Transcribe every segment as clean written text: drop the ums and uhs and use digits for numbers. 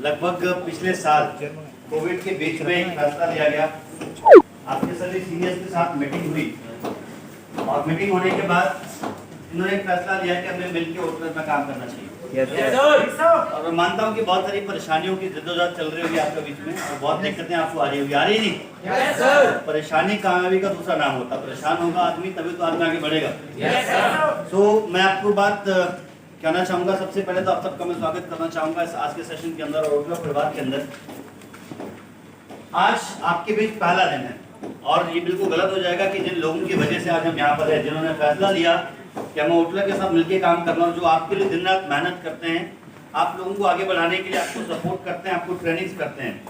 लगभग पिछले साल कोविड के बीच में एक फैसला लिया गया। आपके सभी सीनियर्स के साथ मीटिंग हुई और मीटिंग होने के बाद इन्होंने एक फैसला लिया कि हमें मिलकर होटल में काम करना चाहिए। और मैं मानता हूँ कि बहुत सारी परेशानियों की जद्दोजहद चल रही होगी आपके बीच में और बहुत दिक्कतें आपको आ रही होगी। आ रही नहीं? परेशानी कामयाबी का दूसरा नाम होता है। परेशान होगा आदमी तभी तो आदमी आगे बढ़ेगा। तो मैं आपको बात कहना चाहूंगा। सबसे पहले तो आप सबका मैं स्वागत करना चाहूंगा इस आज के सेशन के अंदर और होटल परिवार के अंदर। आज आपके बीच पहला दिन है और ये बिल्कुल गलत हो जाएगा कि जिन लोगों की वजह से आज हम यहाँ पर है, जिन्होंने फैसला लिया कि हम होटलर के साथ मिलकर काम करना और जो आपके लिए दिन रात मेहनत करते हैं, आप लोगों को आगे बढ़ाने के लिए आपको सपोर्ट करते हैं, आपको ट्रेनिंग्स करते हैं।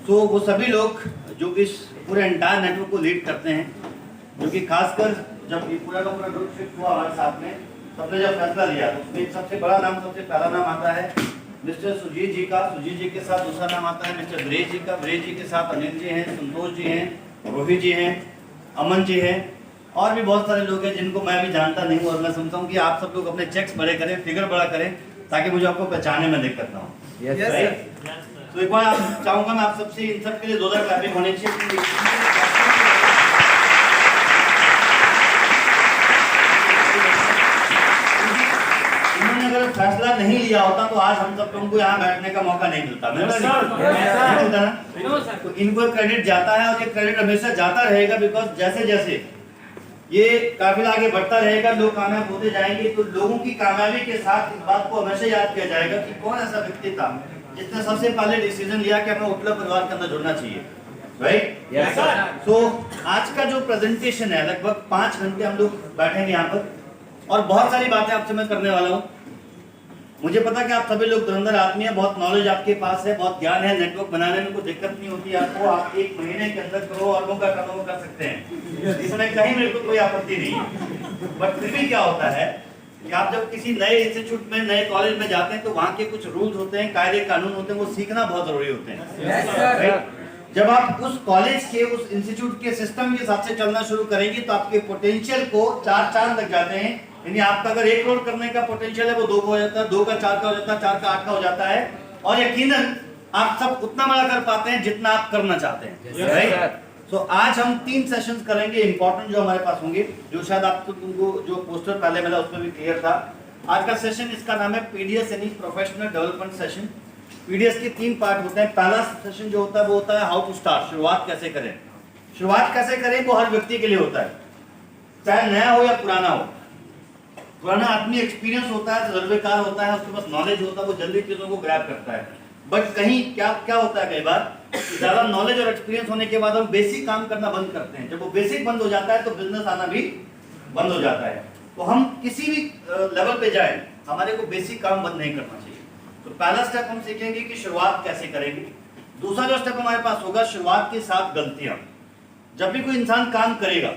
तो वो सभी लोग जो इस पूरे एंटायर नेटवर्क को लीड करते हैं, जो कि खासकर जब ये पूरा का पूरा ग्रुप शिफ्ट हुआ हमारे साथ में, सबने जब फैसला लिया तो उसमें सबसे बड़ा नाम, सबसे पहला नाम आता है मिस्टर सुजीत जी का। सुजीत जी के साथ दूसरा नाम आता है मिस्टर ब्रेज जी का। ब्रेज जी के साथ अनिल जी हैं, संतोष जी हैं, रोहित जी हैं, अमन जी हैं और भी बहुत सारे लोग हैं जिनको मैं भी जानता नहीं हूँ। और मैं समझता हूँ कि आप सब लोग अपने चेक्स बड़े करें, फिगर बड़ा करें ताकि मुझे आपको पहचानने में दिक्कत ना हो। तो एक बार आप चाहूंगा मैं आप सबसे इन सब के लिए जोरदार क्लैपिंग होनी चाहिए। अगर फैसला नहीं लिया होता तो आज हम सब लोगों को यहाँ बैठने का मौका नहीं मिलता। मिलता ना? तो इनको क्रेडिट जाता है और ये क्रेडिट हमेशा जाता रहेगा। बिकॉज जैसे जैसे ये काफिला आगे बढ़ता रहेगा, लोग कामयाब होते जाएंगे, तो लोगों की कामयाबी के साथ इस बात को हमेशा याद किया जाएगा कि कौन ऐसा व्यक्ति था जिसने सबसे पहले डिसीजन लिया कि हमें होटल परिवार के अंदर जुड़ना चाहिए। राइट? तो आज का जो प्रेजेंटेशन है, लगभग 5 घंटे हम लोग बैठेंगे यहाँ पर और बहुत सारी बातें आपसे मैं करने वाला हूँ। मुझे पता कि आप सभी लोग धुरंधर आदमी हैं, बहुत नॉलेज आपके पास है, बहुत ज्ञान है, नेटवर्क बनाने में कोई दिक्कत नहीं होती आपको। आप 1 महीने के अंदर करोड़ों अरबों का टर्नओवर कर सकते हैं, इसमें कहीं मेरे को कोई आपत्ति नहीं है। बट फिर भी क्या होता है कि आप जब किसी नए इंस्टीट्यूट में, नए कॉलेज में जाते हैं तो वहाँ के कुछ रूल्स होते हैं, कायदे कानून होते हैं, वो सीखना बहुत जरूरी होते हैं। जब आप उस कॉलेज के, उस इंस्टीट्यूट के सिस्टम के हिसाब से चलना शुरू करेंगे तो आपके पोटेंशियल को 4 चांद लग जाते हैं। यानी आपका अगर 1 करोड़ करने का पोटेंशियल है वो 2 का हो जाता है, 2 का 4 का हो जाता है, 4 का 8 का हो जाता है और यकीनन आप सब उतना बड़ा कर पाते हैं जितना आप करना चाहते हैं। राइट? तो आज हम 3 सेशंस करेंगे इंपॉर्टेंट जो हमारे पास होंगे, जो शायद आपको तुमको जो पोस्टर पहले मिला उसमें भी क्लियर था। आज का सेशन इसका नाम है पीडीएस यानी प्रोफेशनल डेवलपमेंट सेशन। पीडीएस के 3 पार्ट होते हैं। पहला सेशन जो होता है वो होता है हाउ टू स्टार्ट, शुरुआत कैसे करें। शुरुआत कैसे करें वो हर व्यक्ति के लिए होता है, चाहे नया हो या पुराना हो। पुराना आदमी एक्सपीरियंस होता है, तजुर्बेकार होता है, उसके पास नॉलेज होता है, वो जल्दी चीजों को ग्रैब करता है। बट कहीं क्या होता है, कई बार ज्यादा नॉलेज और एक्सपीरियंस होने के बाद हम बेसिक काम करना बंद करते हैं। जब वो बेसिक बंद हो जाता है तो बिजनेस आना भी बंद हो जाता है। तो हम किसी भी लेवल पे जाए, हमारे को बेसिक काम बंद नहीं करना चाहिए। तो पहला स्टेप हम सीखेंगे कि शुरुआत कैसे करेंगे। दूसरा जो स्टेप हमारे पास होगा, शुरुआत के साथ गलतियां। जब भी कोई इंसान काम करेगा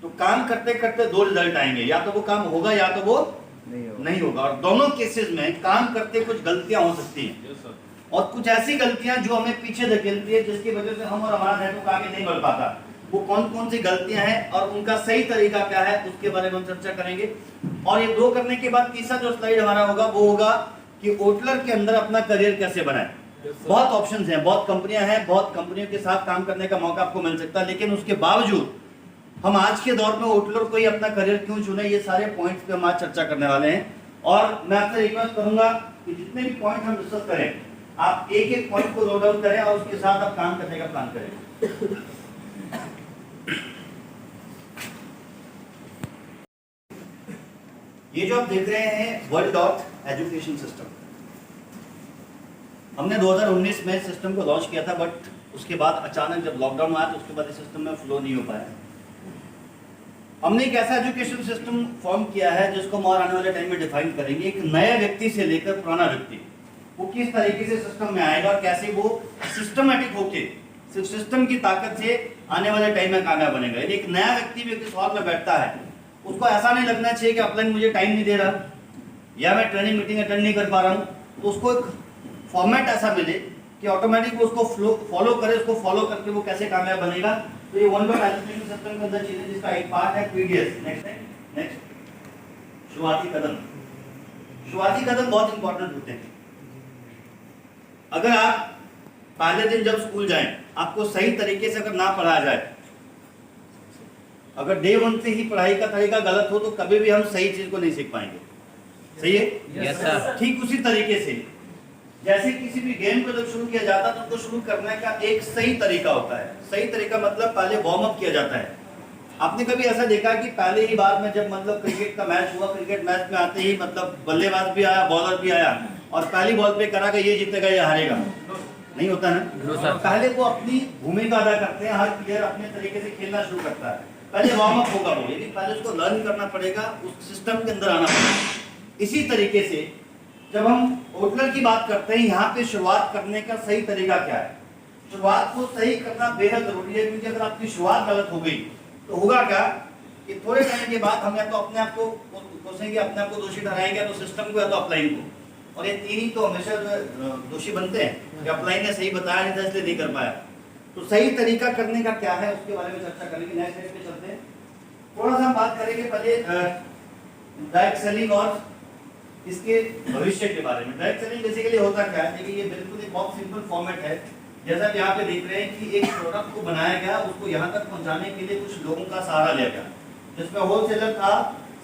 तो काम करते करते 2 रिजल्ट आएंगे, या तो वो काम होगा या तो वो नहीं होगा। और दोनों केसेस में काम करते कुछ गलतियां हो सकती हैं और कुछ ऐसी गलतियां जो हमें पीछे धकेलती है, जिसकी वजह से हम और हमारा नेटवर्क आगे नहीं बढ़ पाता। वो कौन कौन सी गलतियां हैं और उनका सही तरीका क्या है, उसके बारे में हम चर्चा करेंगे। और ये 2 करने के बाद तीसरा जो स्लाइड हमारा होगा वो होगा कि होटलर के अंदर अपना करियर कैसे बनाए। बहुत ऑप्शंस हैं, बहुत कंपनियां हैं, बहुत कंपनियों के साथ काम करने का मौका आपको मिल सकता है, लेकिन उसके बावजूद हम आज के दौर में होटलर को ही अपना करियर क्यों चुने, ये सारे पॉइंट्स पे हम आज चर्चा करने वाले हैं। और मैं आपसे रिक्वेस्ट करूंगा कि जितने भी पॉइंट हम डिस्कस करें, आप एक पॉइंट को नोट डाउन करें और उसके साथ आप काम करने का प्लान करें। ये जो आप देख रहे हैं वर्ल्ड एजुकेशन सिस्टम, हमने 2019 में सिस्टम को लॉन्च किया था, बट उसके बाद अचानक जब लॉकडाउन आया तो उसके बाद इस सिस्टम में फ्लो नहीं हो पाया। हमने एक ऐसा एजुकेशन सिस्टम फॉर्म किया है जिसको हम और आने वाले टाइम में डिफाइन करेंगे। एक नया व्यक्ति से लेकर पुराना व्यक्ति वो किस तरीके से सिस्टम में आएगा और कैसे वो सिस्टमैटिक होके सिस्टम की ताकत से आने वाले टाइम में कामयाब बनेगा। यदि एक नया व्यक्ति भी इस हॉल में बैठता है, उसको ऐसा नहीं लगना चाहिए कि अपलाइन मुझे टाइम नहीं दे रहा या मैं ट्रेनिंग मीटिंग अटेंड नहीं कर पा रहा हूँ, तो उसको एक फॉर्मेट ऐसा मिले कि ऑटोमेटिक उसको फॉलो करे, उसको फॉलो करके वो कैसे कामयाब बनेगा। तो ये वन डॉट एजुकेशन सिस्टम के अंदर चीजें, जिसका एक पार्ट है पीडीएस। नेक्स्ट शुरुआती कदम। शुरुआती कदम बहुत इंपॉर्टेंट होते हैं। अगर आप पहले दिन जब स्कूल जाएं, आपको सही तरीके से अगर ना पढ़ाया जाए, अगर डे 1 से ही पढ़ाई का तरीका गलत हो तो कभी भी हम सही चीज को नहीं सीख पाएंगे। सही है? Yes sir. ठीक उसी तरीके से जैसे किसी भी गेम को जब शुरू किया जाता है तो उसको शुरू करने का एक सही तरीका होता है। सही तरीका मतलब पहले वार्म अप किया जाता है। आपने कभी ऐसा देखा कि पहले ही बार में जब मतलब क्रिकेट का मैच हुआ, क्रिकेट मैच में आते ही मतलब बल्लेबाज भी आया, बॉलर भी आया और पहली बॉल पे करा कि ये जीतेगा ये हारेगा, नहीं होता ना। पहले वो अपनी भूमिका अदा करते हैं, हर प्लेयर अपने तरीके से खेलना शुरू करता है। पहले वार्म अप होगा वो, लेकिन पहले उसको लर्न करना पड़ेगा, उस सिस्टम के अंदर आना पड़ेगा। इसी तरीके से जब हम होटलर की बात करते हैं, यहाँ पे शुरुआत करने का सही तरीका क्या है? शुरुआत को सही करना बेहद जरूरी है, क्योंकि अगर आपकी शुरुआत गलत हो गई तो होगा क्या कि थोड़े समय के बाद हम या तो अपने आप को कोसेंगे, अपने आप को दोषी ठहराएंगे, या तो सिस्टम को या तो अपलाइन को। और ये तीन ही तो हमेशा दोषी बनते हैं कि अपलाइन ने सही बताया नहीं था इसलिए नहीं कर पाया। तो सही तरीका करने का क्या है उसके बारे में चर्चा करेंगे। नेक्स्ट स्टेज पे चलते हैं। थोड़ा सा हम बात करेंगे पहले डायरेक्ट सेलिंग और इसके भविष्य के बारे में। डायरेक्ट सेलिंग बेसिकली होता क्या है? देखिए ये बिल्कुल एक बहुत सिंपल फॉर्मेट है। जैसा कि यहाँ पे देख रहे हैं कि एक प्रोडक्ट को बनाया गया, उसको यहाँ तक पहुँचाने के लिए कुछ लोगों का सहारा लिया गया, जिसमें होलसेलर था,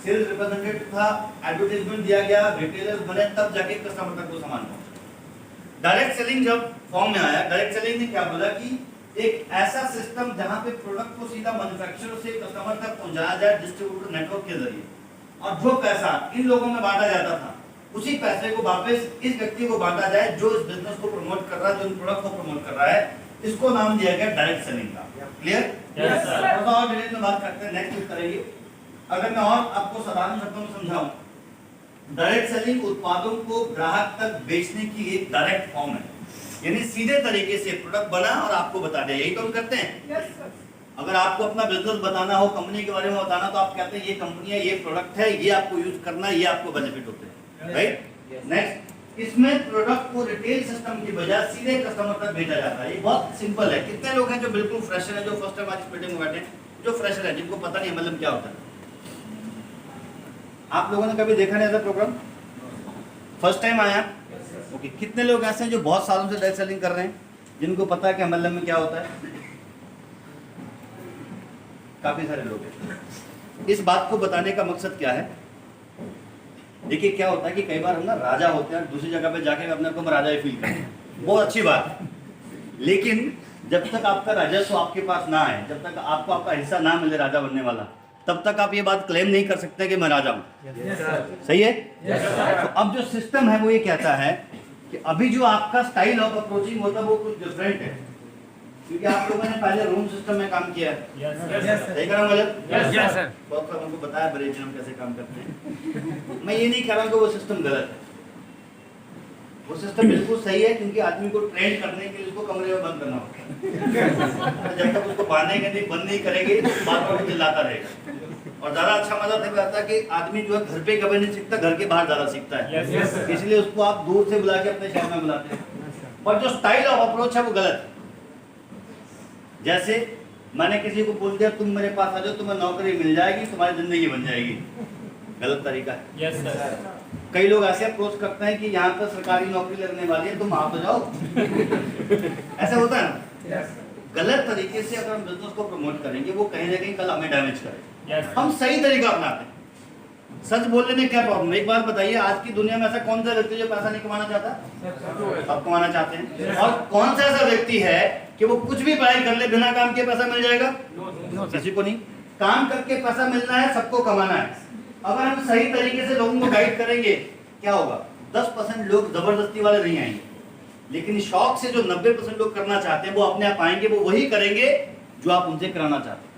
सेल्स रिप्रेजेंटेटिव था, एडवर्टाइजमेंट दिया गया, रिटेलर्स बने, तब जाके कस्टमर तक वो सामान पहुंचा। डायरेक्ट सेलिंग जब फॉर्म में आया, डायरेक्ट सेलिंग ने क्या बोला कि एक ऐसा सिस्टम जहां पे प्रोडक्ट को सीधा मैन्युफैक्चरर से कस्टमर तक पहुंचाया जाए डिस्ट्रीब्यूटर नेटवर्क के जरिए, और जो पैसा इन लोगों में बांटा जाता था उसी पैसे को वापस इस व्यक्ति को बांटा जाए जो इस बिजनेस को प्रमोट कर रहा है, जो इन प्रोडक्ट को प्रमोट कर रहा है। इसको नाम दिया गया डायरेक्ट सेलिंग का। क्लियर? Yes sir. थोड़ा और डिटेल में बात करते हैं, नेक्स्ट करेंगे। अगर मैं और आपको साधारण शब्दों में समझाऊं, डायरेक्ट सेलिंग उत्पादों को ग्राहक तक बेचने की एक डायरेक्ट फॉर्म है, यानी सीधे तरीके से प्रोडक्ट बना और आपको बता दिया। यही तो हम करते हैं। अगर आपको अपना बिजनेस बताना हो, कंपनी के बारे में बताना, तो आप कहते हैं ये कंपनी है, ये प्रोडक्ट है, ये आपको यूज करना है, ये आपको बेनिफिट होते हैं, राइट? नेक्स्ट, इसमें प्रोडक्ट को रिटेल सिस्टम की बजाय सीधे कस्टमर तक भेजा जाता है। ये बहुत सिंपल है। कितने लोग हैं जो बिल्कुल फ्रेशर हैं, जो फर्स्ट टाइम आज इस मीटिंग में बैठे हैं, जो फ्रेशर है, जिनको पता नहीं मतलब क्या होता है? आप लोगों ने कभी देखा नहीं ऐसा प्रोग्राम? फर्स्ट टाइम आया? ओके। कितने लोग ऐसे हैं जो बहुत सालों से डायरेक्ट सेलिंग कर रहे हैं, जिनको पता है कि एमएलएम में क्या होता है? काफी सारे लोग हैं। इस बात को बताने का मकसद क्या है? देखिए क्या होता है कि कई बार हम ना राजा होते हैं, दूसरी जगह पे जाके अपने को राजा ही फील करते हैं, बहुत अच्छी बात है। लेकिन जब तक आपका राजस्व आपके पास ना आए, जब तक आपको आपका हिस्सा ना मिले राजा बनने वाला, तब तक आप ये बात क्लेम नहीं कर सकते कि मैं राजा हूँ। सही है? तो अब जो सिस्टम है वो ये कहता है कि अभी जो आपका स्टाइल ऑफ अप्रोचिंग होता है वो कुछ डिफरेंट है, क्योंकि आप लोगों ने पहले रूम सिस्टम में काम किया है। सही कह रहा हूं गलत? बहुत सारे उनको बताया ब्रेक हम कैसे काम करते हैं। मैं ये नहीं कह रहा हूं कि वो सिस्टम गलत है, वो सिस्टम बिल्कुल सही है, क्योंकि आदमी को ट्रेन करने के लिए उसको कमरे में बंद करना होता है। जब तक उसको बांधेंगे नहीं, बंद नहीं करेंगे तो बार बार चिल्लाता रहेगा। और ज्यादा अच्छा मजा तब आता है कि आदमी जो है घर पे कभी नहीं सीखता, घर के बाहर ज्यादा सीखता है। इसलिए उसको आप दूर से बुला के अपने शहर में बुलाते हैं। पर जो स्टाइल ऑफ अप्रोच है वो गलत है। जैसे मैंने किसी को बोल दिया तुम मेरे पास आ जाओ, तुम्हें नौकरी मिल जाएगी, तुम्हारी जिंदगी बन जाएगी, गलत तरीका है। Yes sir. कई लोग ऐसे अप्रोच करते हैं कि यहाँ पर सरकारी नौकरी लगने वाली है, तुम आ तो जाओ। ऐसा होता है ना? गलत तरीके से अगर हम बिजनेस को प्रमोट करेंगे, वो कहीं ना कहीं कल हमें डैमेज करेगा। हम सही तरीका अपनाते हैं। सच बोलने में क्या प्रॉब्लम? एक बात बताइए, आज की दुनिया में ऐसा कौन सा व्यक्ति जो पैसा नहीं कमाना चाहता? सब कमाना चाहते हैं। और कौन सा ऐसा व्यक्ति है कि वो कुछ भी पढ़ाई कर ले, बिना काम के पैसा मिल जाएगा? किसी को नहीं। काम करके पैसा मिलना है, सबको कमाना है। अगर हम सही तरीके से लोगों को गाइड करेंगे, क्या होगा? 10% लोग जबरदस्ती वाले नहीं आएंगे, लेकिन शौक से जो 90% लोग करना चाहते हैं वो अपने आप आएंगे, वो वही करेंगे जो आप उनसे कराना चाहते हैं।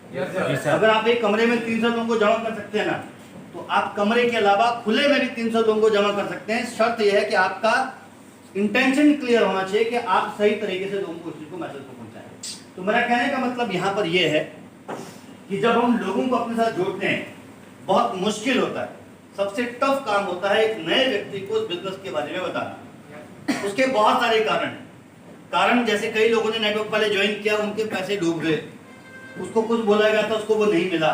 अगर आप एक कमरे में 300 लोगों को जमा कर सकते हैं ना, तो आप कमरे के अलावा खुले में भी 300 लोगों को जमा कर सकते हैं। शर्त यह है कि आपका इंटेंशन क्लियर होना चाहिए कि आप सही तरीके से लोगों को उस चीज को मैसेज को पहुंचाएं। तो मेरा कहने का मतलब यहाँ पर यह है कि जब हम लोगों को अपने साथ जोड़ते हैं, बहुत मुश्किल होता है, सबसे टफ काम होता है एक नए व्यक्ति को उस बिजनेस के बारे में बताना। उसके बहुत सारे कारण जैसे कई लोगों ने नेटवर्क वाले ज्वाइन किया, उनके पैसे डूब गए, उसको कुछ बोला गया था, उसको वो नहीं मिला,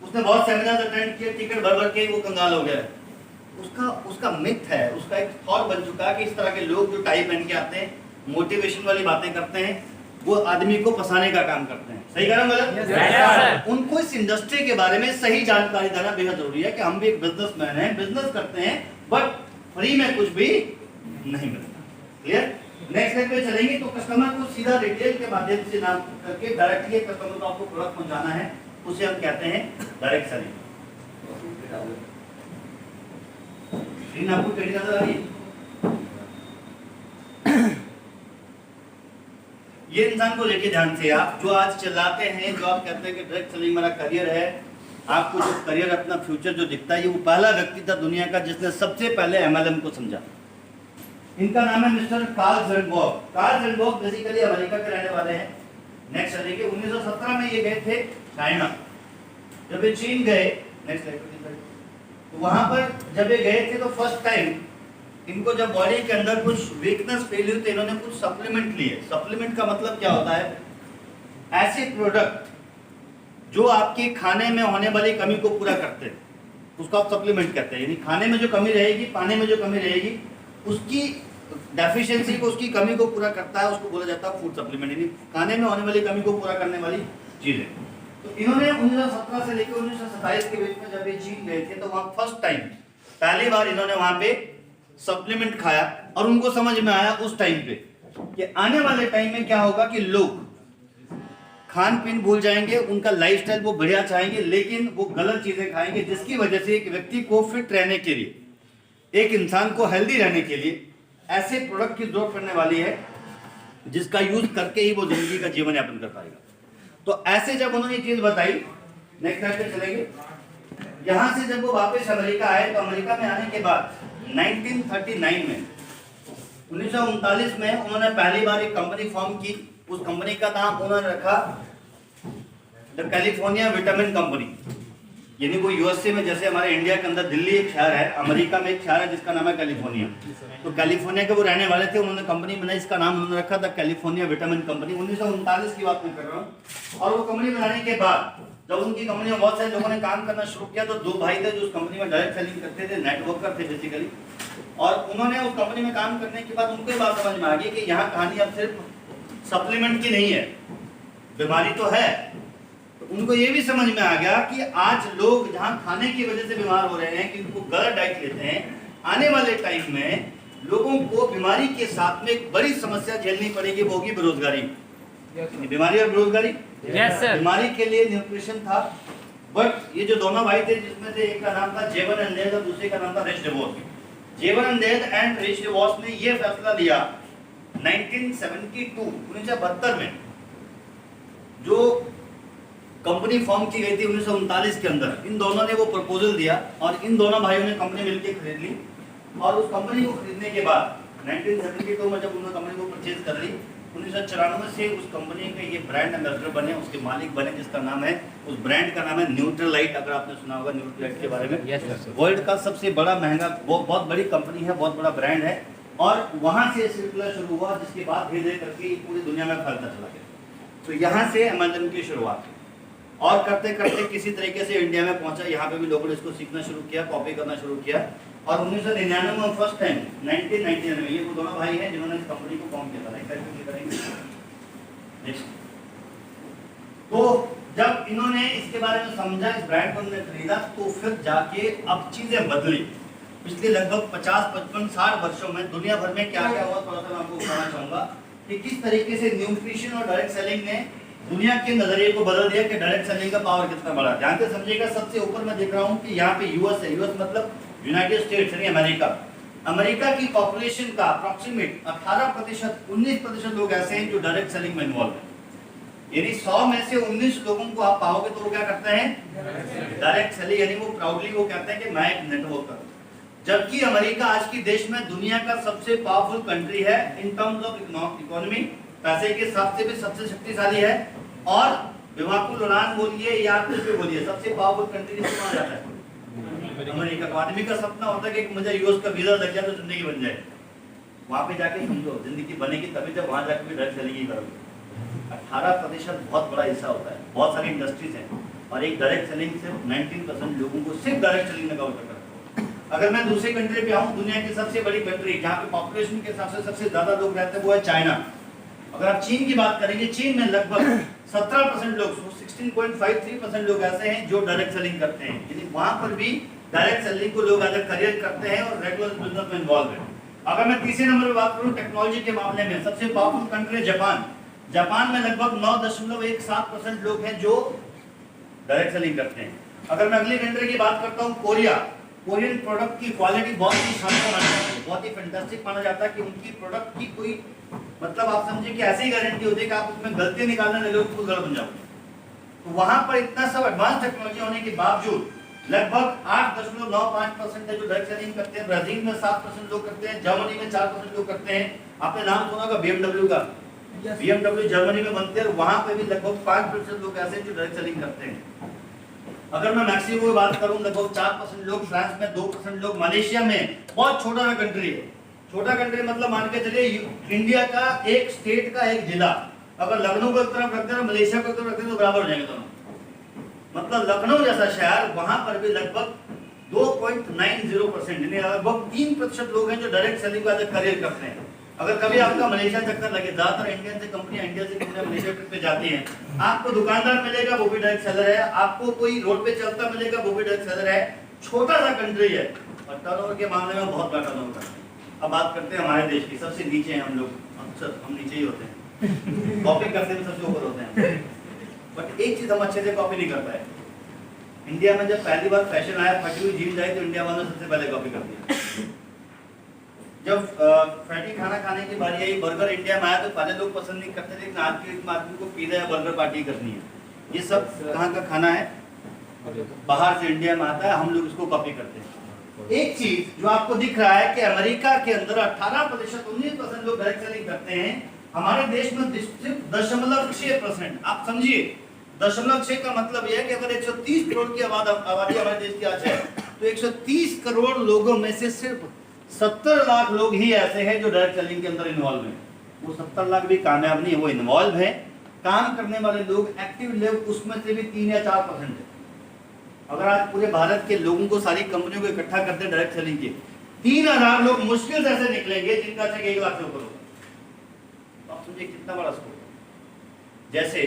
उसने बहुत सेमिनार अटेंड किए, टिकट भर भर के वो कंगाल हो गया। उसका मिथ है, उसका एक थॉट बन चुका है कि इस तरह के लोग जो टाई पहन के आते हैं, मोटिवेशन वाली बातें करते हैं, वो आदमी को फंसाने का काम करते हैं। सही कह रहा हूं गलत? उनको इस इंडस्ट्री के बारे में सही जानकारी देना बेहद जरूरी है कि हम भी एक बिजनेसमैन हैं, बिजनेस करते हैं, बट फ्री में कुछ भी नहीं मिलता। क्लियर? नेक्स्ट स्टेप पे चलेंगे तो कस्टमर को सीधा रिटेल के माध्यम से नाम करके डायरेक्टली कस्टमर को आपको प्रोडक्ट पहुंचाना है, उसे हम कहते हैं डायरेक्ट सेलिंग। स्क्रीन आपको कैसी नजर आ रही है? ये इंसान को लेके ध्यान से, आप जो आज चलाते हैं, जो आप कहते हैं कि डायरेक्ट सेलिंग मेरा करियर है, आपको जो करियर अपना फ्यूचर जो दिखता है, ये वो पहला व्यक्ति था दुनिया का जिसने सबसे पहले एमएलएम को समझा। इनका नाम है mister Karl Zenberg. Karl Zenberg basically America के रहने वाले हैं। नेक्स्ट देखिए, 1917 में ये गए थे चाइना। जब ये चीन गए, नेक्स्ट तो वहां पर जब ये गए थे तो फर्स्ट टाइम इनको जब बॉडी के अंदर कुछ वीकनेस फील हुई तो इन्होंने कुछ सप्लीमेंट लिए। सप्लीमेंट का मतलब क्या होता है? ऐसे प्रोडक्ट जो आपके खाने में होने वाली कमी को पूरा करते हैं, उसको आप सप्लीमेंट कहते हैं। यानी खाने में जो कमी रहेगी, पानी में जो कमी रहेगी, उसकी डेफिशिएंसी को, उसकी कमी को पूरा करता है, उसको बोला जाता है फूड सप्लीमेंट। यानी खाने में होने वाली कमी को पूरा करने वाली चीजें। तो इन्होंने 1917 से लेकर 1927 के बीच में जब ये चीन गए थे तो वहां फर्स्ट टाइम, पहली बार इन्होंने वहां पे सप्लीमेंट खाया और उनको समझ में आया उस टाइम पे कि आने वाले टाइम में क्या होगा कि लोग खान पीन भूल जाएंगे, उनका लाइफस्टाइल वो बढ़िया चाहेंगे, लेकिन वो गलत चीजें खाएंगे, जिसकी वजह से एक व्यक्ति को फिट रहने के लिए, एक इंसान को हेल्दी रहने के लिए ऐसे प्रोडक्ट की जरूरत पड़ने वाली है जिसका यूज करके ही वो जिंदगी का जीवन यापन कर पाएगा। तो ऐसे जब उन्होंने ये चीज बताई, नेक्स्ट स्लाइड पे चलेंगे। यहां से जब वो वापस अमेरिका आए तो अमेरिका में आने के बाद 1939 में 1939 में उन्होंने पहली बार एक कंपनी फॉर्म की। उस कंपनी का नाम उन्होंने रखा द कैलिफोर्निया विटामिन कंपनी। यानी वो यूएसए में, जैसे हमारे इंडिया के अंदर दिल्ली एक शहर है, अमेरिका में एक शहर है जिसका नाम है कैलिफोर्निया। तो कैलिफोर्निया के वो रहने वाले थे, उन्होंने कंपनी बनाई, इसका नाम उन्होंने रखा था कैलिफोर्निया विटामिन कंपनी। 1939 की बात मैं कर रहा हूँ। और वो कंपनी बनाने के बाद जब उनकी कंपनी में बहुत सारे लोगों ने काम करना शुरू किया तो दो भाई थे जो उस कंपनी में डायरेक्ट सेलिंग करते थे, नेटवर्कर थे बेसिकली। और उन्होंने उस कंपनी में काम करने के बाद उनको ये बात समझ में आ गई कि यहाँ कहानी अब सिर्फ सप्लीमेंट की नहीं है, बीमारी तो है। तो उनको ये भी समझ में आ गया कि आज लोग जहाँ खाने की वजह से बीमार हो रहे हैं, कि उनको गलत डाइट लेते हैं, आने वाले टाइम में लोगों को बीमारी के साथ में एक बड़ी समस्या झेलनी पड़ेगी, वो होगी बेरोजगारी। बीमारी और बेरोजगारी। बीमारी के लिए न्यूट्रिशन था, बट ये जो दोनों भाई थे जिसमें से एक का नाम था जेवन एंडेल और दूसरे का नाम था Rich DeVos. Jay Van Andel and Rich DeVos ने ये फैसला लिया 1972 में, जो कंपनी फॉर्म की गई थी 1939 के अंदर। इन दोनों ने वो प्रपोजल दिया और इन दोनों भाइयों ने कंपनी मिलकर खरीद ली। और उस कंपनी को खरीदने के बाद 1972 में जब उन्होंने कंपनी को परचेज कर ली, 1994 से उस कंपनी के ये ब्रांड एम्बेसडर बने, उसके मालिक बने, जिसका नाम है, उस ब्रांड का नाम है न्यूट्रलाइट। अगर आपने सुना होगा न्यूट्रलाइट के बारे में, वर्ल्ड का सबसे बड़ा महंगा, बहुत बड़ी कंपनी है, बहुत बड़ा ब्रांड है। और वहां से सिलसिला शुरू हुआ, जिसके बाद धीरे धीरे करके पूरी दुनिया में फैलता चला गया। तो यहाँ से अमेज़न की शुरुआत हुई और करते करते किसी तरीके से इंडिया में पहुंचा। यहाँ पे भी लोगों ने इसको सीखना शुरू किया, कॉपी करना शुरू किया। और 1999 में फर्स्ट टाइम 1999 में ये वो दोनों भाई हैं जिन्होंने इस कंपनी को फॉर्म किया था। तो जब इन्होंने इसके बारे में समझा, इस ब्रांड को उन्होंने खरीदा, तो फिर जाके अब चीजें बदली। पिछले लगभग 50, 55, 60 वर्षों में दुनिया भर में क्या क्या हुआ, थोड़ा सा मैं आपको बताना चाहूंगा कि किस तरीके से न्यूट्रिशन और डायरेक्ट सेलिंग ने दुनिया के नजरिए को बदल दिया कि डायरेक्ट सेलिंग का पावर कितना बड़ा। ध्यान से समझिएगा। सबसे ऊपर मैं देख रहा हूँ कि यहाँ पे यूएस है। यूएस मतलब यूनाइटेड स्टेट्स यानी अमेरिका। अमेरिका की पॉपुलेशन का अप्रोक्सीमेट 18%, 19% लोग ऐसे हैं जो डायरेक्ट सेलिंग में इन्वॉल्व है। यानी 100 में से 19 लोगों को आप पाओगे तो वो क्या करते हैं, डायरेक्ट सेलिंग। यानी वो प्राउडली वो कहते हैं कि मैं एक नेटवर्कर। जबकि अमेरिका आज की देश में दुनिया का सबसे पावरफुल कंट्री है इन टर्म्स ऑफ इकोनॉमी, पैसे के हिसाब से भी सबसे शक्तिशाली है। और बेवाकुल उड़ान बोलिए या कुछ भी बोलिए, सबसे पावरफुल कंट्री जिसको माना जाता है अमेरिका। को आदमी का सपना होता है कि मुझे यूएस का वीजा लग जाए तो जिंदगी बन जाए। वहां पे जाके समझो जिंदगी बनेगी तभी जब वहां जाके भी डायरेक्ट सेलिंग ही करोगे। 18% बहुत बड़ा हिस्सा होता है, बहुत सारी इंडस्ट्रीज हैं और एक डायरेक्ट सेलिंग सिर्फ 19% लोगों को सिर्फ डायरेक्ट सेलिंग में कवर करता है। अगर मैं दूसरी कंट्री पे आऊँ, दुनिया की सबसे बड़ी कंट्री जहाँ पे पॉपुलेशन के हिसाब से सबसे ज्यादा लोग रहते हैं वो है चाइना। अगर आप चीन की बात करेंगे, चीन में लगभग 17% लोग, 16.53% लोग ऐसे हैं जो डायरेक्ट सेलिंग करते हैं, यानी वहां पर भी डायरेक्ट सेलिंग को लोग अगर करियर करते हैं और रेगुलर बिजनेस में इन्वॉल्व है। अगर मैं तीसरे नंबर पर बात करूं टेक्नोलॉजी के मामले में, सबसे पावरफुल कंट्री है जापान। जापान में लगभग 9.17% लोग हैं जो डायरेक्ट सेलिंग करते हैं। अगर मैं अगली कंट्री की बात करता हूं कोरिया, कोरियन प्रोडक्ट की क्वालिटी बहुत ही शानदार मानी जाती है, बहुत ही फैंटास्टिक माना जाता है कि उनकी प्रोडक्ट की कोई मतलब आप समझिए कि ऐसी गारंटी होती है कि आप उसमें गलती निकालने लगे तो खुद गलत बन जाओगे। तो वहां पर इतना सब एडवांस टेक्नोलॉजी होने के बावजूद लगभग 8.95% है जो डायरेक्ट सेलिंग करते हैं। ब्राजील में 7% लोग करते हैं, जर्मनी में 4% लोग करते हैं। आपने नाम सुना होगा BMW का, BMW जर्मनी में बनते हैं और वहां पे भी लगभग 5% लोग ऐसे हैं जो डायरेक्ट सेलिंग करते हैं। अगर मैं मैक्सिको की बात करूं लगभग 4% लोग, फ्रांस में 2% लोग, मलेशिया में बहुत छोटा सा कंट्री है, छोटा कंट्री मतलब मान के चलिए इंडिया का एक स्टेट का एक जिला, अगर लखनऊ को एक तरफ रखते हैं मलेशिया को एक तरफ रखते हैं तो बराबर हो जाएंगे दोनों। मतलब लखनऊ जैसा शहर, वहां पर भी लगभग 2.90% यानी लगभग 3% लोग हैं जो डायरेक्ट सेलिंग का करियर करते हैं। अगर कभी आपका मलेशिया चक्कर लगे, ज्यादातर इंडियन से कंपनियां इंडिया से कंपनियां मलेशिया ट्रिप पे जाती हैं, आपको दुकानदार मिलेगा वो भी डायरेक्ट सेलर है, आपको कोई रोड पे चलता मिलेगा वो भी डायरेक्ट सेलर है। छोटा सा कंट्री है और टर्नओवर के मामले में बहुत बड़ा टर्नओवर करते हैं। अब बात करते हैं हमारे देश की, सबसे नीचे हैं हम लोग, अक्सर हम नीचे ही होते हैं, कॉपी करते हैं सबसे ऊपर होते हैं, बट एक चीज हम अच्छे से कॉपी नहीं कर पाए। इंडिया में जब पहली बार फैशन आया, फटी हुई जीन्स आई तो इंडिया वालों ने सबसे पहले कॉपी कर दिया। जब फैटी खाना खाने की बारी आई, बर्गर इंडिया में आया तो पहले लोग पसंद नहीं करते थे, लेकिन आज के आदमी को पिज़्ज़ा या बर्गर पार्टी करनी है। ये सब कहाँ का खाना है? बाहर से इंडिया में आता है, हम लोग इसको कॉपी करते हैं। एक चीज जो आपको दिख रहा है कि अमेरिका के अंदर 18% 19% लोग डायरेक्ट सेलिंग करते हैं, हमारे देश में 0.6%। आप समझिए 0.6 का मतलब यह है कि अगर 130 करोड़ की आबादी हमारे देश की आज है तो 130 करोड़ लोगों में से सिर्फ 70 लाख लोग ही ऐसे हैं जो डायरेक्ट सेलिंग के अंदर इन्वॉल्व हैं। वो 70 लाख भी कामयाब नहीं है, वो इन्वॉल्व है। काम करने वाले लोग एक्टिव लेवल उसमें से भी 3 या 4% है। अगर आज पूरे भारत के लोगों को, सारी कंपनियों को इकट्ठा करते हैं डायरेक्ट सेलिंग के, 3000 लोग मुश्किल से ऐसे निकलेंगे जिनका चेक 1 लाख से ऊपर होगा। आप समझिए कितना बड़ा स्कोप। जैसे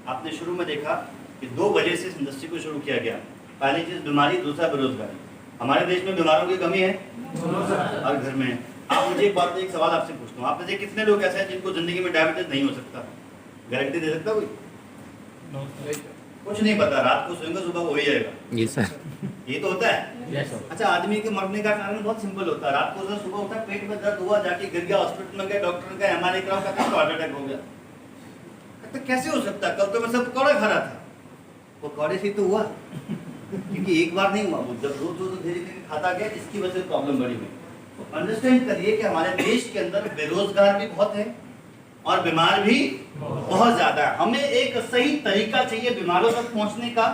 आपने शुरू में देखा कि 2 वजह से इस इंडस्ट्री को शुरू किया गया। पहली चीज बीमारी, दूसरा बेरोजगारी। हमारे देश में बीमारों की कमी है हर घर में है। आप मुझे एक सवाल आपसे पूछता हूँ, आप में से कितने लोग ऐसे हैं जिनको जिंदगी में डायबिटीज नहीं हो सकता? गारंटी दे सकता कोई? कुछ नहीं पता, रात को सोएंगे सुबह हो ही जाएगा। ये सर, ये तो होता है। अच्छा, आदमी के मरने का कारण बहुत सिंपल होता है, रात को सुबह उठा, पेट में दर्द हुआ, जाके गिर गया, हॉस्पिटल में गया, डॉक्टर का MRI कराओ, कहते हैं हार्ट अटैक हो गया। तो कैसे हो सकता? कल तो मैं सब पकौड़े खा रहा था। पकौड़े से तो हुआ, क्योंकि एक बार नहीं हुआ, वो जब रोज रोज धीरे धीरे खाता गया, इसकी वजह से प्रॉब्लम बढ़ी हुई। अंडरस्टैंड करिए कि हमारे देश के अंदर बेरोजगार भी बहुत है और बीमार भी बहुत ज्यादा है। हमें एक सही तरीका चाहिए बीमारों तक पहुंचने का,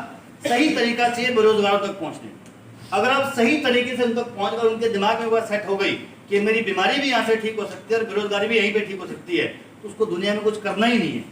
सही तरीका चाहिए बेरोजगारों तक पहुंचने का। अगर आप सही तरीके से उन तक पहुंच कर उनके दिमाग में बात सेट हो गई कि मेरी बीमारी भी यहाँ से ठीक हो सकती है और बेरोजगारी भी यहीं पे ठीक हो सकती है, तो उसको दुनिया में कुछ करना ही नहीं है।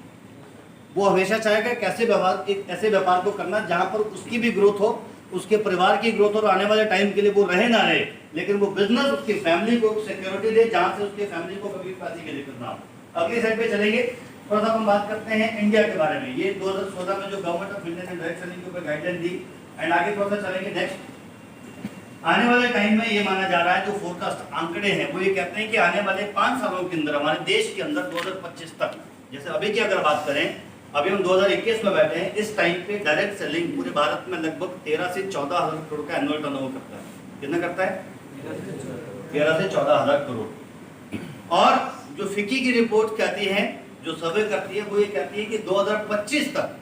वो हमेशा चाहेगा कैसे व्यवहार, एक ऐसे व्यापार को करना जहां पर उसकी भी ग्रोथ हो, उसके परिवार की ग्रोथ और आने वाले टाइम के लिए वो रहे ना रहे, लेकिन वो बिजनेस उसकी फैमिली को सिक्योरिटी दे जहां से उसकी फैमिली को कभी पैसे की दिक्कत ना हो। अगली साइड पे चलेंगे, थोड़ा सा हम बात करते हैं इंडिया के बारे में। ये 2014 में जो गवर्नमेंट ऑफ इंडिया ने डायरेक्ट सेलिंग के ऊपर गाइडलाइन दी, एंड आगे थोड़ा सा चलेंगे नेक्स्ट। आने वाले टाइम में ये माना जा रहा है, जो फोरकास्ट आंकड़े हैं वो ये कहते हैं कि आने वाले 5 सालों के अंदर हमारे देश के अंदर 2025 तक, जैसे अभी की अगर बात करें, अभी हम 2021 में बैठे हैं, इस टाइम पे डायरेक्ट सेलिंग पूरे भारत में लगभग 13 से 14 हजार करोड़ का एनुअल टर्नओवर करता है। कितना करता है? 13 से 14 हजार करोड़। और जो फिक्की की रिपोर्ट कहती है, जो सर्वे करती है, वो ये कहती है कि 2025 तक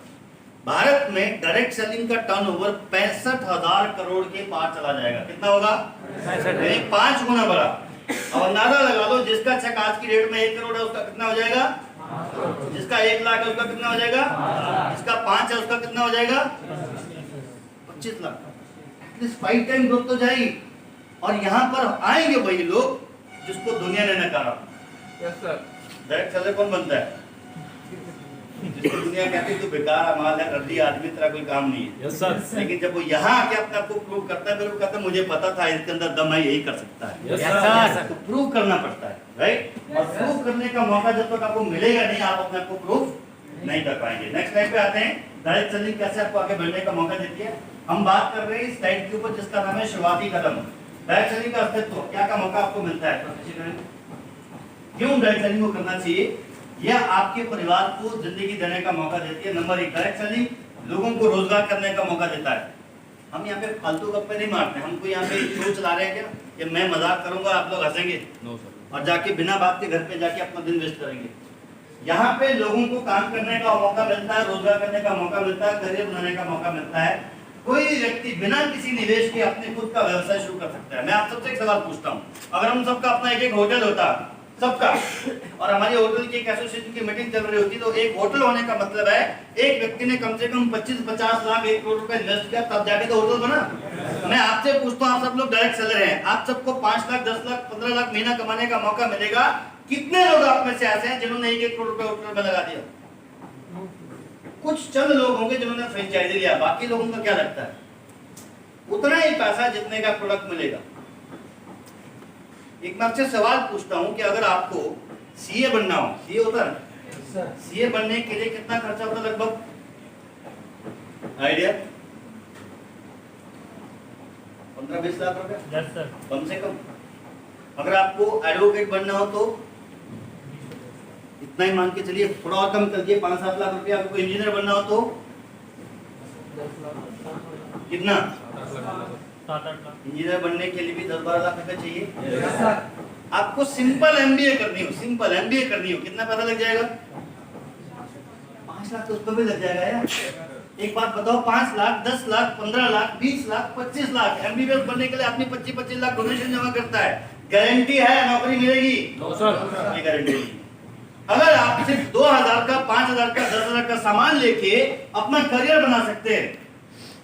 भारत में डायरेक्ट सेलिंग का टर्नओवर 65,000 करोड़ के पार चला जाएगा। कितना होगा? 5 गुना बड़ा। अब अंदाजा लगा लो, जिसका चेक आज की डेट में 1 करोड़ है उसका कितना हो जाएगा? जिसका 1 लाख है उसका कितना हो जाएगा? जिसका 5 है उसका कितना हो जाएगा? 25 लाख। एटलीस्ट 5 टाइम ग्रोथ तो जाएगी। और यहाँ पर आएंगे वही लोग जिसको दुनिया ने नकारा। Yes sir. डायरेक्ट सेलर कौन बनता है? जिसको दुनिया कहती है तो बेकार माल है, रद्दी आदमी, तेरा कोई काम नहीं है। Yes sir. लेकिन जब वो यहाँ आके अपने आप को प्रूव करता है, फिर वो कहता है मुझे पता था इसके अंदर दम है, यही कर सकता है। Yes sir. तो प्रूव करना पड़ता है, राइट। और प्रूव करने का मौका जब तक आपको मिलेगा नहीं, आप अपने आप को प्रूव नहीं कर पाएंगे। नेक्स्ट स्लाइड पे आते हैं। डायरेक्ट सेलिंग कैसे आपको आगे बढ़ने का मौका देती है। हम बात कर रहे हैं इस स्लाइड के ऊपर जिसका नाम है शुरुआती कदम। डायरेक्ट सेलिंग का अस्तित्व, क्या का मौका आपको मिलता है, क्यों डायरेक्ट सेलिंग को करना चाहिए। यह आपके परिवार को जिंदगी देने का मौका देती है। नंबर 1, डायरेक्ट सेलिंग लोगों को रोजगार करने का मौका देता है। हम यहाँ पे फालतू गप्पे नहीं मारते, हम कोई यहाँ पे शो चला रहे हैं क्या कि मैं मजाक करूंगा आप लोग हंसेंगे और जाके बिना बात के घर पे जाके अपना दिन वेस्ट करेंगे। यहाँ पे लोगों को काम करने का मौका मिलता है, रोजगार करने का मौका मिलता है, करियर बनाने का मौका मिलता है। कोई व्यक्ति बिना किसी निवेश के अपने खुद का व्यवसाय शुरू कर सकता है। मैं आप सबसे एक सवाल पूछता हूँ, अगर हम सबका अपना एक होटल होता सबका, और हमारी होटल की एक एसोसिएशन की मीटिंग चल रही होती, तो एक होटल होने का मतलब है एक व्यक्ति ने कम से कम 25-50 लाख 1 करोड़ रुपए इन्वेस्ट किया, तब जाके तो होटल बना। मैं आपसे पूछता हूँ, आप सब लोग डायरेक्ट सेलर हैं, आप सबको 5 लाख 10 लाख 15 लाख महीना कमाने का मौका मिलेगा। कितने लोग आप में से ऐसे हैं जिन्होंने 1 करोड़ रुपए होटल में लगा दिया। कुछ चंद लोग होंगे जिन्होंने फ्रेंचाइजी लिया, बाकी लोगों को क्या लगता है उतना ही पैसा जितने का प्रोडक्ट मिलेगा। एक मैं आपसे सवाल पूछता हूं कि अगर आपको सीए बनना हो, सीए होता है, सीए बनने के लिए कितना खर्चा होता है लगभग, आइडिया 15-20 लाख रुपए कम से कम। अगर आपको एडवोकेट बनना हो तो इतना ही मान के चलिए, थोड़ा और कम कर दिए 5-7 लाख रुपए। आपको इंजीनियर बनना हो तो कितना, 7-8 लाख। इंजीनियर बनने के लिए भी 10-12 लाख रुपए चाहिए। आपको सिंपल एमबीए करनी हो, सिंपल एमबीए करनी हो, कितना पैसा लग जाएगा, 5 लाख तो उसको भी लग जाएगा यार। एक बात बताओ, 5 लाख 10 लाख 15 लाख 20 लाख 25 लाख एमबीबीएस बनने के लिए आदमी 25-25 लाख डोनेशन जमा करता है। गारंटी है नौकरी मिलेगी? नो सर, ये गारंटी नहीं। अगर आप सिर्फ 2000 का 5000 का 10,000 का सामान लेके अपना करियर बना सकते हैं,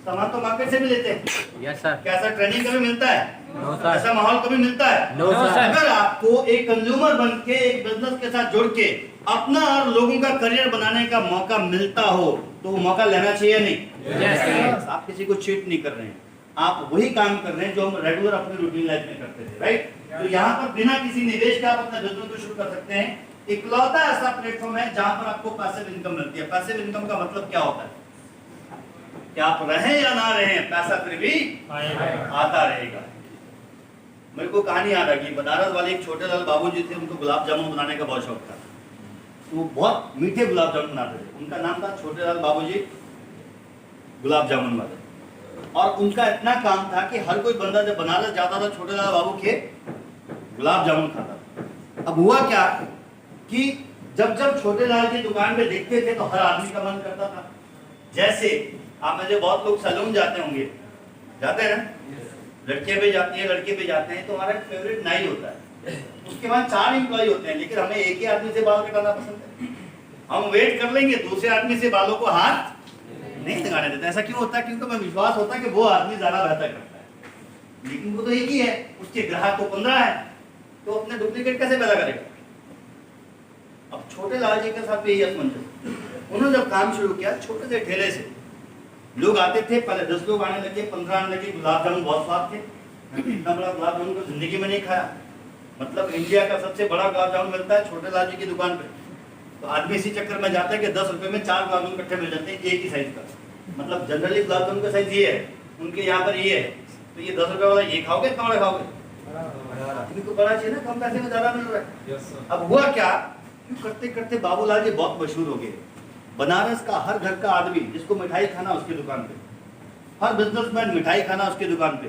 सामान तो मार्केट से भी लेते हैं। Yes sir. कैसा ट्रेनिंग कभी मिलता है? No sir. ऐसा माहौल कभी मिलता है? No sir. अगर आपको एक कंज्यूमर बन के एक बिजनेस के साथ जुड़ के अपना और लोगों का करियर बनाने का मौका मिलता हो तो वो मौका लेना चाहिए नहीं? यस। आप किसी को चीट नहीं कर रहे हैं, आप वही काम कर रहे हैं जो हम रेगुलर अपनी रूटीन लाइफ में करते थे, राइट। तो यहाँ पर बिना किसी निवेश के आप अपना बिजनेस को शुरू कर सकते हैं। इकलौता ऐसा प्लेटफॉर्म है जहां पर आपको पैसिव इनकम मिलती है। पैसिव इनकम का मतलब क्या होता है कि आप रहें या ना रहें, पैसा फिर भी आता रहेगा। मेरे को कहानी याद आ गई, बनारस वाले एक छोटे लाल बाबू जी थे, उनको गुलाब जामुन बनाने का बहुत शौक था। तो वो बहुत मीठे गुलाब जामुन बनाते थे। उनका नाम था छोटे लाल बाबू जी गुलाब जामुन वाले। और उनका इतना काम था कि हर कोई बंदा जब बनारस जाता था छोटे लाल बाबू के गुलाब जामुन खाता था। अब हुआ क्या कि जब जब छोटे लाल की दुकान पे देखते थे तो हर आदमी का मन करता था। जैसे आप में से बहुत लोग सैलून जाते होंगे, जाते हैं ना, लड़के भी जाती है लड़के भी जाते हैं, तो हमारा फेवरेट नाई होता है। उसके बाद 4 एम्प्लॉय होते हैं, लेकिन हमें एक ही आदमी से बाल कटाना पसंद है। हम वेट कर लेंगे, दूसरे आदमी से बालों को हाथ नहीं लगाने देते। ऐसा क्यों होता है? क्योंकि हमें विश्वास होता है कि वो आदमी ज्यादा बेहतर करता है, लेकिन वो तो एक ही है, उसके ग्राहक तो 15 है, तो अपने डुप्लीकेट कैसे पैदा करेगा। अब छोटे लाल जी के साथ भी यही असमंजस। उन्होंने जब काम शुरू किया, छोटे से ठेले से लोग आते थे, पहले 10 लोग आने लगे, 15 आने लगे। गुलाब जामुन बहुत स्वाद थे, इतना बड़ा गुलाब जामुन को जिंदगी में नहीं खाया। मतलब इंडिया का सबसे बड़ा गुलाब जामुन मिलता है छोटे लाल जी की दुकान पे। तो आदमी इसी चक्कर में जाता है कि 10 रुपए में 4 गुलाब जामुन इकट्ठे मिल जाते हैं एक ही साइज का। मतलब जनरली गुलाब जामुन का साइज ये है, उनके यहाँ पर ये है, तो ये 10 रुपए वाला ये खाओगे, इतना बड़ा खाओगे? इनको बड़ा चाहिए ना, कम पैसे में ज्यादा मिल रहा है। अब हुआ क्या, क्यों करते करते बाबूलाल जी बहुत मशहूर हो गए। बनारस का हर घर का आदमी जिसको मिठाई खाना उसकी दुकान पे, हर बिजनेसमैन मिठाई खाना उसकी दुकान पे।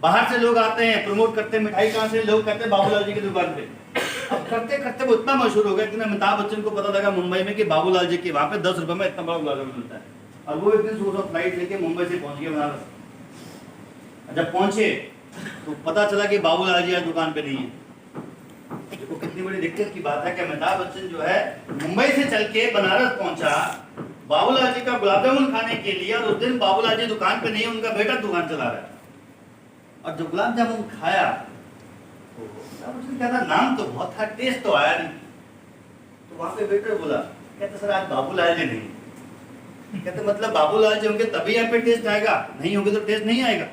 बाहर से लोग आते हैं, प्रमोट करते हैं मिठाई कहाँ से, लोग कहते हैं बाबूलाल जी की दुकान पे। अब करते करते वो इतना मशहूर हो गया कि अमिताभ बच्चन को पता लगा मुंबई में कि बाबूलाल जी के वहाँ पे 10 रुपए में इतना बड़ा गुलाब जामुन मिलता है। और वो एक दिन सुबह फ्लाइट लेके मुंबई से पहुंच गए बनारस। जब पहुंचे तो पता चला कि बाबूलाल जी दुकान पे नहीं है। देखो कितनी बड़ी दिक्कत की बात है कि अमिताभ बच्चन जो है मुंबई से चल के बनारस पहुंचा बाबूलाल जी का गुलाब जामुन खाने के लिए, और उस दिन बाबूलाल जी दुकान पे नहीं है, उनका बेटा दुकान चला रहा है। और जब गुलाब जामुन खाया तो कहता नाम तो बहुत था, टेस्ट तो आया नहीं। तो वहां पे वेटर बोला कहते सर आज बाबूलाल जी नहीं। कहते मतलब बाबूलाल जी होंगे तभी यहाँ पे टेस्ट आएगा, नहीं होंगे तो टेस्ट नहीं आएगा।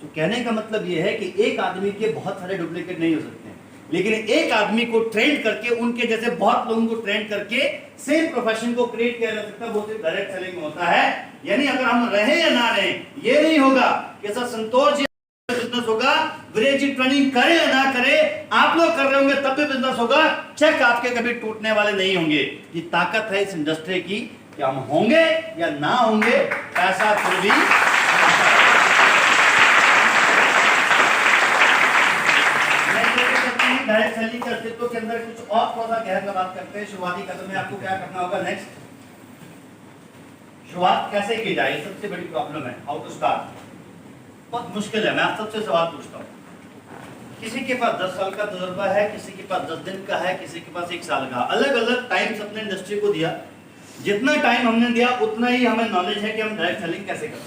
तो कहने का मतलब ये है कि एक आदमी के बहुत सारे डुप्लीकेट नहीं हो सकते हैं, लेकिन एक आदमी को ट्रेन करके उनके जैसे बहुत लोगों को ट्रेन करके सेम प्रोफेशन को क्रिएट किया जा सकता है। वो सिर्फ डायरेक्ट सेलिंग में होता है। यानी अगर हम रहे या ना रहे, ये नहीं होगा कि सर संतोष जी बिजनेस होगा, विरेज जी ट्रेनिंग करे या ना करे, आप लोग कर रहे होंगे तब भी बिजनेस होगा। चेक आपके कभी टूटने वाले नहीं होंगे। ये ताकत है इस इंडस्ट्री की कि हम होंगे या ना होंगे, पैसा फिर भी डायरेक्ट सेलिंग के अस्तित्व के अंदर कुछ और थोड़ा गहन में बात करते हैं। शुरुआती कदम में आपको क्या करना होगा? नेक्स्ट, शुरुआत कैसे की जाए, सबसे बड़ी प्रॉब्लम है। हाउ टू स्टार्ट बहुत मुश्किल है। मैं आप सबसे सवाल पूछता हूँ, किसी के पास 10 साल का तजुर्बा है, किसी के पास 10 दिन का है, किसी के पास 1 साल का। अलग अलग टाइम्स अपने इंडस्ट्री को दिया। जितना टाइम हमने दिया उतना ही हमें नॉलेज है कि हम डायरेक्ट सेलिंग कैसे करें।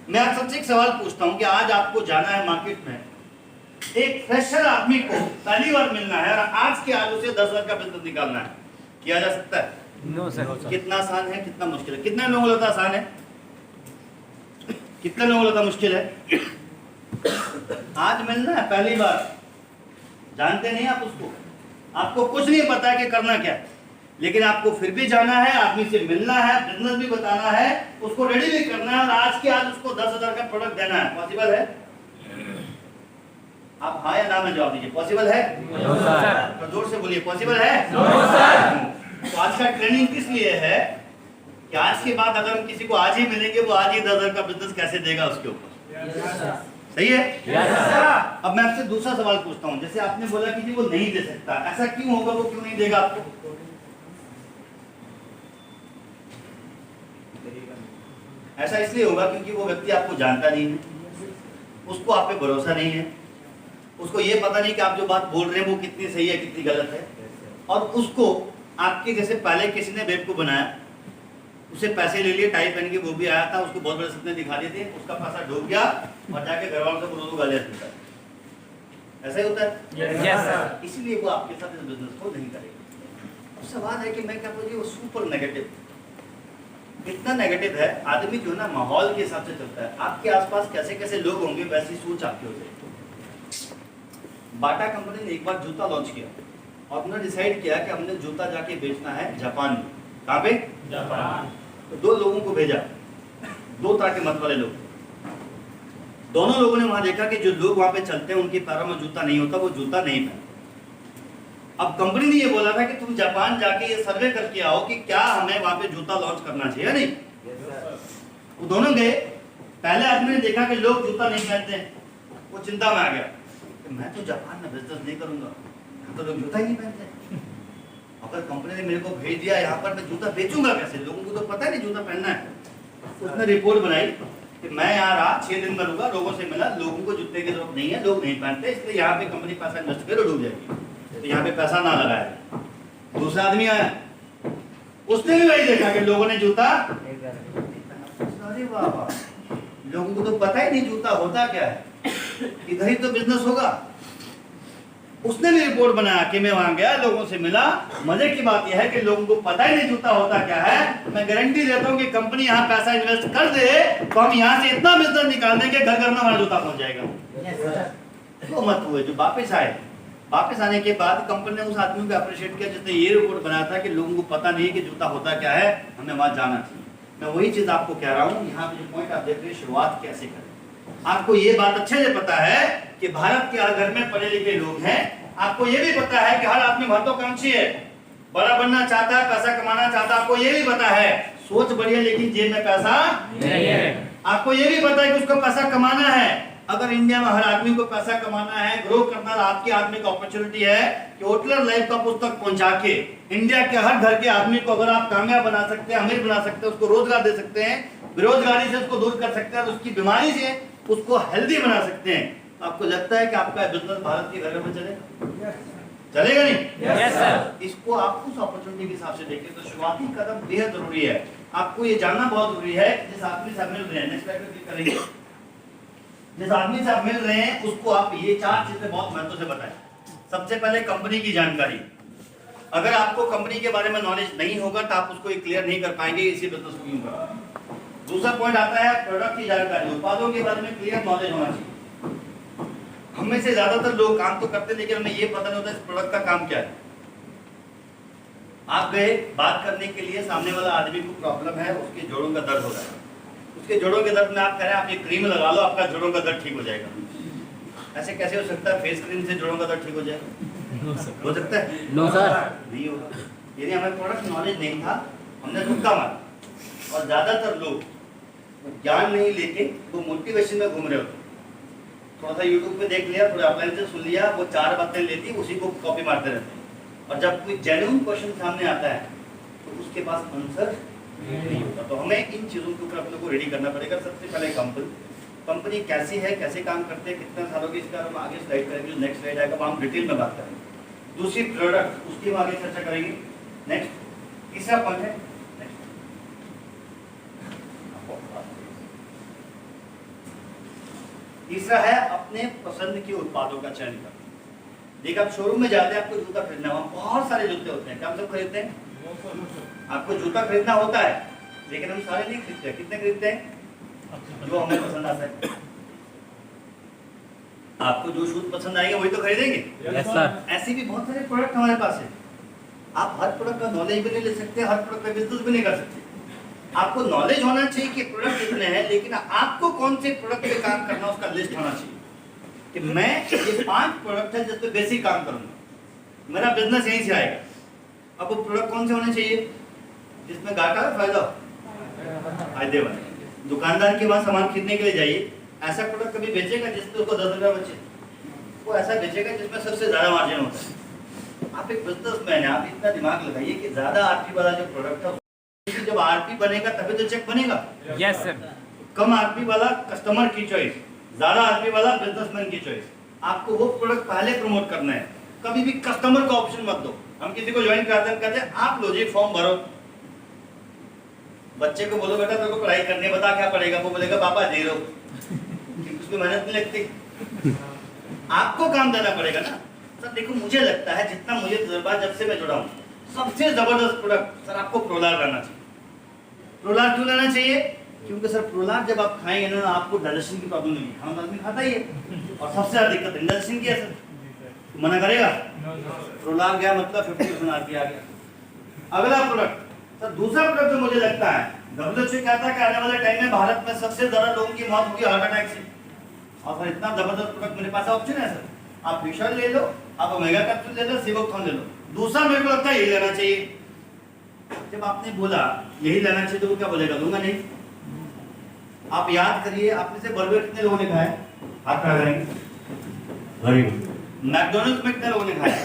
मैं आप सबसे एक सवाल पूछता हूँ कि आज आपको जाना है मार्केट में, एक फ्रेशर आदमी को पहली बार मिलना है और आज के आज उसे 10,000 का बिजनेस निकालना है, किया जा सकता है? No sir. कितना आसान है, कितना मुश्किल है? कितने लोगों को लगता आसान है, कितने लोगों को लगता मुश्किल है? आज मिलना है पहली बार, जानते नहीं आप उसको, आपको कुछ नहीं पता है कि करना क्या है, लेकिन आपको फिर भी जाना है, आदमी से मिलना है, बिजनेस भी बताना है, उसको रेडी भी करना है और आज के आज उसको 10,000 का प्रोडक्ट देना है। पॉसिबल है? आप हाँ या ना में जवाब दीजिए। पॉसिबल है? No sir. तो जोर से बोलिए, पॉसिबल है? No sir. तो आज का ट्रेनिंग किस लिए है कि आज के बाद अगर हम किसी को आज ही मिलेंगे, वो आज ही 10,000 का बिजनेस कैसे देगा उसके ऊपर। सही है? अब मैं आपसे दूसरा सवाल पूछता हूँ। जैसे आपने बोला कि जी वो नहीं दे सकता, ऐसा क्यों होगा? वो क्यों नहीं देगा आपको? ऐसा इसलिए होगा क्योंकि वो व्यक्ति आपको जानता नहीं है, उसको आप पे भरोसा नहीं है, उसको ये पता नहीं कि आप जो बात बोल रहे हैं वो कितनी सही है कितनी गलत है, और उसको आपके जैसे पहले किसी ने बेवकूफ बनाया, उसे पैसे ले लिए, टाई पहन के वो भी आया था, उसको बहुत बड़े सपने दिखा दिए थे, उसका पैसा डूब गया और जाके घर वालों से बोलो गालियां देता है। ऐसा ही होता है। Yes sir. इसलिए वो आपके साथ इस बिजनेस को नहीं करेगा। अब सवाल है कि मैं क्या बोलूँ, वो सुपर नेगेटिव, इतना नेगेटिव है। आदमी जो ना माहौल के हिसाब से चलता है। आपके आसपास कैसे कैसे लोग होंगे वैसी सोच आपकी हो जाएगी। बाटा कंपनी ने एक बार जूता लॉन्च किया और उन्होंने डिसाइड किया कि हमने जूता जाके बेचना है जापान में। कहाँ पे? जापान। तो 2 लोगों को भेजा, 2 तरह के मत वाले लोग। दोनों लोगों ने वहां देखा कि जो लोग वहां पे चलते हैं उनके पैरों में जूता नहीं होता, वो जूता नहीं पहनते। अब कंपनी ने ये बोला था कि तुम जापान जाके ये सर्वे करके आओ कि क्या हमें वहां पे जूता लॉन्च करना चाहिए या नहीं। वो दोनों गए। पहले आदमी ने देखा कि लोग जूता नहीं पहनते हैं, वो चिंता में आ गया कि मैं तो जापान में बिजनेस नहीं करूंगा, यहाँ तो लोग जूता ही नहीं पहनते। अगर कंपनी ने मेरे को भेज दिया यहाँ पर, मैं जूता बेचूंगा कैसे? लोगों को तो पता नहीं जूता पहनना है। उसने रिपोर्ट बनाई कि मैं यहाँ रहा, 6 दिन में रुका, लोगों से मिला, लोगों को जूते की जरूरत नहीं है, लोग नहीं पहनते, इसलिए यहाँ पे कंपनी पैसा इन्वेस्ट करे डूब जाएगी, तो यहाँ पे पैसा ना लगाए। दूसरा आदमी आया, उसने भी वही देखा कि लोगों ने जूता, अरे वाह वाह, लोगों को तो पता ही नहीं जूता होता क्या है, इधर ही तो बिजनेस होगा। उसने भी रिपोर्ट बनाया कि मैं वहां गया, लोगों से मिला। मजे की बात यह है कि लोगों को पता ही नहीं जूता होता क्या है। मैं गारंटी देता हूं कि कंपनी यहाँ पैसा इन्वेस्ट कर दे तो हम यहाँ से इतना बिजनेस निकाल देंगे, घर घर में हमारा जूता पहुंच जाएगा। तो मत हुए जो वापिस आए, वापस आने के बाद कंपनी ने उस आदमी को अप्रिशिएट किया जिसने ये रिपोर्ट बनाया था कि लोगों को पता नहीं है कि जूता होता क्या है, हमें वहां जाना चाहिए। मैं वही चीज आपको कह रहा हूँ, यहाँ पे जो पॉइंट आप देख रहे हैं, शुरुआत कैसे करें। आपको ये बात अच्छे से पता है कि भारत के हर घर में पढ़े लिखे लोग हैं। आपको ये भी पता है कि हर आदमी महत्वाकांक्षी है, बड़ा बनना चाहता है, पैसा कमाना चाहता है। आपको ये भी पता है सोच बढ़िया लेकिन जेब में पैसा नहीं है। आपको ये भी पता है कि उसको पैसा कमाना है। अगर इंडिया में हर आदमी को पैसा कमाना है, ग्रो करना, आपके आदमी का अपॉर्चुनिटी है कि होटलर लाइफ का पुस्तक पहुंचा के इंडिया के हर घर के आदमी को अगर आप कामयाब बना सकते हैं, अमीर बना सकते हैं, उसको रोजगार दे सकते हैं, बेरोजगारी से उसको दूर कर सकते हैं, उसकी बीमारी से उसको हेल्दी बना सकते हैं, तो आपको लगता है कि आपका बिजनेस भारत के घर में चलेगा? चलेगा नहीं? Yes sir. इसको आप उस अपॉर्चुनिटी के हिसाब से देखिए। तो शुरुआती कदम बेहद जरूरी है। आपको ये जानना बहुत जरूरी है जिस आदमी से आप मिल रहे हैं, नेक्स्ट स्लाइड पे क्लिक करेंगे, जिस आदमी से आप मिल रहे हैं उसको आप ये 4 चीजें बहुत महत्व से बताएं। सबसे पहले कंपनी की जानकारी। अगर आपको कंपनी के बारे में नॉलेज नहीं होगा तो आप उसको क्लियर नहीं कर पाएंगे इसी बिजनेस को क्यों कर। दूसरा पॉइंट आता है प्रोडक्ट की जानकारी, उत्पादों के बारे में क्लियर नॉलेज होना चाहिए। हम में से ज्यादातर लोग काम तो करते हैं लेकिन हमें ये पता नहीं होता इस प्रोडक्ट का काम क्या है। आप गए बात करने के लिए, सामने वाला आदमी को प्रॉब्लम है, उसके जोड़ों का दर्द हो रहा है, उसके जोड़ों के दर्द में आप कह रहे हैं आप ये क्रीम लगा लो आपका जोड़ों का दर्द ठीक हो जाएगा। ऐसे कैसे हो सकता है फेस क्रीम से जोड़ों का दर्द ठीक हो जाएगा? हो सकता है? No sir. नहीं होगा। यदि हमें प्रोडक्ट नॉलेज नहीं था, हमने धक्का मारा। और ज्यादातर लोग ज्ञान नहीं लेके वो मोटिवेशन में घूम रहे होते, थोड़ा सा यूट्यूब पे देख लिया, थोड़ा ऑफलाइन से सुन लिया, वो 4 बातें लेती उसी को कॉपी मारते रहते हैं। और जब कोई जेन्युइन क्वेश्चन सामने आता है तो उसके पास आंसर नहीं होता। तो हमें इन चीज़ों के ऊपर अपने को रेडी करना पड़ेगा। सबसे पहले कंपनी कैसी है, कैसे काम करते हैं, कितने सालों की, इसका हम आगे स्लाइड करेंगे। नेक्स्ट स्लाइड आएगा वहाँ हम डिटेल में बात करेंगे। दूसरी प्रोडक्ट, उसकी हम आगे चर्चा करेंगे। नेक्स्ट तीसरा पॉइंट है, तीसरा है अपने पसंद के उत्पादों का चयन करना। देखिए आप शोरूम में जाते हैं, आपको जूता खरीदना, वहाँ बहुत सारे जूते होते हैं, क्या हम सब खरीदते हैं? आपको जूता खरीदना होता है लेकिन हम सारे नहीं खरीदते हैं। कितने खरीदते हैं? जो हमें पसंद आता है। आपको जो शूज पसंद आएंगे वही तो खरीदेंगे। Yes sir. ऐसे भी बहुत सारे प्रोडक्ट हमारे पास है। आप हर प्रोडक्ट का नॉलेज भी नहीं ले सकते, हर प्रोडक्ट का बिजनेस भी नहीं कर सकते। आपको नॉलेज होना चाहिए कि प्रोडक्ट कितने हैं, लेकिन आपको कौन से प्रोडक्ट पे काम करना उसका लिस्ट होना चाहिए कि मैं ये 5 प्रोडक्ट है जिस पे बेसिक काम करूंगा, मेरा बिजनेस यहीं से आएगा। अब वो प्रोडक्ट कौन से होने चाहिए जिसमें घाटा है फायदा हो? फायदे वाले। दुकानदार के पास सामान खरीदने के लिए जाइए, ऐसा प्रोडक्ट कभी बेचेगा जिसमें उसको 10 रुपया बचे? वो ऐसा बेचेगा जिसमें सबसे ज्यादा मार्जिन होता है। आप एक बिजनेसमैन है, आप इतना दिमाग लगाइए कि ज्यादा आरपी वाला जो प्रोडक्ट है, जब आरपी बनेगा तभी तो चेक बनेगा। Yes sir. कम आरपी वाला कस्टमर की चॉइस, ज्यादा आरपी वाला बिजनेसमैन की चॉइस। आपको वो प्रोडक्ट पहले प्रमोट करना है, कभी भी कस्टमर का ऑप्शन मत दो। हम किसी को ज्वाइन कराते हैं, कहते हैं आप लो जी फॉर्म भरो। बच्चे को बोलो बेटा तेरे को पढ़ाई करनी है, बता क्या पड़ेगा? वो बोलेगा पापा 0, क्योंकि उसमें मेहनत नहीं लगती। आपको काम देना पड़ेगा ना। सर देखो मुझे लगता है, जितना मुझे तजुर्बा जब से मैं जुड़ा हूँ, सबसे जबरदस्त प्रोडक्ट सर आपको प्रोलार रहना चाहिए। प्रोलार क्यों लेना चाहिए? क्योंकि सर प्रोलार जब आप खाएंगे ना, आपको डाइजेशन की प्रॉब्लम नहीं है। खाना आदमी खाता ही है और सबसे ज्यादा दिक्कत इंडाइजेशन की है। सर मना करेगा? प्रोलार गया मतलब 50% आरपी आ गया। अगला प्रोडक्ट सर, दूसरा प्रोडक्ट जो मुझे लगता है, WHO कहता है कि आने वाले टाइम में भारत में सबसे ज्यादा लोगों की मौत होगी हार्ट अटैक से। और सर इतना जबरदस्त प्रोडक्ट मेरे पास ऑप्शन है सर, आप फिशर ले लो, आप ओमेगा कैप्सूल ले लो, सिवोक्थोन ले लो। दूसरा मेरे को लगता है यही लेना चाहिए। जब आपने बोला यही लेना चाहिए तो वो क्या बोलेगा? लूंगा नहीं। आप याद करिए, आप में से बर्गर कितने लोगों ने खाया? हाथ खड़ा करेंगे। Very good. मैकडॉनल्ड्स में कितने लोगों ने खाया?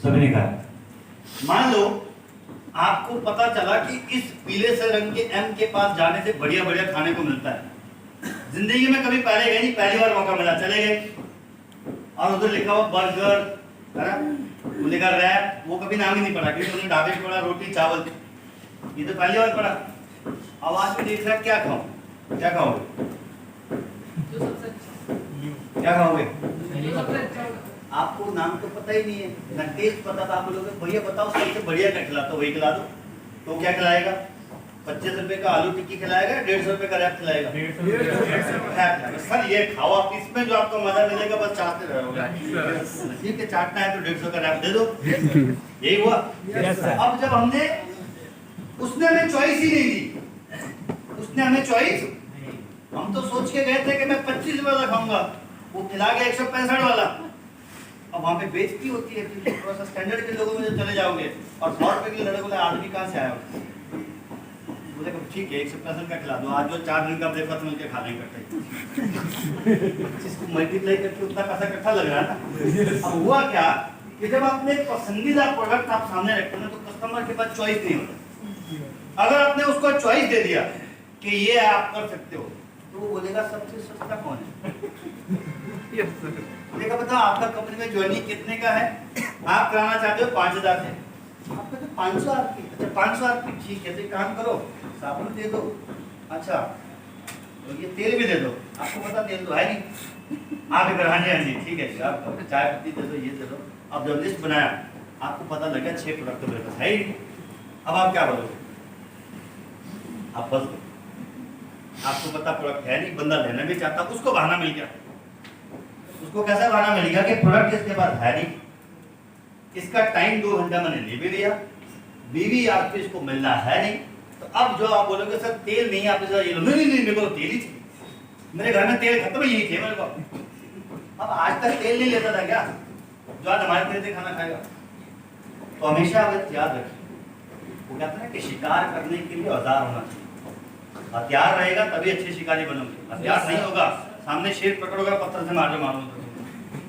सभी ने खाया। मान लो आपको पता चला कि इस पीले से रंग के एम के पास जाने से बढ़िया बढ़िया खाने को मिलता है। जिंदगी में कभी पहले गए नहीं, पहली बार मौका मिला, चले गए और उधर लिखा हुआ बर्गर, है ना, लिखा रैप, वो कभी नाम ही नहीं पढ़ा क्योंकि उन्हें ढाबे पे पड़ा रोटी चावल, ये तो पहली बार पढ़ा। आवाज में देख रहा है क्या खाऊं, क्या खाओगे? क्या खाओगे? आपको नाम तो पता ही नहीं है, ना टेस्ट पता था। आप लोग भैया बताओ सबसे बढ़िया क्या खिलाता, वही खिला दो। तो क्या खिलाएगा? 25 रुपए का आलू टिक्की खिलाएगा, 150 रुपए का रैप खिलाएगा। सर ये खाओ आप, इसमें जो आपको मजा मिलेगा बस चाटते रहोगे। ठीक है, चाटना है तो 150 का रैप दे दो। यही हुआ। अब जब हमने, उसने हमें चॉइस ही नहीं दी, उसने हमें चॉइस, हम तो सोच के गए थे कि मैं 25 रुपए वाला खाऊंगा, वो खिला गया 165 वाला। अब वहाँ पे बेइज्जती होती है क्योंकि थोड़ा सा स्टैंडर्ड के लोगों में जब चले जाओगे और 100 रुपए के लड़के बोले आदमी कहाँ से आया हो? बोले ठीक है 165 का खिला दो, आज जो 4 दिन का ब्रेकफास्ट मिलकर खा लेंगे इकट्ठे। इसको मल्टीप्लाई करके उतना पैसा इकट्ठा लग रहा है ना। अब हुआ क्या कि जब आपने पसंदीदा प्रोडक्ट आप सामने रखते हैं तो कस्टमर के पास चॉइस नहीं होता। अगर आपने उसको चॉइस दे दिया कि ये आप कर सकते हो, तो वो बोलेगा सबसे सस्ता कौन है? देखा बता आपका कंपनी में ज्वाइनिंग कितने का है? आप कराना चाहते हो 5000 से, आपका तो 500 आपकी। अच्छा 500 आपकी, ठीक है, तो काम करो साबुन दे दो, अच्छा तो ये तेल भी दे दो, आपको पता तेल तो है नहीं। आप इधर हाँ जी ठीक है, आप चाय पत्ती दे दो, ये दे दो, अब जब लिस्ट बनाया आपको पता लगा 6 प्रोडक्ट तो मेरे पास है ही नहीं। अब आप क्या बोलोगे? आप बस गए। आपको पता प्रोडक्ट है नहीं, बंदा लेना भी चाहता, उसको बहाना मिल गया। उसको कैसा बहाना मिल गया कि प्रोडक्ट इसके पास है नहीं, इसका टाइम 2 घंटा मैंने ले भी लिया, बीवी आपको इसको मिलना है नहीं। तो अब जो आप बोलोगे सर तेल नहीं है आपके साथ, ये लो, नहीं मेरे को तेल ही चाहिए, मेरे घर में तेल खत्म ही थे मेरे को। अब आज तक तेल नहीं लेता था क्या जो आज हमारे तेल से खाना खाएगा? तो हमेशा आप याद रखें, वो कहते हैं कि शिकार करने के लिए औजार होना चाहिए। हथियार रहेगा तभी अच्छे शिकारी बनोगे, हथियार नहीं होगा सामने शेर पकड़ोगा पत्थर से मारो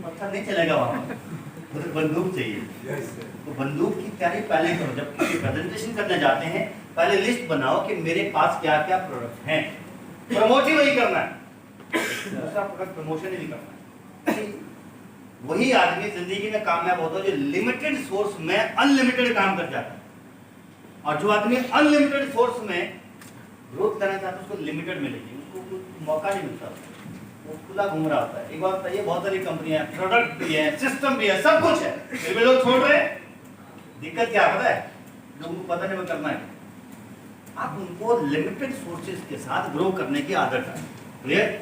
पत्थर नहीं चलेगा वहां, तो बंदूक चाहिए। तो बंदूक की तैयारी पहले करो, जब किसी प्रेजेंटेशन करने जाते हैं पहले लिस्ट बनाओ कि मेरे पास क्या क्या प्रोडक्ट हैं। प्रमोट ही वही करना है, दूसरा प्रोडक्ट प्रमोशन ही नहीं करना है। वही आदमी जिंदगी में कामयाब होता है जो लिमिटेड सोर्स में अनलिमिटेड काम कर जाता है, और जो आदमी अनलिमिटेड सोर्स में ग्रोथ करना चाहता है उसको लिमिटेड मिलेगी, उसको मौका नहीं मिलता, वो खुला घूम रहा होता है। एक बात बताइए, बहुत सारी कंपनियां हैं, प्रोडक्ट भी है, सिस्टम भी है, सब कुछ है, फिर भी लोग छोड़ रहे हैं। दिक्कत क्या पता है? लोगों को पता नहीं वो करना है। आप उनको लिमिटेड सोर्सेज के साथ ग्रो करने की आदत है। क्लियर?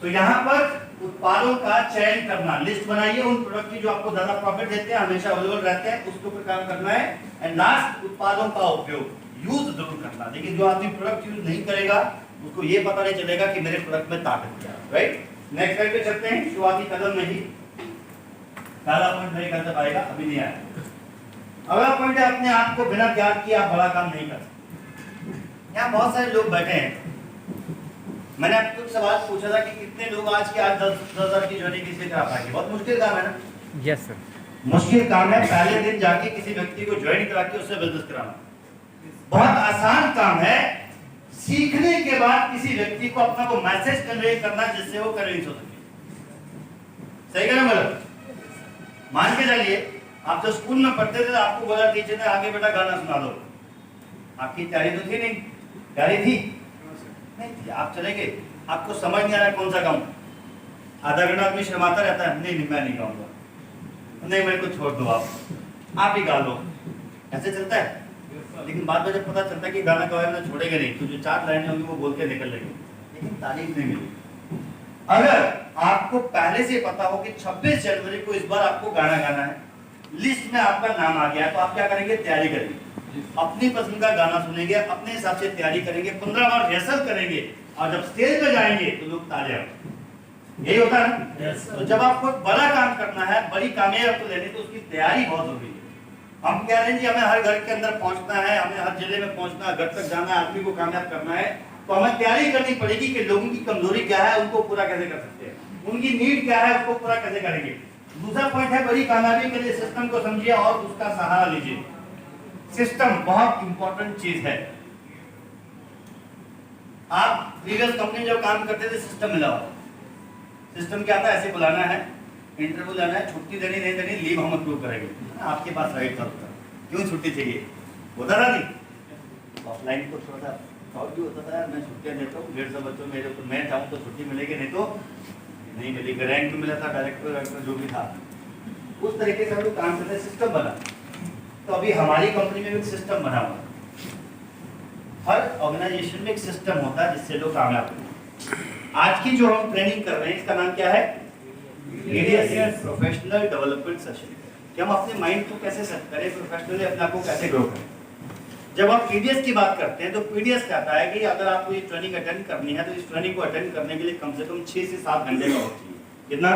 तो यहाँ पर उत्पादों का चयन करना, लिस्ट बनाइए उन प्रोडक्ट की जो आपको ज्यादा प्रॉफिट देते हैं, हमेशा अवेलेबल रहते हैं, उसके ऊपर काम करना है। एंड लास्ट, उत्पादों का उपयोग, यूज जरूर करना। लेकिन जो आदमी प्रोडक्ट यूज नहीं करेगा उसको ये पता नहीं चलेगा कि मेरे प्रोडक्ट में ताकत क्या है। राइट, नेक्स्ट स्लाइड पे चलते हैं। शुरुआती कदम में ही पहला पॉइंट मेरे ख्याल से आएगा, अभी नहीं आया। अगला पॉइंट है, अपने आप को बिना त्याग किए आप बड़ा काम नहीं कर सकते। यहाँ बहुत सारे लोग बैठे हैं, मैंने आपको एक सवाल पूछा था कि कितने लोग आज के 10,000 की जर्नी किसी करा पाएंगे? बहुत मुश्किल काम है ना? यस सर, मुश्किल काम है पहले दिन जाके किसी व्यक्ति को ज्वाइन करा के उससे बिजनेस कराना। बहुत आसान काम है सीखने के बाद किसी व्यक्ति को अपना को मैसेज कन्वे करना जिससे वो कन्विंस हो सके। सही कह रहा मतलब? मान के चलिए आप जो स्कूल में पढ़ते थे आपको बोला टीचर ने आगे बेटा गाना सुना दो, आपकी तैयारी तो थी नहीं? तैयारी थी नहीं थी, आप चले गए, आपको समझ नहीं आ रहा कौन सा गाऊं, आधा घंटा आदमी शर्माता रहता है, नहीं मैं नहीं गाऊंगा, नहीं मेरे को छोड़ दो, आप ही गा लो, ऐसे चलता है। लेकिन बाद में जब पता चलता है कि गाना गाया ना छोड़ेगा नहीं, तो जो 4 लाइनें होंगी वो बोल के निकल लेंगे, लेकिन तारीफ नहीं मिलेगी। अगर आपको पहले से पता हो कि 26 जनवरी को इस बार आपको गाना गाना है, लिस्ट में आपका नाम आ गया है, तो आप क्या करेंगे? तैयारी करेंगे, अपनी पसंद का गाना सुनेंगे, अपने हिसाब से तैयारी करेंगे, 15 बार रिहर्सल करेंगे, और जब स्टेज पे जाएंगे तो लोग तालियां, यही होता है ना? तो जब आपको बड़ा काम करना है, बड़ी कामयाबी आपको लेनी, तो उसकी तैयारी बहुत जरूरी है। हम कह रहे हैं जी हमें हर घर के अंदर पहुंचना है, हमें हर जिले में पहुंचना है, घर तक जाना है, आदमी को कामयाब करना है, तो हमें तैयारी करनी पड़ेगी कि लोगों की कमजोरी क्या है, उनको पूरा कैसे कर सकते हैं, उनकी नीड क्या है, उसको पूरा कैसे करेंगे। दूसरा पॉइंट है, बड़ी कामयाबी के लिए सिस्टम को समझिए और उसका सहारा लीजिए। सिस्टम बहुत इंपॉर्टेंट चीज है। आप प्रीवियस कंपनी जब काम करते थे सिस्टम मिला हुआ, सिस्टम क्या था? ऐसे बुलाना है, इंटरव्यू लेना है, छुट्टी देनी नहीं देनी, लीव हम अप्रूव करेंगे, आपके पास राइट था, क्यों छुट्टी चाहिए? होता था नहीं? ऑफलाइन को थोड़ा सा प्राउड भी होता था, मैं छुट्टियां देता हूँ 150 बच्चों मेरे को, मैं चाहूँ तो छुट्टी मिलेगी, नहीं तो नहीं मिलेगी। रैंक भी मिला था, डायरेक्टर जो भी था, उस तरीके से हम लोग काम करते, सिस्टम बना। तो अभी हमारी कंपनी में भी सिस्टम बना हुआ, हर ऑर्गेनाइजेशन में एक सिस्टम होता है जिससे लोग कामयाब होते हैं। आज की जो हम ट्रेनिंग कर रहे हैं इसका नाम क्या है? पीडीएस, प्रोफेशनल डेवलपमेंट सेशन, कि हम अपने माइंड को कैसे सेट करें, प्रोफेशनली अपने आप को कैसे ग्रो करें। जब आप पीडीएस की बात करते हैं तो पीडीएस कहता है कि अगर आपको ये ट्रेनिंग अटेंड करनी है तो इस ट्रेनिंग को अटेंड करने के लिए कम से कम 6 से 7 घंटे का वक्त चाहिए। कितना?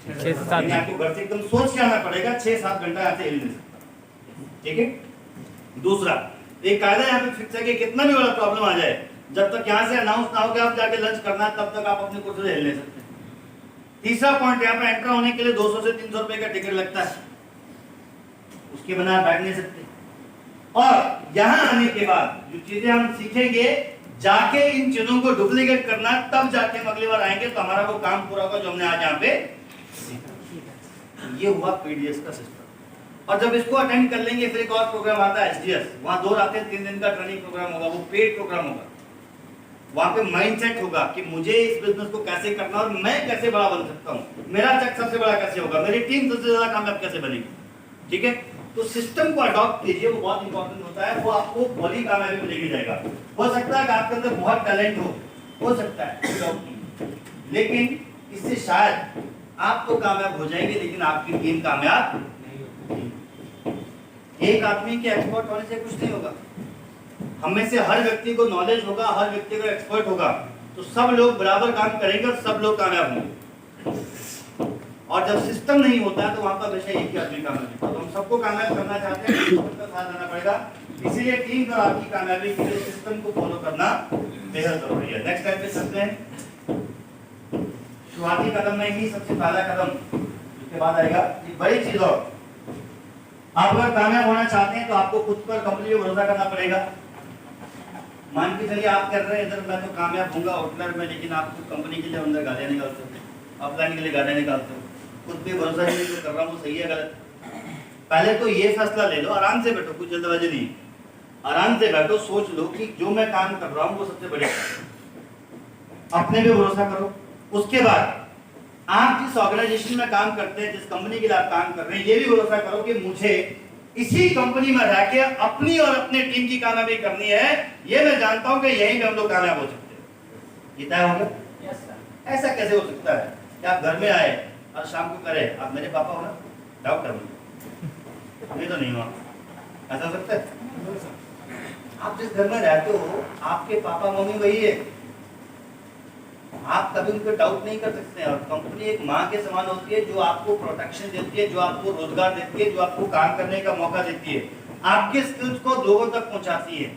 6 से 7 घंटे। आपको घर से एकदम सोच के आना पड़ेगा, 6-7 घंटा ऐसे हिल नहीं सकता। ठीक है। दूसरा एक कायदा यहाँ पे फिक्स है कि कितना भी बड़ा प्रॉब्लम आ जाए, जब तक यहाँ से अनाउंस ना हो कि आप जाके लंच करना है, तब तक आप अपने कुर्सी से हिल नहीं सकते। तीसरा पॉइंट, यहाँ पे एंटर होने के लिए 200 से 300 रुपए का टिकट लगता है, उसके बिना आप बैठ नहीं सकते। और यहाँ आने के बाद जो चीजें हम सीखेंगे, जाके इन चीजों को डुप्लीकेट करना, तब जाके हम अगली बार आएंगे तो हमारा वो काम पूरा होगा जो हमने आज यहाँ पे सीखा। ये हुआ पीडीएस का सिस्टम। और जब इसको अटेंड कर लेंगे फिर एक और प्रोग्राम आता है एसडीएस, वहां 2 रातें 3 दिन का ट्रेनिंग प्रोग्राम होगा, वो पेड प्रोग्राम होगा। वहां पे माइंडसेट होगा कि मुझे इस बिजनेस को कैसे करना और मैं कैसे बड़ा बन सकता हूँ, मेरा चेक सबसे बड़ा कैसे होगा, मेरी टीम सबसे ज्यादा कामयाब कैसे बनेगी। ठीक है, तो सिस्टम को अडॉप्ट कीजिए, वो बहुत इंपॉर्टेंट होता है, वो आपको बड़ी कामयाबी में लेके जाएगा। हो सकता है कि आपके अंदर बहुत टैलेंट हो सकता है, लेकिन इससे शायद आप तो कामयाब हो जाएंगे लेकिन आपकी टीम कामयाब नहीं। एक आदमी के एक्सपर्ट होने से कुछ नहीं होगा, हमें से हर व्यक्ति को नॉलेज होगा, हर व्यक्ति को एक्सपर्ट होगा, तो सब लोग बराबर काम करेंगे और सब लोग कामयाब होंगे। और जब सिस्टम नहीं होता है तो वहां पर हमेशा एक ही आदमी कामयाब होता है। तो हम सबको कामयाब करना चाहते हैं, सबका साथ देना पड़ेगा, इसीलिए टीम पर आपकी कामयाबी के लिए सिस्टम को फॉलो करना बेहद जरूरी है। नेक्स्ट टाइम पे चलते हैं। शुरुआती कदम में ही सबसे पहला कदम, उसके बाद आएगा एक बड़ी चीज और, आप अगर कामयाब होना चाहते हैं तो आपको खुद पर कंपनी पर भरोसा करना पड़ेगा। मान के चलिए आप कर रहे हैं इधर मैं तो कामयाब होऊंगा आउटलर में, लेकिन आप कंपनी के लिए अंदर गालियां निकालते हो, अपलाइन के लिए गालियां निकालते हो, खुद पे भरोसा नहीं जो कर रहा हूँ वो सही है गलत। पहले तो ये फैसला ले लो, आराम से बैठो, कुछ जल्दबाजी नहीं, आराम से बैठो, सोच लो कि जो मैं काम कर रहा हूँ वो सबसे बढ़िया, अपने पे भरोसा करो। उसके बाद आप जिस ऑर्गेनाइजेशन में काम करते हैं, जिस कंपनी के लिए आप काम कर रहे हैं, ये भी भरोसा करो कि मुझे इसी कंपनी में रह के अपनी और अपने टीम की कामयाबी करनी है, ये मैं जानता हूं कि यहीं पे हम लोग कामयाब हो सकते हैं। ये तय हो गया? ऐसा कैसे हो सकता है कि आप घर में आए और शाम को करे आप मेरे पापा हो ना, डाउट कर नहीं तो नहीं हुआ, ऐसा हो सकता है? आप जिस घर में रहते हो आपके पापा मम्मी वही है, आप कभी उन पर डाउट नहीं कर सकते हैं। और कंपनी एक माँ के समान होती है जो आपको प्रोटेक्शन देती है, जो आपको रोजगार देती है, जो आपको काम करने का मौका देती है, आपके स्किल्स को लोगों तक पहुंचाती है,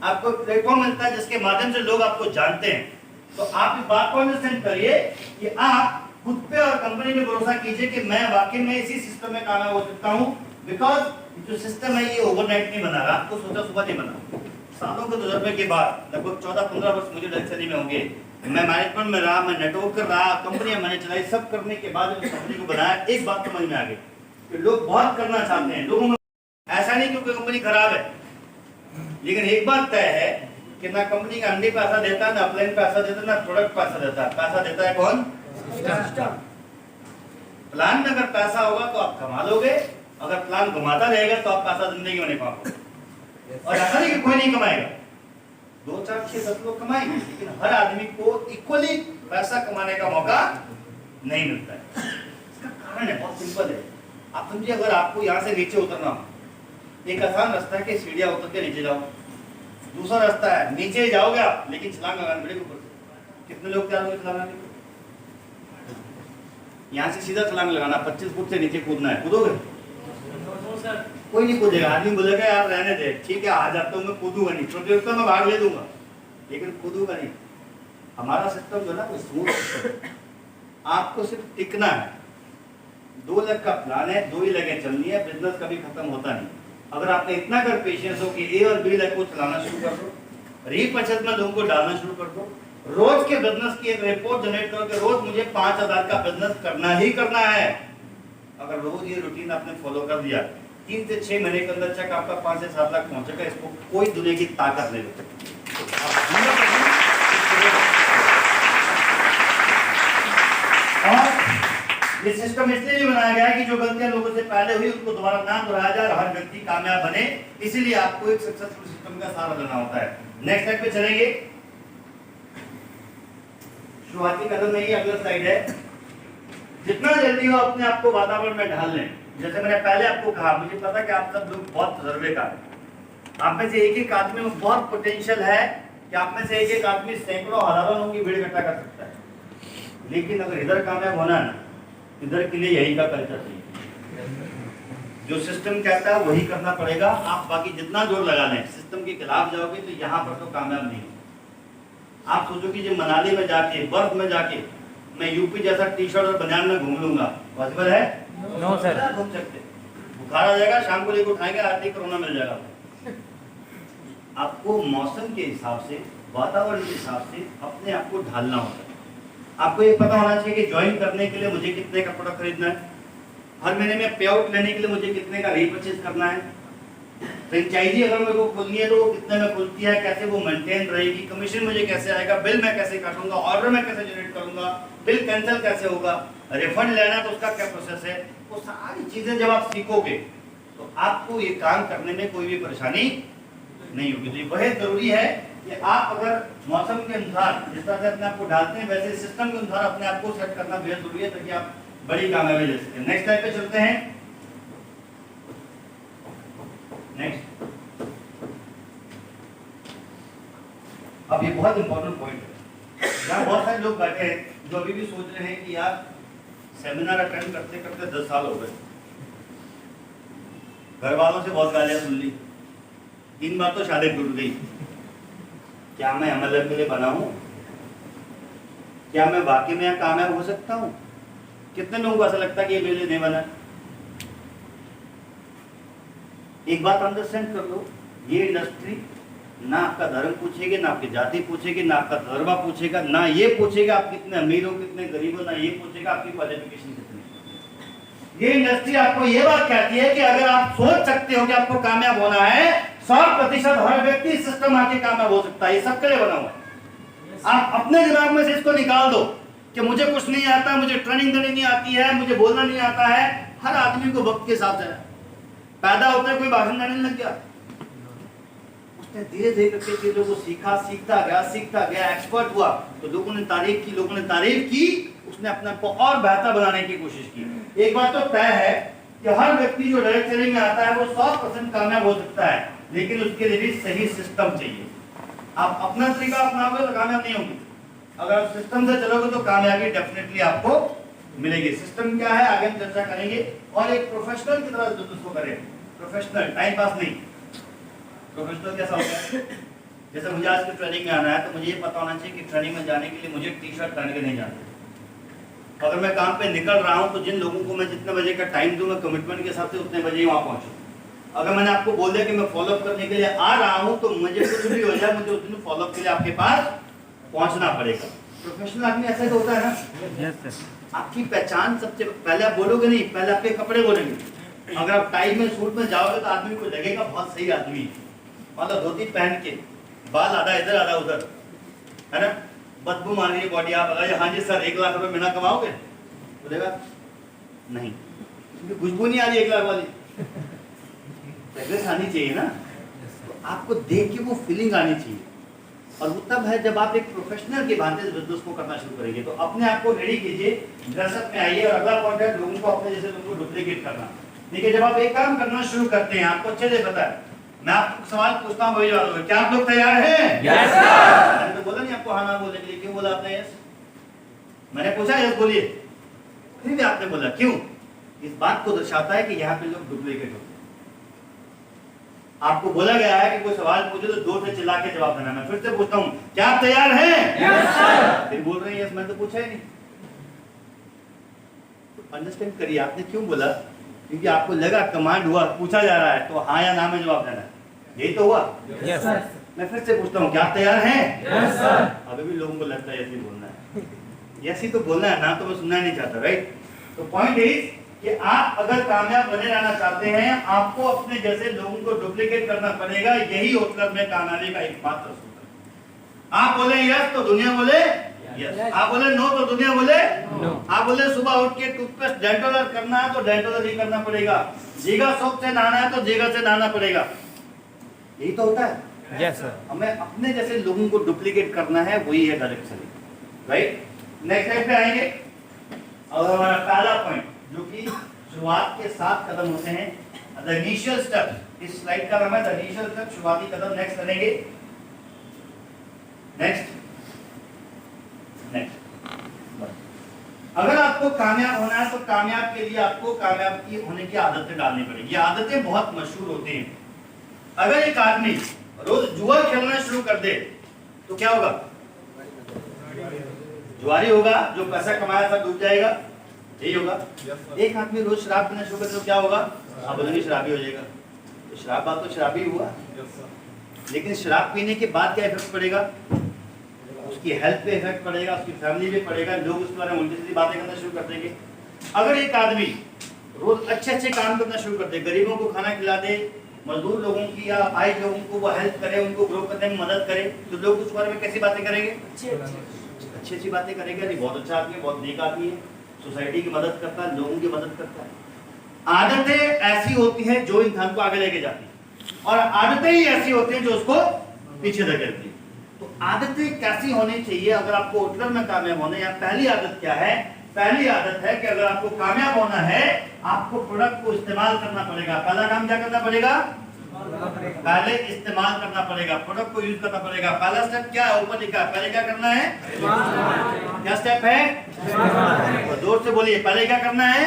आपको एक प्लेटफॉर्म मिलता है जिसके माध्यम से लोग आपको जानते हैं। तो आप इस बात को अंडरस्टैंड करिए कि आप खुद पे और कंपनी पे भरोसा कीजिए कि मैं वाकई में इसी सिस्टम में कामयाब हो सकता हूँ। बिकॉज जो सिस्टम है ये ओवरनाइट नहीं बना, रात को सोचा सुबह नहीं बना। सालों के तजुर्बे के बाद लगभग 14-15 वर्ष मुझे डायरेक्टली में होंगे, मैं मैनेजमेंट में रहा, मैं नेटवर्क कर रहा, कंपनियां मैंने चलाई, सब करने के बाद जब कंपनी को बनाया एक बात समझ में आ गई कि लोग बहुत करना चाहते हैं, लोगों में ऐसा नहीं क्योंकि कंपनी खराब है, लेकिन एक बात तय है कि ना कंपनी का अंडे पैसा देता है, ना अपलाइन पैसा देता है, ना प्रोडक्ट पैसा देता है। पैसा देता है कौन? प्लान में अगर पैसा होगा तो आप कमा लोगे, अगर प्लान घुमाता रहेगा तो आप पैसा जिंदगी में नहीं पाओगे। और ऐसा नहीं कि कोई नहीं कमाएगा, 2, 4, 6, 10 लोग कमाएंगे, लेकिन हर आदमी को इक्वली पैसा कमाने का मौका नहीं मिलता है। इसका कारण है बहुत सिंपल है। आप समझिए, अगर आपको यहाँ से नीचे उतरना हो, एक आसान रास्ता है कि सीढ़ियाँ उतर के नीचे जाओ, दूसरा रास्ता है नीचे जाओगे आप लेकिन छलांग लगाने पड़ेगी ऊपर से। कितने लोग तैयार होंगे छलांग लगाने को? यहाँ से सीधा छलांग लगाना, 25 फुट से नीचे कूदना है, कूदोगे? कोई नहीं कूदेगा, आदमी बोलेगा यार रहने दे, ठीक है आ जाता हूँ मैं, कूदूंगा नहीं, प्रतियोगिता में भाग ले दूंगा लेकिन कूदूंगा नहीं। हमारा सिस्टम जो है ना वो स्मूथ सिस्टम, आपको सिर्फ टिकना है। 2 लाख का प्लान है, 2 ही लगें चलनी है, बिजनेस कभी खत्म होता नहीं। अगर आपने इतना कर पेशेंस हो कि ए और बी लाख को चलाना शुरू कर दो, रीपर्चेज में लोगों को डालना शुरू कर दो, रोज के बिजनेस की एक रिपोर्ट जनरेट करो कि रोज मुझे 5000 का बिजनेस करना ही करना है। अगर रोज ये रूटीन आपने फॉलो कर दिया, 3 से 6 महीने के अंदर चेक आपका 5 से 7 लाख पहुंचेगा। इसको कोई दुनिया की ताकत नहीं देती। और ये सिस्टम इसलिए भी बनाया गया है कि जो गलतियां लोगों से पहले हुई उनको दोबारा ना दोहराया जाए और हर व्यक्ति कामयाब बने, इसीलिए आपको एक सक्सेसफुल सिस्टम का सहारा लेना होता है। नेक्स्ट स्टेप पे चलेंगे। शुरुआती कदम में ही अगला स्लाइड है, जितना जल्दी हो अपने आप को वातावरण में ढाल लें। जैसे मैंने पहले आपको कहा, मुझे पता कि आप सब लोग बहुत तजुर्बेकार हैं, आप में से एक आदमी में बहुत पोटेंशियल है कि आप में से एक आदमी सैकड़ों हजारों लोगों की भीड़ इकट्ठा कर सकता है। लेकिन अगर इधर कामयाब होना है, इधर के लिए यही का कल्चर चाहिए। जो सिस्टम कहता है वही करना पड़ेगा। आप बाकी जितना जोर लगा लें, सिस्टम के खिलाफ जाओगे तो यहाँ पर तो कामयाब नहीं हो। आप सोचो कि जो मनाली में जाके, बर्फ में जाके मैं यूपी जैसा टी शर्ट और बनियान में घूम लूंगा, पॉसिबल है? नो सर, घूम सकते, बुखार आ जाएगा, शाम को लेकर उठाएंगे, रात को कोरोना मिल जाएगा। आपको मौसम के हिसाब से, वातावरण के हिसाब से अपने आप को ढालना होता है। आपको ये पता होना चाहिए कि ज्वाइन करने के लिए मुझे कितने का प्रोडक्ट खरीदना है, हर महीने में पे आउट लेने के लिए मुझे कितने का रीपर्चेज करना है, फ्रेंचाइजी अगर मेरे को खोलनी है तो वो कितने में खुलती है, कैसे वो मेंटेन रहेगी, कमीशन मुझे कैसे आएगा, बिल मैं कैसे काटूंगा, ऑर्डर मैं कैसे जनरेट करूंगा, बिल कैंसिल कैसे होगा, रिफंड लेना है तो उसका क्या प्रोसेस है, वो सारी चीजें जब आप सीखोगे तो आपको ये काम करने में कोई भी परेशानी नहीं होगी। तो ये बहुत जरूरी है कि आप अगर मौसम के अनुसार जिस तरह से अपने आप को डालते हैं वैसे सिस्टम के अनुसार अपने आप को सेट करना बेहद जरूरी है ताकि आप बड़ी कामयाबी ले सकें। नेक्स्ट टाइप पे चलते हैं। नेक्स्ट, अब ये बहुत इंपॉर्टेंट पॉइंट है। यहाँ बहुत सारे लोग बैठे हैं जो अभी भी सोच रहे हैं कि यार सेमिनार अटेंड करते करते 10 साल हो गए, घर वालों से बहुत गालियां सुन ली, 3 बार तो शादी टूट गई, क्या मैं MLM के लिए बना हूं? क्या मैं वाकई में कामयाब हो सकता हूं? कितने लोगों को ऐसा लगता है कि ये मेरे लिए नहीं बना? एक बात अंडरस्टैंड कर लो, ये इंडस्ट्री ना आपका धर्म पूछेगी, ना आपकी जाति पूछेगी, ना आपका धर्म पूछेगा, ना ये पूछेगा आप कितने अमीर हो कितने गरीब हो, ना ये पूछेगा आपकी क्वालिफिकेशन कितनी। ये इंडस्ट्री आपको ये बात कहती है कि अगर आप सोच सकते हो कि आपको कामयाब होना है, 100% हर व्यक्ति सिस्टम आके कामयाब हो सकता है। ये सबके लिए बना हुआ है। आप अपने दिमाग में से इसको निकाल दो कि मुझे कुछ नहीं आता, मुझे ट्रेनिंग देनी नहीं आती है, मुझे बोलना नहीं आता है। हर आदमी को वक्त के साथ है, पैदा होते कोई भाषण देने लग गया, उसने धीरे धीरे करके चीजों को सीखा, सीखता गया, एक्सपर्ट हुआ, तो लोगों ने तारीफ की, उसने अपने आप को और बेहतर बनाने की कोशिश की। एक बात तो तय है कि हर व्यक्ति जो डायरेक्ट सेलिंग में आता है वो 100% कामयाब हो सकता है, लेकिन उसके लिए भी सही सिस्टम चाहिए। आप अपना तरीका अपनाओगे तो कामयाब नहीं होंगे, अगर आप सिस्टम से चलोगे तो कामयाबी डेफिनेटली आपको मिलेगी। सिस्टम क्या है आगे हम चर्चा करेंगे, और एक प्रोफेशनल की तरह बिजनेस को करें। प्रोफेशनल, टाइम पास नहीं। प्रोफेशनल कैसा होता है? जैसे मुझे आज की ट्रेनिंग में आना है तो मुझे ये पता होना चाहिए कि ट्रेनिंग में जाने के लिए मुझे टी-शर्ट पहन के नहीं जाना। अगर मैं काम पे निकल रहा हूँ तो जिन लोगों को मैं जितने बजे का टाइम दूं, मैं कमिटमेंट के हिसाब से उतने बजे ही वहाँ पहुँचूँ। अगर मैंने आपको बोल दिया कि मैं फॉलोअप करने के लिए आ रहा हूँ तो मुझे कुछ भी हो जाए, मुझे उस दिन फॉलोअप के लिए आपके पास पहुँचना पड़ेगा। प्रोफेशनल आदमी ऐसा तो होता है ना। Yes sir. आपकी पहचान सबसे पहले आप बोलोगे नहीं, पहले आपके कपड़े बोलेंगे। अगर आप टाई में सूट में जाओगे तो आदमी को लगेगा बहुत सही आदमी है, मतलब धोती पहन के, बाल आधा इधर आधा उधर, है ना, बदबू मार रही है बॉडी। आप अगर हाँ जी सर 1 लाख रुपए महीना कमाओगे, बोलेगा नहीं, क्योंकि खुशबू नहीं आ रही 1 लाख वाली, फ्रेग्रेंस आनी चाहिए ना। तो आपको देख के वो फीलिंग आनी चाहिए, और वो तब है जब आप एक प्रोफेशनल की भांति बिजनेस को करना शुरू करेंगे। तो अपने आप को रेडी कीजिए, ड्रेसअप में आइए। और अगला पॉइंट है लोगों को अपने जैसे लोगों को डुप्लीकेट करना। देखिए, जब आप एक काम करना शुरू करते हैं, आपको अच्छे से पता है, मैं आपको सवाल पूछता हूँ, वही जवाब दोगे। क्या आप लोग तैयार हैं? Yes sir. मैंने तो बोला नहीं आपको हाँ ना बोलने के लिए, क्यों बोला आपने यस? मैंने पूछा यस बोलिए, फिर भी आपने बोला क्यों? इस बात को दर्शाता है कि यहाँ पे लोग डुप्लीकेट होते हैं। आपको बोला गया है कि कोई सवाल पूछे तो जोर से चिल्ला के जवाब देना। मैं फिर से पूछता हूँ, क्या आप तैयार हैं? Yes sir. फिर बोल रहे हैं यस, मैंने तो पूछा ही नहीं। तो अंडरस्टैंड करिए आपने क्यों बोला, क्योंकि आपको लगा कमांड हुआ, पूछा जा रहा है तो हाँ या ना में जवाब देना है, यही तो हुआ। Yes sir. मैं फिर से पूछता हूँ, क्या आप तैयार हैं? Yes sir. अभी भी लोगों को लगता है यस ही बोलना है, यस ही तो बोलना है ना, तो मैं सुनना नहीं चाहता, राइट। तो पॉइंट इज कि आप अगर कामयाब बने रहना चाहते हैं, आपको अपने जैसे लोगों को डुप्लीकेट करना पड़ेगा। यही होटल में कामयाबी का एकमात्र सूत्र है। आप बोले यस तो दुनिया बोले यस, आप बोले नो तो दुनिया बोले नो। आप बोले सुबह उठ के टूथपेस्ट डेंटोलर करना है तो डेंटोलर ही करना पड़ेगा, जीगा सोप से नहाना है तो जीगा से नहाना पड़ेगा। यही तो होता है। Yes sir. हमें अपने जैसे लोगों को डुप्लीकेट करना है, वही है direct selling, right. Next type पे आएंगे, और हमारा पहला पॉइंट जो कि शुरुआत के 7 कदम होते हैं, द इनिशियल स्टेप। इस स्लाइड का नाम है द इनिशियल स्टेप, शुरुआती कदम। नेक्स्ट करेंगे, नेक्स्ट। अगर आपको कामयाब होना है तो कामयाब के लिए आपको कामयाब की होने की आदतें डालनी पड़ेगी। आदतें बहुत मशहूर होती हैं। अगर एक आदमी रोज जुआ खेलना शुरू कर दे तो क्या होगा? जुआरी होगा, जो पैसा कमाया था डूब जाएगा, यही होगा। एक आदमी रोज शराब पीना शुरू कर दे तो क्या होगा? आप बोलेंगे शराबी हो जाएगा। तो शराब बात तो शराबी हुआ, लेकिन शराब पीने के बाद क्या इफेक्ट पड़ेगा? उसकी हेल्थ पे इफेक्ट पड़ेगा, उसकी फैमिली पे पड़ेगा, लोग उसके बारे में उल्टी सीधी बातें करना शुरू कर देंगे। अगर एक आदमी रोज अच्छे अच्छे काम करना शुरू कर दे, गरीबों को खाना खिला दे, मजदूर लोगों की या अपाहिज लोगों को वो हेल्प करे, उनको ग्रो करने में मदद करे, तो लोग उस बारे में कैसी बातें करेंगे? अच्छी अच्छी बातें करेंगे। नहीं, बहुत अच्छा आदमी है, बहुत नेक आदमी है, सोसाइटी की मदद करता है, लोगों की मदद करता है। आदतें ऐसी होती हैं जो इंसान को आगे लेके जाती है, और आदतें ही ऐसी होती हैं जो उसको पीछे धकेलती है। तो आदतें कैसी होनी चाहिए अगर आपको होटल में कामयाब होना है? पहली आदत क्या है? पहली आदत है कि अगर आपको कामयाब होना है, आपको प्रोडक्ट को इस्तेमाल करना पड़ेगा। पहला काम क्या करना पड़ेगा? पहले इस्तेमाल करना पड़ेगा, प्रोडक्ट को यूज करना पड़ेगा। पहला स्टेप क्या है? ऊपर लिखा है, पहले क्या करना है? क्या स्टेप है? तो जोर से बोलिए, पहले क्या करना है?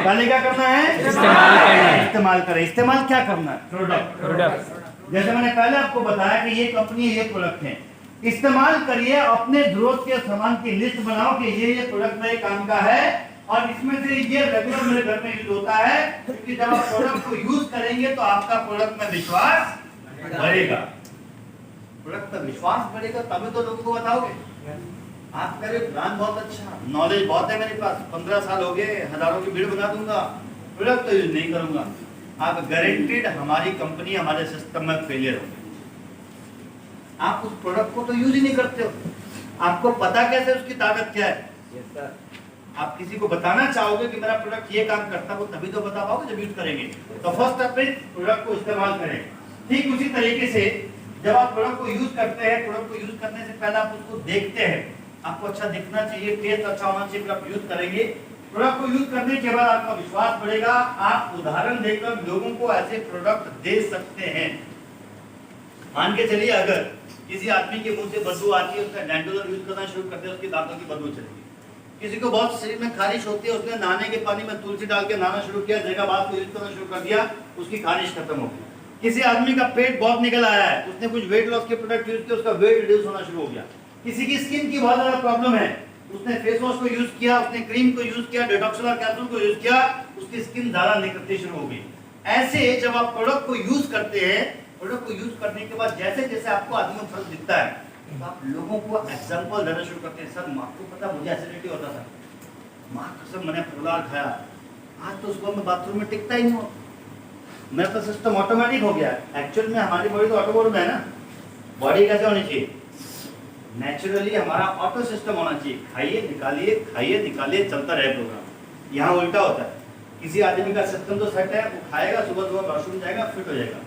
पहले क्या करना है? इस्तेमाल करें। इस्तेमाल क्या करना है? प्रोडक्ट। जैसे मैंने पहले आपको बताया कि ये कंपनी, ये प्रोडक्ट है, इस्तेमाल करिए। अपने जरूरत के सामान की लिस्ट बनाओ कि ये प्रोडक्ट मेरे काम का है और इसमें से ये रेगुलर मेरे घर में यूज होता है, क्योंकि जब आप प्रोडक्ट को यूज करेंगे तो आपका प्रोडक्ट में विश्वास बढ़ेगा। प्रोडक्ट में विश्वास बढ़ेगा तभी तो लोगों को बताओगे। आप कह रहे ब्रांड बहुत अच्छा, नॉलेज बहुत है मेरे पास, 15 साल हो गए, हजारों की भीड़ बना दूंगा, प्रोडक्ट तो यूज नहीं करूंगा। आप गारंटीड हमारी कंपनी, हमारे सिस्टम में फेलियर होगी। आप उस प्रोडक्ट को तो यूज ही नहीं करते हो। आपको पता कैसे उसकी ताकत क्या है? आप किसी को बताना चाहोगे कि मेरा प्रोडक्ट ये काम करता है, वो तभी तो बता पाओगे जब यूज करेंगे। तो फर्स्ट स्टेप इज प्रोडक्ट को इस्तेमाल करें। ठीक उसी तरीके से जब आप प्रोडक्ट को यूज करते हैं, प्रोडक्ट को यूज करने से पहले आप उसको देखते हैं, आपको अच्छा दिखना चाहिए, टेस्ट अच्छा होना चाहिए, फिर आप यूज करेंगे। प्रोडक्ट को यूज करने के बाद आपका विश्वास बढ़ेगा। आप उदाहरण देकर लोगों को ऐसे प्रोडक्ट दे सकते हैं। मान के चलिए अगर किसी आदमी के मुंह से बदबू आती है, उसका डेंटोलर यूज करना शुरू करते हैं, उसकी दांतों की बदबू चलेगी। किसी को बहुत शरीर में खारिश होती है, उसने नहाने के पानी में तुलसी डाल के नहाना शुरू किया, जगह बात को यूज करना शुरू कर दिया, उसकी खारिश खत्म हो गई। किसी आदमी का पेट बहुत निकल आया है, उसने कुछ वेट लॉस के प्रोडक्ट यूज किए, उसका वेट रिड्यूस होना शुरू हो गया। किसी की स्किन की बहुत ज्यादा प्रॉब्लम है, उसने फेस वॉश को यूज किया, उसने क्रीम को यूज किया, डेटॉक्सिलर कैप्सूल को यूज किया, उसकी स्किन ज्यादा निकलती शुरू हो गई। ऐसे जब आप प्रोडक्ट को यूज करते हैं, प्रोडक्ट को यूज करने के बाद जैसे जैसे आपको आदमी में फर्क दिखता है, तो आप लोगों को एग्जांपल देना शुरू करते हैं। सर आपको पता मुझे एसिडिटी होता था, माँ कसम मैंने फुलार खाया, आज तो सुबह में बाथरूम में टिकता ही नहीं हो, मेरा तो सिस्टम ऑटोमेटिक हो गया। एक्चुअल में हमारी बॉडी तो ऑटोमोड में है ना। बॉडी कैसे होनी चाहिए? नेचुरली हमारा ऑटो सिस्टम होना चाहिए, खाइए निकालिए, चलता रहे प्रोग्राम। यहाँ उल्टा होता है, किसी आदमी का सिस्टम तो सेट है, वो खाएगा, सुबह सुबह वॉशरूम जाएगा, फिट हो जाएगा।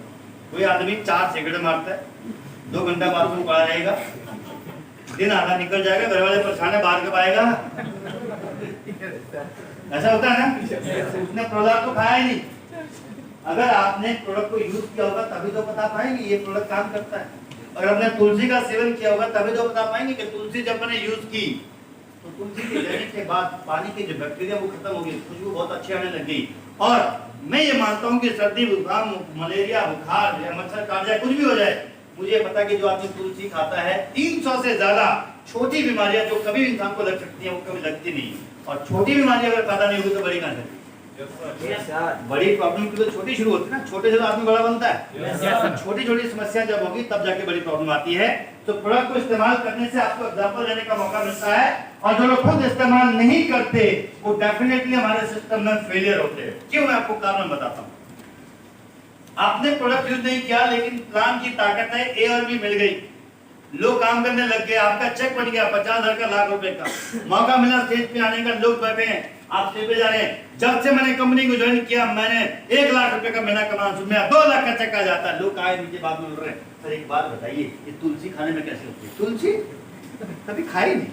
कोई आदमी 4 सिगरेट मारता है, 2 घंटा बाथरूम पड़ा रहेगा, दिन आधा निकल जाएगा, घर वाले परेशान है, बाहर कब आएगा? ऐसा होता है ना। उसने प्रोडक्ट तो खाया ही नहीं। अगर आपने प्रोडक्ट को यूज किया होगा तभी तो बता पाएंगे ये प्रोडक्ट काम करता है। अगर आपने तुलसी का सेवन किया होगा तभी तो बता पाएंगे कि तुलसी जब मैंने यूज की तो तुलसी के लेने के बाद पानी की जो बैक्टीरिया वो खत्म हो गई, खुशबू बहुत अच्छी आने लग गई। और मैं ये मानता हूँ कि सर्दी, जुकाम, मलेरिया, बुखार या मच्छर काट जाए, कुछ भी हो जाए, मुझे पता कि जो आदमी तुलसी खाता है, 300 से ज्यादा छोटी बीमारियां जो कभी इंसान को लग सकती है वो कभी लगती नहीं। और छोटी बीमारी अगर पैदा नहीं होगी तो बड़ी कहां से? बड़ी प्रॉब्लम की तो छोटी शुरू होती है ना, छोटे से तो आदमी बड़ा बनता है। छोटी छोटी समस्या जब होगी तब जाके बड़ी प्रॉब्लम आती है। तो प्रोडक्ट को इस्तेमाल करने से आपको एग्जांपल देने का मौका मिलता है, और जो लोग खुद इस्तेमाल नहीं करते वो डेफिनेटली हमारे सिस्टम में फेलियर होते हैं। क्यों? मैं आपको कारण बताता हूँ। आपने प्रोडक्ट यूज नहीं किया, लेकिन प्लान की ताकत है, ए और बी मिल गई, लोग काम करने लग गए, आपका चेक बन गया 50,000 का, लाख रुपए का, मौका मिला स्टेज पे आने का, लोग बैठे हैं, आप स्टेज पे जा रहे हैं। जब से मैंने कंपनी को ज्वाइन किया, मैंने 1 लाख रुपए का महीना कमाना शुरू किया, 2 लाख का चेक आ जाता है। लोग आए नीचे बात बोल रहे हैं, सर एक बात बताइए, ये तुलसी खाने में कैसे होती है? तुलसी कभी खाई नहीं,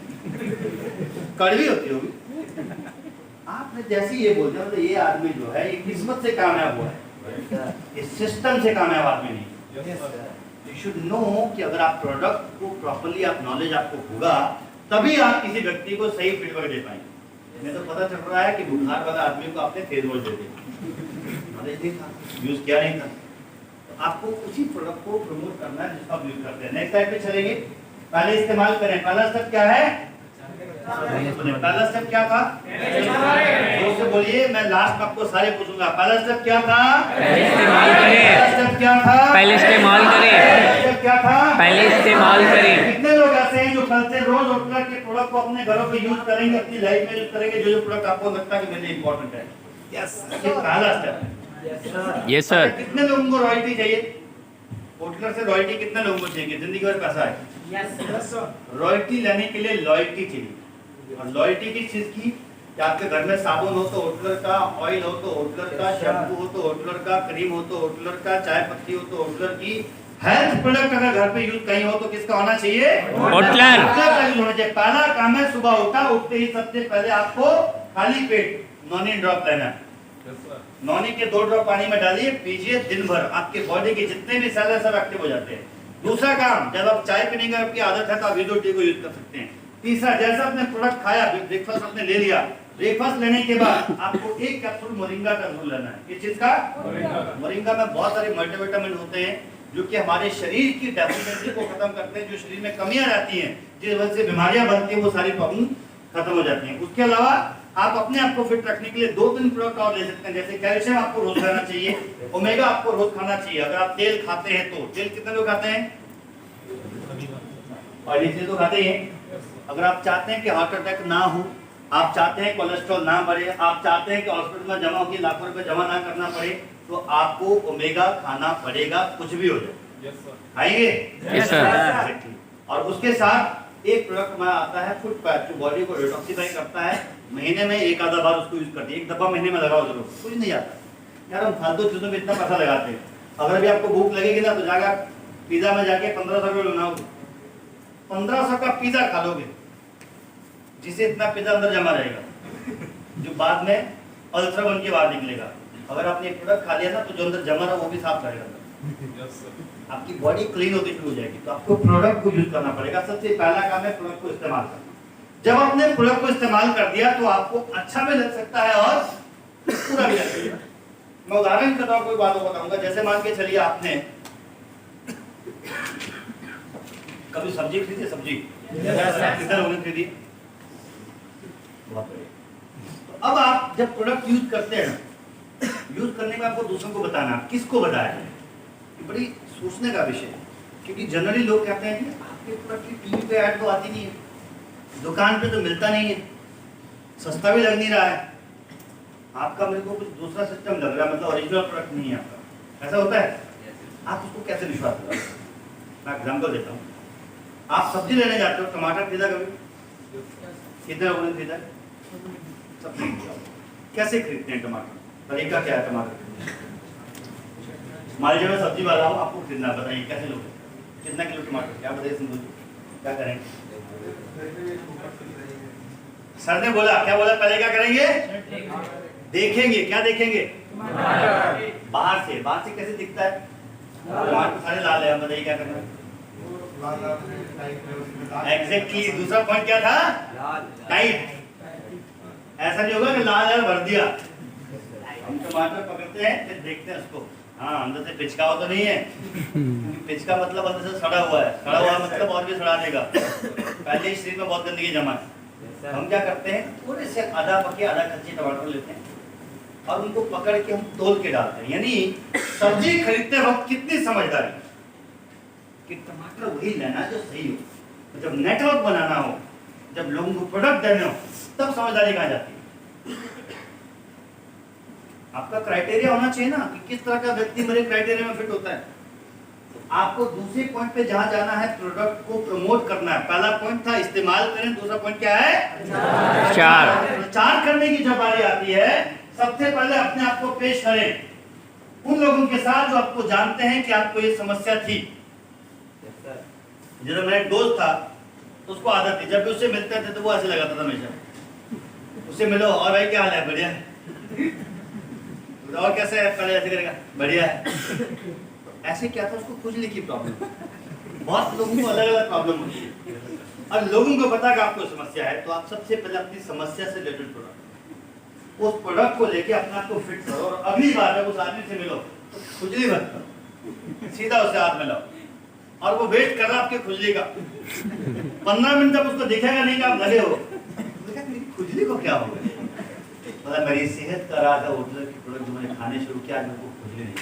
कड़वी होती होगी। आपने जैसे ये बोल दिया, मतलब ये आदमी जो है ये किस्मत से कामयाब हुआ है, इस सिस्टम से कामयाब आदमी नहीं। यू शुड नो कि अगर आप प्रोडक्ट को प्रॉपर्ली, आप नॉलेज आपको होगा, तभी आप किसी व्यक्ति को सही फीडबैक दे पाएंगे। हमें तो पता चल रहा है कि बुखार वाला आदमी को आपने फेस वॉश दे दिया, नॉलेज नहीं था, यूज किया नहीं था। तो आपको उसी प्रोडक्ट को प्रमोट करना है जिसका आप यूज करते हैं। नेक्स्ट स्लाइड पे चलेंगे। पहले इस्तेमाल करें। पहला स्टेप क्या है? पहला स्टेप क्या था? दोस्तों बोलिए, मैं लास्ट में आपको सारे पूछूंगा। पहला स्टेप क्या था? इस्तेमाल करें। पहला स्टेप क्या था? पहले इस्तेमाल करें। पहला स्टेप क्या था? पहले इस्तेमाल करें। कितने लोग ऐसे हैं जो कल से रोज होटल के प्रोडक्ट को अपने घरों पे यूज करेंगे, अपनी लाइफ में यूज करेंगे, जो जो प्रोडक्ट आपको लगता है कि मेरे लिए इंपॉर्टेंट है? यस, ये पहला स्टेप है। Yes sir. कितने लोगों को रॉयल्टी चाहिए? होटलर से रॉयल्टी कितने लोगों को चाहिए? जिंदगी भर पैसा है। रॉयल्टी लेने के लिए लॉयल्टी चाहिए। और लॉयल्टी किस चीज की? कि आपके घर में साबुन हो तो होटलर का, ऑयल हो तो होटलर का, शैम्पू हो तो होटलर का, क्रीम हो तो होटलर का, चाय पत्ती हो तो होटलर की। हेल्थ प्रोडक्ट अगर घर पे यूज कहीं हो तो किसका होना चाहिए? होटलर का यूज होना चाहिए। पहला काम है सुबह उठते ही सबसे पहले आपको खाली पेट नॉनी ड्रॉप लेना है। नॉनी के 2 ड्रॉप पानी में डालिए, पीजिए, दिन भर आपके बॉडी के जितने भी सेल है सब एक्टिव हो जाते हैं। दूसरा काम, जब आप चाय पीने का आपकी आदत है तो आप विदो टी को यूज कर सकते हैं। तीसरा, जैसा आपने प्रोडक्ट खाया, ब्रेकफास्ट आपने ले लिया, ब्रेकफास्ट लेने के बाद आपको 1 कैप्सूल मोरिंगा का जरूर लेना है। किस चीज का? मोरिंगा में बहुत सारे मल्टीविटामिन होते हैं जो कि हमारे शरीर की डेफिशिएंसी को खत्म करते हैं। जो शरीर में कमियां रहती हैं, जिस वजह से बीमारियां बनती हैं, वो सारी प्रॉब्लम खत्म हो जाती हैं। उसके अलावा आप अपने आप को फिट रखने के लिए 2-3 प्रोडक्ट और ले सकते हैं। जैसे कैल्शियम आपको रोज खाना चाहिए, ओमेगा आपको रोज खाना चाहिए। अगर आप तेल खाते हैं तो तेल कितने लोग खाते हैं? ऑयली चीज तो खाते ही हैं। अगर आप चाहते हैं कि हार्ट अटैक ना हो, आप चाहते हैं कोलेस्ट्रॉल ना बढ़े, आप चाहते हैं कि हॉस्पिटल में जमा होकर लाखों रुपए जमा ना करना पड़े, तो आपको ओमेगा खाना पड़ेगा, कुछ भी हो जाए। खाएंगे? Yes sir. और उसके साथ एक प्रोडक्ट में आता है फुट पैच, जो बॉडी को डिटॉक्सिफाई करता है। महीने में 1 आधा बार उसको यूज करते हैं। 1 डब्बा महीने में लगाओ जरूर, कुछ नहीं आता यार। हम फालतू चीजों में इतना पैसा लगाते हैं। अगर भी आपको भूख लगेगी ना तो जाकर पिज्जा में जाके 1500 रुपये बनाओगे, 1500 का पिज्जा खा लोगे, जिसे इतना पिज्जा अंदर जमा रहेगा जो बाद में अल्सर बन के बाहर निकलेगा। अगर आपने एक प्रोडक्ट खा लिया ना तो जो अंदर जमा रहा वो भी साफ करेगा, आपकी बॉडी क्लीन होती शुरू हो जाएगी। तो आपको प्रोडक्ट को यूज करना पड़ेगा। सबसे पहला काम है प्रोडक्ट को इस्तेमाल करना। जब आपने प्रोडक्ट को इस्तेमाल कर दिया तो आपको अच्छा भी लग सकता है और पूरा भी लग सकता है। मैं उदाहरण के तौर पर कोई बात बताऊंगा। जैसे मान के चलिए आपने कभी सब्जी खरीदी? सब्जी किधर होने खरीदी? तो अब आप जब प्रोडक्ट यूज करते हैं, यूज करने में आपको दूसरों को बताना, किसको बताया है, बड़ी सोचने का विषय है। क्योंकि जनरली लोग कहते हैं कि आपके प्रोडक्ट की टीवी पे ऐड तो आती नहीं है, दुकान पे तो मिलता नहीं है, सस्ता भी लग नहीं रहा है, आपका मेरे को कुछ दूसरा सिस्टम लग रहा है, मतलब ओरिजिनल प्रोडक्ट नहीं है आपका। ऐसा होता है? आप उसको कैसे विश्वास करोगे? मैं एग्जांपल देता हूँ। आप सब्जी लेने जाते हो, टमाटर खरीदा कभी? कितने लोगों ने खरीदा? सब खरीदते हो। कैसे खरीदते हैं टमाटर? तरीका क्या है टमाटर? मान लीजिए मैं सब्जी वाला हूँ, आपको खरीदना, बताइए कैसे लोगे? कितना किलो टमाटर? क्या बताइए सिंधु जी, क्या करेंगे? सर ने बोला, क्या बोला? पहले क्या करेंगे? देखेंगे। क्या देखेंगे? बाहर से। बाहर से कैसे दिखता है? टमाटर सारे लाल है, बताइए क्या करना है? एग्जैक्टली। दूसरा पॉइंट क्या था? टाइट। ऐसा नहीं होगा कि लाल है भर दिया। हम टमाटर पकड़ते हैं फिर देखते हैं उसको, हाँ अंदर से पिचका हो तो नहीं है, क्योंकि पिचका मतलब अंदर से सड़ा हुआ है, सड़ा हुआ मतलब और भी सड़ा देगा, पहले ही शरीर में बहुत गंदगी जमा है। हम क्या करते हैं, थोड़े से आधा पके आधा कच्चे टमाटर लेते हैं और उनको पकड़ के हम तोल के डालते हैं। यानी सब्जी खरीदते वक्त कितनी समझदारी कि टमाटर वही लेना जो सही हो। जब नेटवर्क बनाना हो, जब लोगों को प्रोडक्ट देने हो, तब समझदारी कहाँ जाती है? आपका क्राइटेरिया होना चाहिए ना कि किस तरह का व्यक्ति मेरे क्राइटेरिया में फिट होता है। तो आपको दूसरे पॉइंट पे जहां जाना है, प्रोडक्ट को प्रमोट करना है। पहला पॉइंट था इस्तेमाल करें, दूसरा पॉइंट क्या है? प्रचार करने की जब बारी आती है, सबसे पहले अपने आप को पेश करें उन लोगों के साथ जो आपको जानते हैं कि आपको ये समस्या थी। जैसे मेरा एक दोस्त था, उसको आदत थी, जब भी उससे मिलते थे तो वो ऐसे लगाता था हमेशा, उससे मिलो और भाई क्या हाल है? बढ़िया। और कैसे है? पहले ऐसे करेगा, बढ़िया है। ऐसे क्या था, उसको खुजली की प्रॉब्लम। बहुत लोगों को अलग अलग प्रॉब्लम होती है और लोगों को पता कि आपको समस्या है, तो आप सबसे पहले अपनी समस्या से रिलेटेड प्रोडक्ट, उस प्रोडक्ट को लेके अपने आप को फिट करो और अगली बार जब उस आदमी से मिलो तो खुजली मत करो, सीधा उससे हाथ मिलाओ और वो वेट कर रहा आपके खुजली का। 15 मिनट तक उसको दिखेगा नहीं कि आप लगे हो, खुजली को क्या हो गया? मतलब मेरी सेहत का राज है होटल के प्रोडक्ट जो मैंने खाने शुरू किया, मेरे को खुजली नहीं।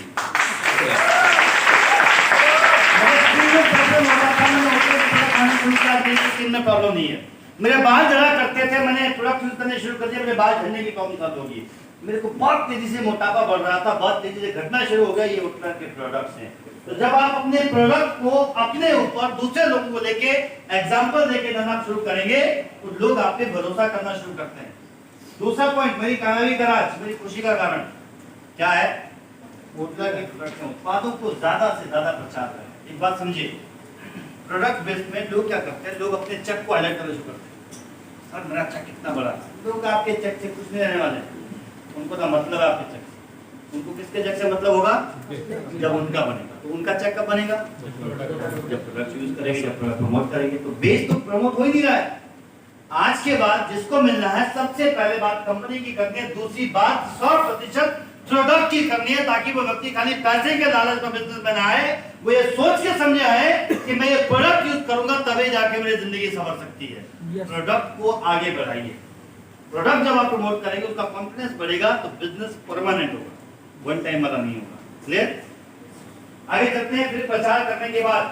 स्किन में प्रॉब्लम नहीं है, मेरे बाल जला करते थे, मैंने प्रोडक्ट यूज करने शुरू कर दिया, मेरे बाल झड़ने की प्रॉब्लम खत्म होगी। मेरे को बहुत तेजी से मोटापा बढ़ रहा था, बहुत तेजी से घटना शुरू हो गया, ये उठना के प्रोडक्ट्स हैं। तो जब आप अपने प्रोडक्ट को अपने ऊपर दूसरे लोगों को लेके एग्जांपल देके देना शुरू करेंगे तो लोग आप पे भरोसा करना शुरू करते हैं। दूसरा पॉइंट, मेरी कामयाबी का राज, मेरी खुशी का कारण क्या है? वोडला के प्रोडक्ट के उत्पादों को ज्यादा से ज्यादा प्रचार करें। एक बात समझिए, प्रोडक्ट बेस्ड में लोग क्या करते हैं, लोग अपने चेक को हाईलाइट करना शुरू करते हैं। सर मेरा चेक कितना बड़ा, लोग आपके चेक से कुछ नहीं रहने वाले, उनको तो मतलब है आपके चेक से। उनको किसके चेक से मतलब होगा? जब उनका बनेगा। तो उनका चेक कब बनेगा? जब प्रोडक्ट यूज करेंगे, जब प्रोडक्ट प्रमोट करेंगे। तो बेस तो प्रमोट हो ही नहीं रहा है। आज के बाद जिसको मिलना है, सबसे पहले बात कंपनी की करनी है, दूसरी बात 100% प्रोडक्ट की करनी है, ताकि वो व्यक्ति खाली पैसे के लालच में बिजनेस में ना आए, वो ये सोच के समझे आए कि मैं ये प्रोडक्ट यूज करूंगा तभी जाके मेरी जिंदगी संवर सकती है। प्रोडक्ट को आगे बढ़ाइए। प्रोडक्ट जब आप प्रमोट करेंगे, उसका कॉन्फिडेंस बढ़ेगा तो बिजनेस परमानेंट होगा, वन टाइम वाला नहीं होगा। क्लियर? आगे चलते हैं। फिर प्रचार करने के बाद,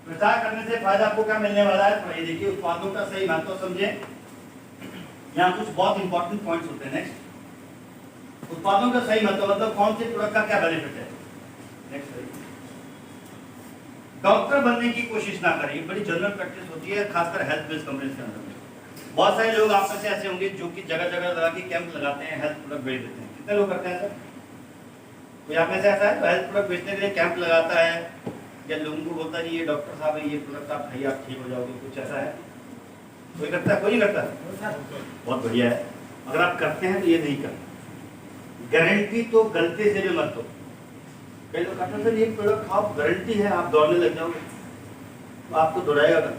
प्रचार करने से फायदा आपको क्या मिलने वाला है? तो ये देखिए, उत्पादों का सही महत्व समझे। यहाँ कुछ बहुत इंपॉर्टेंट पॉइंट्स होते हैं। नेक्स्ट, उत्पादों का सही महत्व मतलब कौन से प्रोडक्ट का क्या बेनिफिट है। नेक्स्ट, डॉक्टर बनने की कोशिश ना करें, बड़ी जनरल प्रैक्टिस होती है, खासकर हेल्थ बेस्ड कंपनीज के अंदर। बहुत सारे लोग आप में से ऐसे होंगे जो कि जगह जगह लगा के कैंप लगाते हैं, हेल्थ प्रोडक्ट बेच देते हैं। कितने लोग करते हैं सर? कोई आप में से ऐसा है तो हेल्थ प्रोडक्ट बेचने के लिए कैंप लगाता है या लोगों को बोलता है ये डॉक्टर साहब है, ये प्रोडक्ट आप खाइए, आप ठीक हो जाओगे, कुछ ऐसा है? कोई करता है? कोई नहीं करता? बहुत बढ़िया है। अगर आप करते हैं तो ये नहीं करना, गारंटी तो गलती से भी मत दो। कई लोग कहते हैं सर ये प्रोडक्ट खाओ, गारंटी है आप दौड़ने लग जाओगे, तो आपको दौड़ाएगा कर,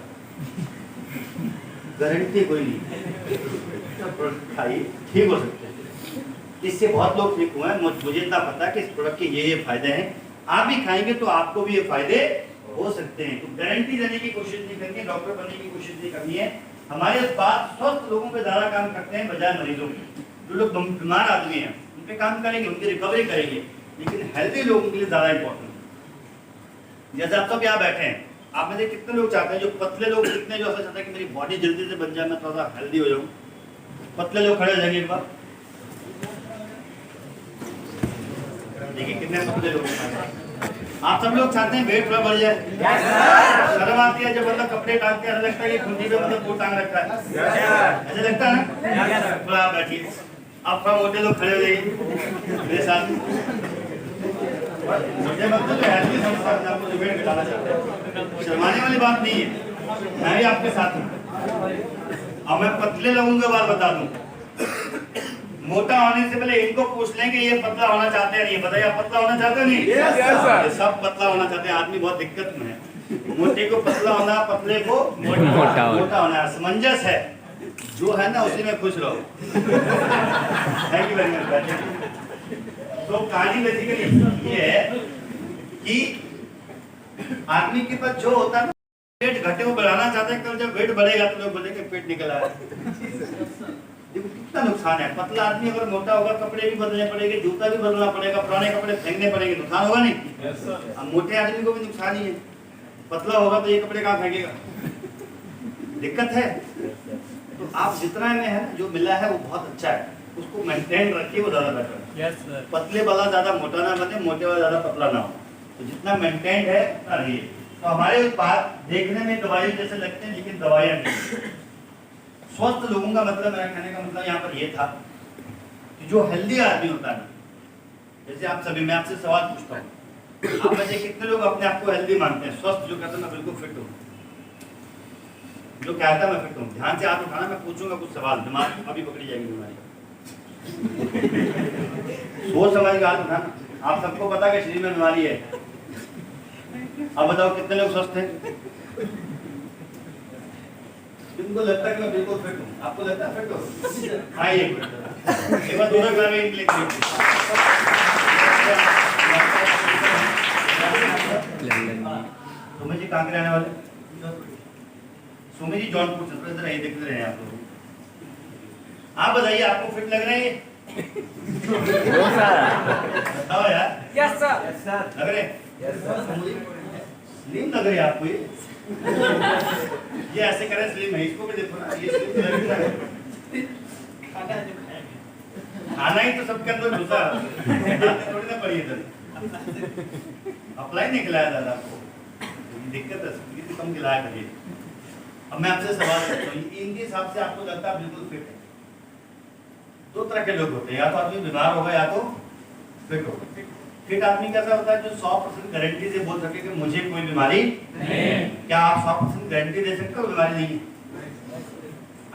गारंटी कोई नहीं। खाइए, ठीक हो सकते हैं। इससे बहुत लोग ठीक हुए हैं, मुझे इतना पता है कि इस प्रोडक्ट के ये फायदे हैं, आप भी खाएंगे तो आपको भी ये फायदे हो सकते हैं। तो गारंटी देने की कोशिश नहीं करनी है, डॉक्टर बनने की कोशिश नहीं करनी है। हमारे पास स्वस्थ लोगों पे ज्यादा काम करते हैं बजाय मरीजों के। जो लोग बीमार आदमी हैं उन पे काम करेंगे, उनकी रिकवरी करेंगे, लेकिन हेल्थी लोगों के लिए ज्यादा इंपॉर्टेंट है। जैसे आप सब यहाँ बैठे हैं, आप में से कितने लोग चाहते हैं, जो पतले लोग कितने जो ऐसा चाहते हैं कि मेरी बॉडी जल्दी से बन जाए, मैं थोड़ा सा हेल्दी हो जाऊँ? पतले लोग खड़े हो जाएंगे एक बार, देखिए कितने पतले लोग। आप सब लोग चाहते हैं वेट थोड़ा बढ़ जाए? शर्म आती है जब मतलब कपड़े टांग के, ऐसा लगता है कि खूंटी पे मतलब कोट टांग रखा है, ऐसा लगता है ना? थोड़ा आप बैठिए, आप थोड़ा मोटे लोग खड़े हो जाइए मेरे साथ। मुझे मतलब हेल्थी समझता है, आपको जो वेट घटाना चाहते हैं, शर्माने वाली बात नहीं है, मैं भी आपके साथ हूँ। अब मैं पतले लोगों के बारे बता दूं, मोटा होने से पहले इनको पूछ लें कि ये पतला होना चाहते हैं नहीं। बताइए, आप पतला होना चाहते नहीं? ये सब पतला होना चाहते हैं। आदमी बहुत दिक्कत में है, मोटे को पतला होना, पतले को मोटा होना, असमंजस है जो है ना, उसी में खुश रहो। Thank you very much. तो कहानी बेसिकली ये है कि आदमी के पास जो होता है ना, पेट घटे वो बढ़ाना चाहते हैं, कल जब वेट बढ़ेगा तो लोग बोलेंगे पेट निकल आया। देखो कितना नुकसान है। पतला आदमी अगर मोटा होगा, कपड़े भी बदलने पड़ेंगे, जूता भी बदलना पड़ेगा, पुराने कपड़े फेंकने पड़ेंगे, नुकसान होगा नहीं? अब मोटे आदमी को भी नुकसान ही है। पतला होगा तो ये कपड़े कहाँ फेंकेगा? दिक्कत है। तो आप जितना में है जो मिला है वो बहुत अच्छा है, उसको मेंटेन रखिए, वो ज्यादा बेटर है। पतले वाला ज्यादा मोटा ना बने, मोटे वाला ज्यादा पतला ना हो, तो जितना मेंटेन है उतना रहिए। तो हमारे उत्पाद देखने में दवाई जैसे लगते हैं, लेकिन दवाइयाँ नहीं। स्वस्थ लोगों का मतलब, मेरा कहने का मतलब यहाँ पर ये था कि जो हेल्दी आदमी होता है ना, जैसे आप सभी, मैं आपसे सवाल पूछता हूँ, आप में से कितने लोग अपने आप को हेल्दी मानते हैं? स्वस्थ जो कहते हैं मैं बिल्कुल फिट हूँ, जो कहता है मैं फिट हूँ, ध्यान से हाथ उठाना, मैं पूछूंगा कुछ सवाल, दिमाग अभी पकड़ी जाएगी बीमारी। सोच समझ के हाथ उठाना। आप सबको पता है कि शरीर में बीमारी है। अब बताओ कितने लोग स्वस्थ हैं? तुमको लगता है कि मैं बिल्कुल फिट हूँ? आपको लगता है फिट हो? हाँ, एक बार दोनों ग्राम में क्लिक कीजिए। सुमित जी कहाँ के रहने वाले? सुमित जी जौनपुर से, इधर यही दिखते रहे आप लोग। आप बताइए, आपको फिट लग रहे हैं? बताओ यार। Yes sir. लग रहे? स्लिम लग रही है आपको ये? ये ऐसे करें स्लिम है, इसको भी देखो ना, ये स्लिम लग रहा है। खाना ही तो सबके अंदर घुसा, थोड़ी ना पड़ी इधर। अप्लाई नहीं खिलाया दादा आपको, दिक्कत है, कितनी कम खिलाया करिए। अब मैं आपसे सवाल करता हूँ, इनके हिसाब से आपको लगता है बिल्कुल फिट है? दो तरह के लोग होते हैं, या तो आदमी बीमार होगा या तो फिट होगा। फिट आदमी कैसा होता है? जो 100% गारंटी से बोल सके कि मुझे कोई बीमारी नहीं। क्या आप 100% गारंटी दे सकते हो बीमारी नहीं है?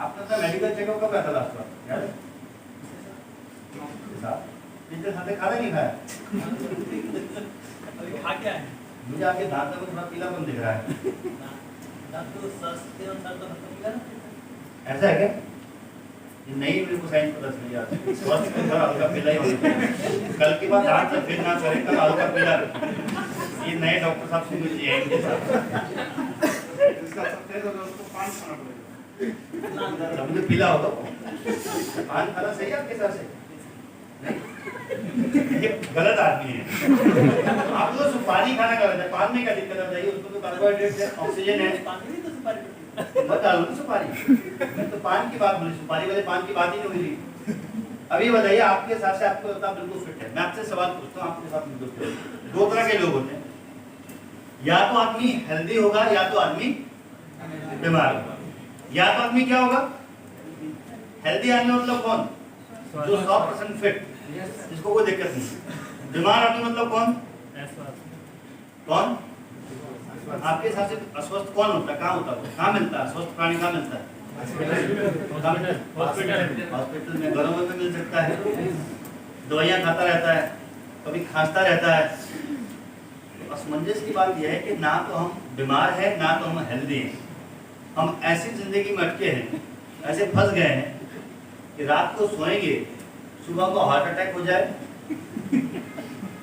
आपका मेडिकल चेकअप कब आता लास्ट बार याद है? पिछले साल खाना नहीं खाया? खा क्या है? मुझे आपके दांत में थोड़ा पीलापन दिख रहा है। ऐसा है क्या? ये नहीं, मेरे को साइंस पता चल गया। स्वास्थ्य के अंदर हल्का पीला ही होना चाहिए। कल की बात दांत से फिर ना करें, कल हल्का पीला। ये नए डॉक्टर साहब से मुझे है इनके साथ। इसका सबसे तो उसको पान खाना पड़ेगा। जब मुझे पीला हो तो पान खाना सही है आपके हिसाब से? ये गलत आदमी है। आप लोग सुपारी खाना गलत है, पान में क्या दिक्कत है बताइए? उसमें तो कार्बोहाइड्रेट है, ऑक्सीजन है। मत डालो ना सुपारी। मैं तो पान की बात बोली, सुपारी वाले पान की बात ही नहीं हुई। अभी बताइए आपके हिसाब से आपको लगता है बिल्कुल फिट है? मैं आपसे सवाल पूछता हूँ, आपके साथ बिल्कुल फिट है। दो तरह के लोग होते हैं, या तो आदमी हेल्दी होगा या तो आदमी बीमार होगा। या तो आदमी क्या होगा? हेल्दी आदमी मतलब कौन? जो 100% फिट, जिसको कोई दिक्कत नहीं। बीमार आदमी मतलब कौन? कौन? आपके हिसाब से अस्वस्थ कौन होता है? कहाँ होता है? कहाँ मिलता है अस्वस्थ प्राणी? कहाँ मिलता है? हॉस्पिटल में, घरों में मिल सकता है। दवाइयाँ खाता रहता है, कभी खांसता रहता है। तो असमंजस की बात यह है कि ना तो हम बीमार हैं ना तो हम हेल्दी हैं। हम ऐसी जिंदगी में अटके हैं, ऐसे फंस गए हैं कि रात को सोएंगे, सुबह को हार्ट अटैक हो जाए,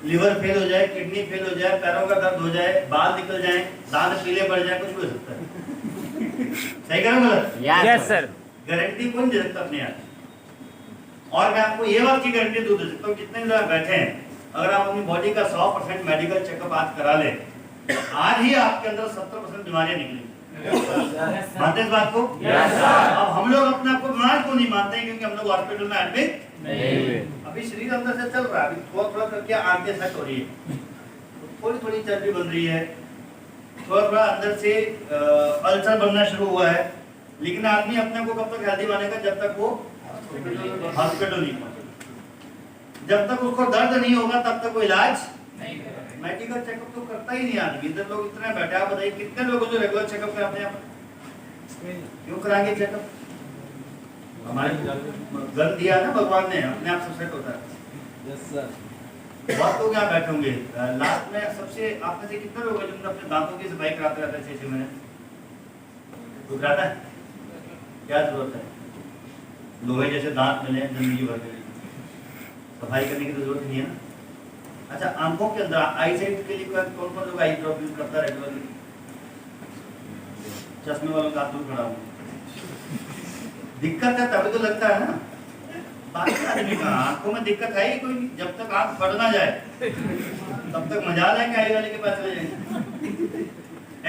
लिवर फेल हो जाए, किडनी फेल हो जाए, पैरों का दर्द हो जाए, बाल निकल जाए, दांत पीले पड़ जाए, कुछ भी हो सकता है। सही करो गलत? Yes sir. गारंटी कौन दे सकता अपने आप? और मैं आपको ये बात की गारंटी दे सकता हूँ, जितने लोग बैठे हैं, अगर आप अपनी बॉडी का 100% मेडिकल चेकअप आज करा ले, आज ही आपके अंदर 70% बीमारियां निकलेंगी। मानते इस बात को? अब हम लोग अपने आप को बीमार क्यों नहीं मानते हैं? क्योंकि हम लोग हॉस्पिटल में एडमिट नहीं। अभी शरीर अंदर से चल रहा है, अभी थोड़ा थोड़ा करके आंखें सेट हो रही है, थोड़ी थोड़ी चर्बी बन रही है, थोड़ा थोड़ा अंदर से अल्सर बनना शुरू हुआ है। लेकिन आदमी अपने को कब तक हेल्दी मानेगा? जब तक वो हॉस्पिटल नहीं पहुंचे। जब तक उसको दर्द नहीं होगा तब तक वो इलाज नहीं। मेडिकल चेकअप तो करता ही नहीं आदमी। इधर लोग इतने बैठे, आप बताइए कितने लोग जो रेगुलर चेकअप कराते हैं? क्यों कराएंगे चेकअप? हमारे गन दिया ना भगवान ने, अपने आप से सेट होता है। Yes sir. बहुत लोग यहाँ बैठे होंगे। लास्ट में सबसे आप में से कितने लोग हैं जो अपने दांतों की सफाई कराते रहते हैं? 6 महीने कोई कराता है? क्या जरूरत है? लोहे जैसे दांत मिले जिंदगी भर के लिए, सफाई करने की तो जरूरत नहीं है ना। अच्छा, आंखों के अंदर आई साइट के लिए कौन कौन लोग आई ड्रॉप यूज करता है रेगुलरली? चश्मे वालों का दूर खड़ा हूँ। दिक्कत है तभी तो लगता है ना। बाकी आदमी का आंखों में दिक्कत है ही कोई नहीं। जब तक आंख फट ना जाए तब तक मजा लेंगे आई वाले के पास चले जाएंगे।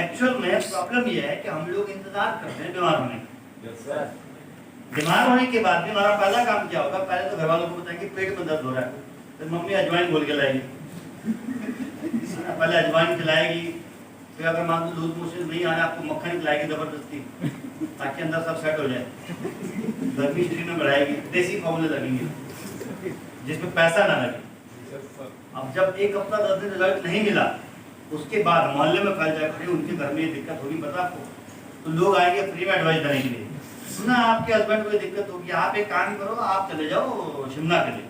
एक्चुअल में प्रॉब्लम यह है कि हम लोग इंतजार करते हैं बीमार होने का। बीमार होने के बाद भी हमारा पहला काम क्या होगा? पहले तो घर वालों को बताएंगे पेट में दर्द हो रहा है, तो मम्मी अजवाइन बोल के लाएगी, पहले अजवाइन खिलाएगी, फिर अगर मान लो दूध मुझसे नहीं आ रहा आपको मक्खन खिलाएगी जबरदस्ती, ताकि अंदर सब सेट हो जाए। गर्मी शरीर में बढ़ाएगी, देसी फॉर्मूले लगेंगे जिसमें पैसा ना लगे। अब जब एक हफ्ता 10 दिन रिजल्ट नहीं मिला, उसके बाद मोहल्ले में फैल जाए, उनके घर में ये दिक्कत होगी पता आपको, तो लोग आएंगे फ्री में एडवाइस देने के लिए। सुना आपके हस्बैंड को दिक्कत होगी, आप एक काम करो, आप चले जाओ शिमला के लिए,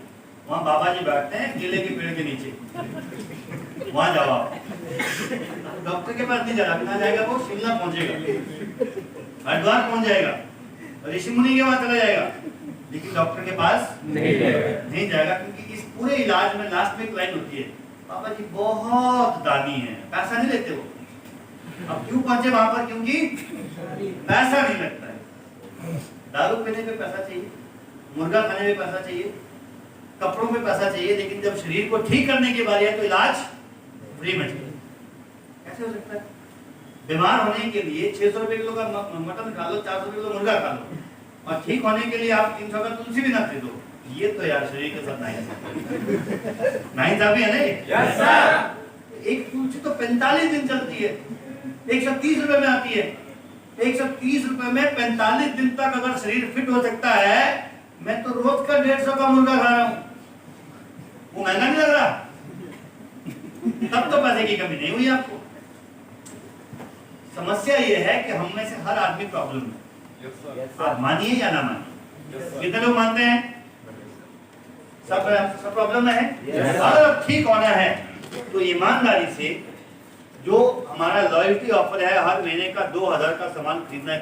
वहाँ बाबा जी बैठते हैं केले के पेड़ के नीचे, वहाँ जाओ आप। डॉक्टर के पास नहीं जाना, कहाँ जाएगा वो? शिमला पहुंचेगा, हरिद्वार पहुंच जाएगा, ऋषि मुनि के वहाँ चला जाएगा, लेकिन डॉक्टर के पास नहीं जाएगा। क्योंकि इस पूरे इलाज में लास्ट में एक लाइन होती है, बाबा जी बहुत दानी है, पैसा नहीं लेते वो। अब क्यों पहुंचे वहां पर? क्योंकि पैसा नहीं लगता है। दारू पीने पे पैसा चाहिए, मुर्गा खाने में पैसा चाहिए, कपड़ों में पैसा चाहिए, लेकिन जब शरीर को ठीक करने की बारी है तो इलाज फ्री में चाहिए। कैसे हो सकता है? बीमार होने के लिए 600 रुपए किलो का मटन खा लो, 400 किलो मुर्गा खा लो, और ठीक होने के लिए आप 300 का तुलसी भी ना खरीदो, ये तो यार शरीर के साथ नाइंसाफी है नहीं? Yes sir. एक तुलसी तो 45 दिन चलती है, 130 रुपए में आती है। 130 रुपए में 45 दिन तक अगर शरीर फिट हो सकता है, मैं तो रोज का 150 का मुर्गा खा रहा हूँ। वो महंगा नहीं लग रहा? तब तो पैसे की कमी नहीं हुई आपको। समस्या ये है कि हम में से हर आदमी प्रॉब्लम है। आप मानिए या ना मानिए, कितने लोग मानते हैं? सब प्रॉब्लम है। अगर ठीक होना है तो ईमानदारी से जो हमारा लॉयल्टी ऑफर है, हर महीने का 2000 का सामान खरीदना है।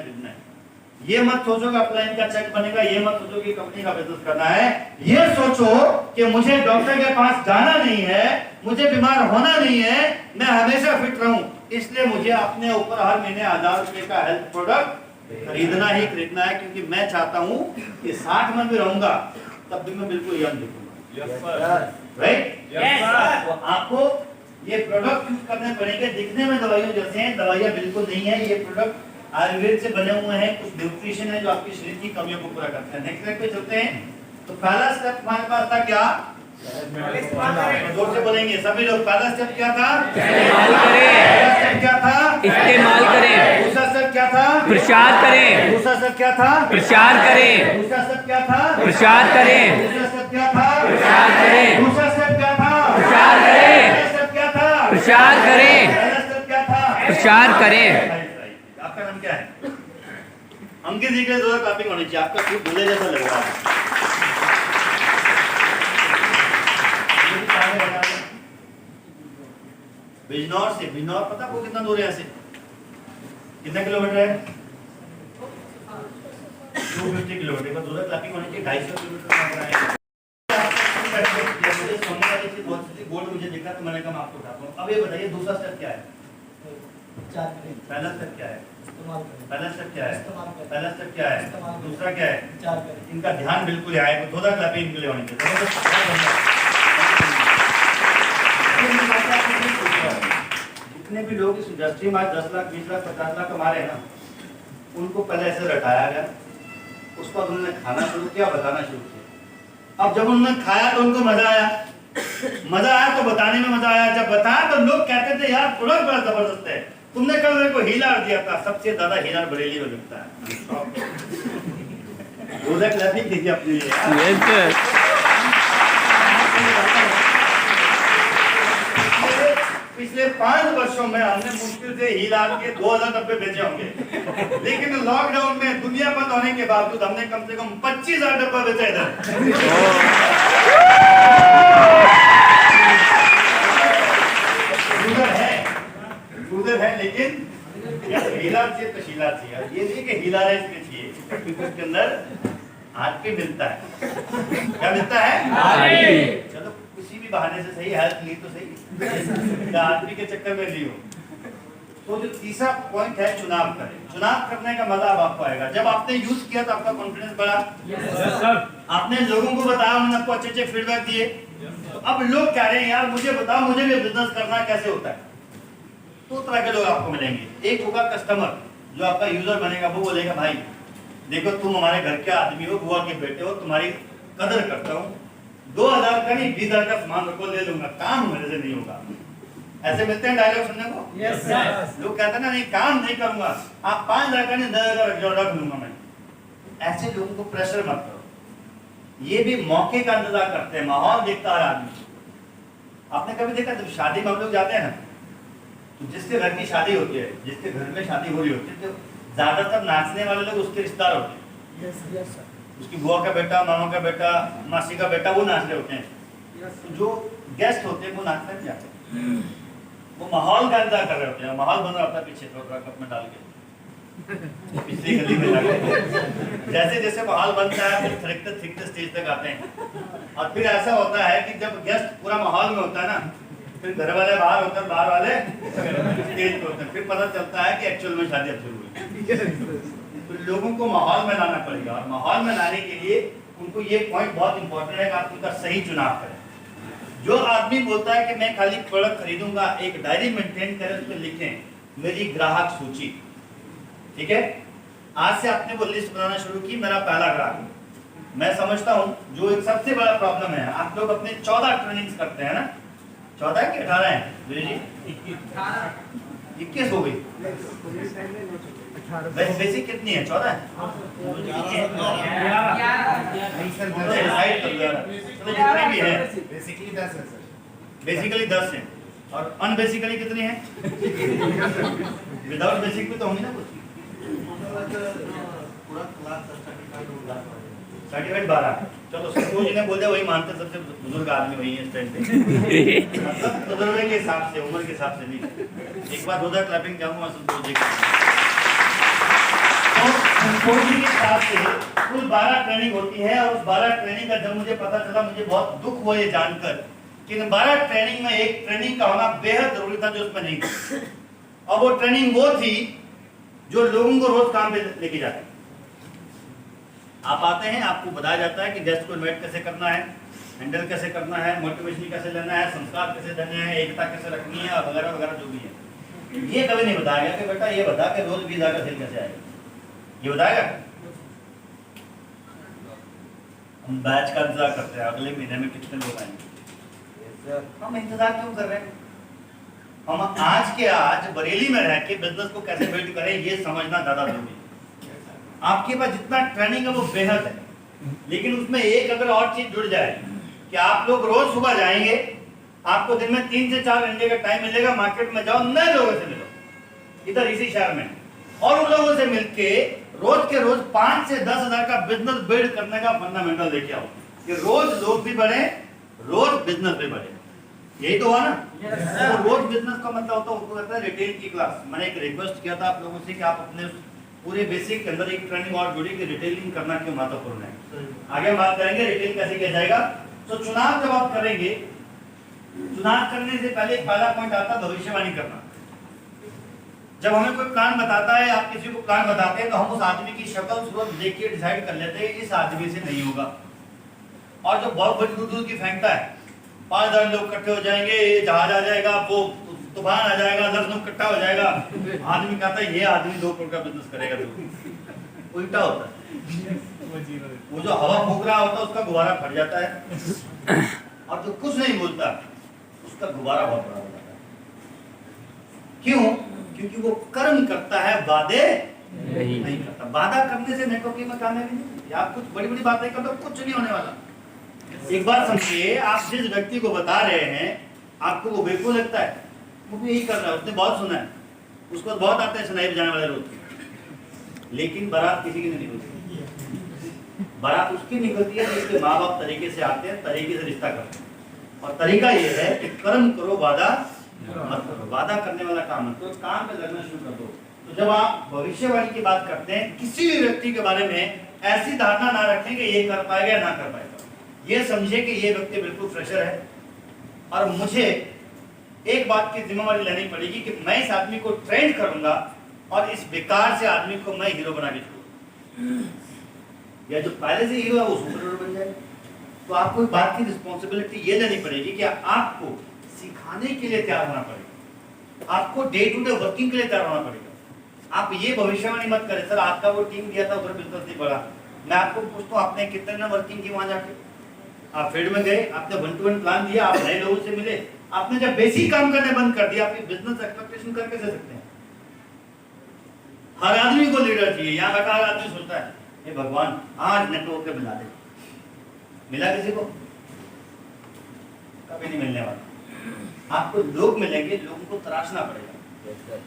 ये मत सोचो कि अपलाइन का चेक बनेगा, ये मत सोचो कि कंपनी का बिजनेस करना है। ये सोचो कि मुझे डॉक्टर के पास जाना नहीं है, मुझे बीमार होना नहीं है, मैं हमेशा फिट रहूं, इसलिए मुझे अपने ऊपर हर महीने 1000 रुपए का हेल्थ प्रोडक्ट खरीदना है, क्योंकि मैं चाहता हूं कि 60 में भी रहूंगा तब भी मैं बिल्कुल यंग दिखूंगा। राइट? तो आपको ये प्रोडक्ट यूज करने पड़ेंगे। दिखने में दवाइयों जैसे हैं, दवाइयां बिल्कुल नहीं है। ये प्रोडक्ट आयुर्वेद से बने हुए हैं, कुछ न्यूट्रिशन है जो आपके शरीर की कमियों को पूरा करते हैं। नेक्स्ट स्टेप पे चलते हैं। तो पहला स्टेप हमारे पास था क्या? जोर से बोलेंगे सभी लोग। पहला स्टेप क्या था? इस्तेमाल करें। पहला स्टेप क्या था? इस्तेमाल करें। दूसरा स्टेप क्या था? प्रचार करें। दूसरा स्टेप क्या था? प्रचार करें। दूसरा स्टेप क्या था? प्रचार करें। दूसरा स्टेप क्या था? प्रचार करें। दूसरा स्टेप क्या था? प्रचार करें। पहला स्टेप क्या था? प्रचार करें। पहला स्टेप क्या था? प्रचार करें। आपका नाम क्या है? अंकित जी के लिए टॉपिक होनी चाहिए। आपका खूब भूले जैसा लग रहा है। बिजनौर से, बिजनौर पता आपको कितना दूर है यहाँ से? कितना किलोमीटर है? 250 किलोमीटर का दूर है। क्लैपिंग होनी चाहिए। 250 किलोमीटर गोल्ड मुझे दिखा तो मैंने कहा मैं आपको उठाता हूँ। अब ये बताइए दूसरा स्टेप क्या है? पहला स्टेप क्या है? पहला स्टेप क्या है? पहला स्टेप क्या है? दूसरा क्या है? इनका ध्यान बिल्कुल आए। थोड़ा क्लैपिंग के लिए होनी चाहिए। जितने भी लोग इस इंडस्ट्री में 10 लाख 20 लाख 50 लाख कमा रहे हैं ना, उनको पहले ऐसे रटाया गया, उसके बाद उन्होंने खाना शुरू किया, बताना शुरू किया। अब जब उन्होंने खाया तो उनको मजा आया तो बताने में मजा आया। जब बताया तो लोग कहते थे यार प्रोडक्ट बड़ा जबरदस्त है, तुमने कल मेरे को हीला दिया था। सबसे ज्यादा हीला बरेली में बिकता है। क्लैपिंग कीजिए अपने लिए। Yes sir. पिछले 5 वर्षों में हमने मुश्किल से हीलाल के 2000 डब्बे बेचे होंगे, लेकिन लॉकडाउन में दुनिया बंद होने के बावजूद हमने कम से कम 25,000 डब्बा बेचा इधर। उधर है लेकिन हीला चाहिए तो शीला चाहिए। ये नहीं कि हीला है इसमें चाहिए, उसके अंदर आरपी मिलता है। क्या मिलता है? चलो किसी भी बहाने से सही, हेल्थ ली तो सही, आरपी के चक्कर में लियो। तो जो तीसरा पॉइंट है, चुनाव करें। चुनाव करने का मजा अब आपको आएगा। जब आपने यूज किया तो आपका कॉन्फिडेंस बढ़ा। आपने लोगों को बताया, उन्होंने आपको अच्छे फीडबैक दिए। तो अब लोग कह रहे हैं यार मुझे बताओ, मुझे भी बिजनेस करना कैसे होता है। 2 तरह के लोग आपको मिलेंगे। एक होगा कस्टमर, जो आपका यूजर बनेगा। वो बोलेगा भाई देखो तुम हमारे घर के आदमी हो, बुआ के बेटे हो, तुम्हारी कदर करता हूँ। 2000 का नहीं 20,000 का सामान रखो, ले लूंगा, काम मेरे से नहीं होगा। ऐसे मिलते हैं डायलॉग सुनने को। Yes sir. लोग कहते हैं ना नहीं काम नहीं करूंगा, आप 5,000 का नहीं 10,000 रख लूंगा मैं। ऐसे लोगों को प्रेशर मत करो। ये भी मौके का इंतजार करते हैं, माहौल देखता है आदमी। आपने कभी देखा जब शादी में हम लोग जाते हैं ना, तो जिसके घर की शादी होती है, जिसके घर में शादी हो रही होती है, तो ज्यादातर नाचने वाले लोग उसके रिश्तेदार होते हैं। उसकी बुआ का बेटा, मामा का बेटा, मासी का बेटा, वो नाच रहे होते हैं। तो जो गेस्ट होते हैं वो नाचते नहीं जाते, वो माहौल का इंतजार कर रहे होते हैं। माहौल बन रहा होता है पीछे कप में डाल के पिछली गली में जाके। जैसे जैसे माहौल बनता है फिर थिरकते स्टेज तक आते हैं। और फिर ऐसा होता है कि जब गेस्ट पूरा माहौल में होता है ना, फिर घर वाले बाहर होते हैं, बाहर वाले स्टेज पे होते हैं। फिर पता चलता है कि एक्चुअल में शादी अब शुरू हुई। तो लोगों को माहौल में लाना पड़ेगा, और माहौल में लाने के लिए उनको ये पॉइंट बहुत इंपॉर्टेंट है कि आप उनका सही चुनाव करें। जो आदमी बोलता है कि मैं खाली प्रोडक्ट खरीदूंगा, एक डायरी मेंटेन करें, उसमें लिखें मेरी ग्राहक सूची। ठीक है, आज से आपने वो लिस्ट बनाना शुरू की, मेरा पहला ग्राहक, मैं समझता हूँ जो एक सबसे बड़ा प्रॉब्लम है, आप लोग अपने 14 ट्रेनिंग्स करते हैं ना, 14 है कि 18 है जी? 21 हो गई। बेसिक कितनी है? 14 है? जितने भी है बेसिकली 10 है, और अनबेसिकली कितनी है? विदाउट बेसिक भी तो होंगी ना कुछ। सर्टिफिकेट 12। चलो संतोष जी ने बोल दिया, वही मानते, सबसे बुजुर्ग आदमी वही है इस टाइम पे। मतलब तजुर्बे के हिसाब से, उम्र के हिसाब से नहीं। एक बार 2 क्लैपिंग चाहूंगा संतोष जी का। तो संतोष जी के हिसाब से कुल 12 ट्रेनिंग होती है, और उस 12 ट्रेनिंग का जब मुझे पता चला, मुझे बहुत दुख हुआ ये जानकर कि इन 12 ट्रेनिंग में एक ट्रेनिंग का होना बेहद जरूरी था जो उसमें नहीं था। और वो ट्रेनिंग वो थी जो लोगों को रोज काम पे लेके जाती। आप आते हैं, आपको बताया जाता है कि गेस्ट को इन्वाइट कैसे करना है, हैंडल कैसे करना है, मोटिवेशन कैसे लेना है, संस्कार कैसे देने हैं, एकता कैसे रखनी है, वगैरह वगैरह जो भी है। ये कभी नहीं बताया गया कि बेटा ये बता के रोज 20,000 का सेल कैसे आएगा, ये बताएगा? हम बैच का इंतजार करते हैं, अगले महीने में कितने लोग आएंगे। हम इंतजार क्यों कर रहे हैं? हम आज के आज बरेली में रह के बिजनेस को कैसे बिल्ड करें, ये समझना ज्यादा जरूरी है। आपके पास जितना ट्रेनिंग है वो बेहद है, लेकिन उसमें एक अगर और चीज जुड़ जाए कि आप लोग रोज सुबह जाएंगे, आपको दिन में 3 से 4 घंटे का टाइम मिलेगा, मार्केट में जाओ, नए लोगों से मिलो इधर इसी शहर में, और उन लोगों से मिलके रोज के रोज 5 से 10,000 का बिजनेस बिल्ड करने का फंडामेंटल लेके आओ कि रोज लोग भी बढ़े, रोज बिजनेस भी बढ़े। यही तो हुआ ना। तो रोज बिजनेस का मतलब होता है, उसको कहता है रिटेल की क्लास। मैंने एक रिक्वेस्ट किया था आप लोगों से कि आप अपने पूरे बेसिक के अंदर एक ट्रेनिंग और जुड़ी कि रिटेलिंग करना क्यों महत्वपूर्ण है। आगे हम बात करेंगे रिटेल कैसे किया जाएगा। तो चुनाव जब आप करेंगे, चुनाव करने से पहले एक पहला पॉइंट आता है भविष्यवाणी करना। जब हमें कोई प्लान बताता है, आप किसी को प्लान बताते हैं, तो हम उस आदमी की शक्ल सूरत देख के डिसाइड कर लेते हैं इस आदमी से नहीं होगा। और जो बहुत बड़ी दूर की फेंकता है, 5,000 लोग इकट्ठे हो जाएंगे, जहाज आ जाएगा, वो तूफान आ जाएगा, 10 लोग इकट्ठा हो जाएगा, आदमी कहता है ये आदमी 2 करोड़ का बिजनेस करेगा। तो उल्टा होता है, वो जो हवा फूंक रहा होता है उसका गुब्बारा फट जाता है, और जो कुछ नहीं बोलता उसका गुब्बारा बहुत बड़ा हो जाता है। क्यों? क्योंकि वो कर्म करता है, वादे नहीं करता। वादा करने से नेटवर्किंग में कामयाबी नहीं। आप कुछ बड़ी बड़ी बातें कर दो, कुछ नहीं होने वाला। एक बार समझिए, आप जिस व्यक्ति को बता रहे हैं आपको वो बेवकूफ लगता है, वो भी यही कर रहा है, उसने बहुत सुना है, उसको बहुत आते हैं सुनाई बजाने वाले लोग, लेकिन बारात किसी की नहीं निकलती। बारात उसकी निकलती है जिसके माँ बाप तरीके से आते हैं, तरीके से रिश्ता करते हैं। और तरीका ये है कि कर्म करो, वादा मत करो। वादा करने वाला काम मत करो, काम पे लगना शुरू कर दो। तो जब आप भविष्यवाणी की बात करते हैं, किसी भी व्यक्ति के बारे में ऐसी धारणा ना रखें कि ये कर पाएगा या ना कर पाएगा। ये समझे कि ये व्यक्ति बिल्कुल फ्रेशर है, और मुझे एक बात की जिम्मेवारी लेनी पड़ेगी कि मैं इस आदमी को ट्रेन करूंगा, और इस बेकार से आदमी को मैं हीरो बना के छोड़ूंगा, या जो पहले से हीरो है वो सुपर हीरो बन जाएगा। तो आपको इस बात की रिस्पॉन्सिबिलिटी ये लेनी पड़ेगी कि आपको सिखाने के लिए तैयार होना पड़ेगा, आपको डे टू डे वर्किंग के लिए तैयार होना पड़ेगा। आप ये भविष्यवाणी मत करें सर आपका वो टीम दिया था उधर बिजनेस नहीं बढ़ा। मैं आपको पूछता हूँ, आपने कितने दिन वर्किंग की वहां जाके? आप फील्ड में गए, आपने 1-to-1 प्लान दिया, आप नए लोगों से मिले, आपने जब बेसिक काम करने बंद कर दिया, आप बिजनेस एक्सपेक्टेशन करके दे सकते हैं? हर आदमी को लीडर चाहिए। यहाँ बैठा हर आदमी सोचता है हे भगवान आज नेटवर्क पे मिला दे। मिला किसी को? कभी नहीं मिलने वाला। आपको लोग मिलेंगे, लोगों को तराशना पड़ेगा।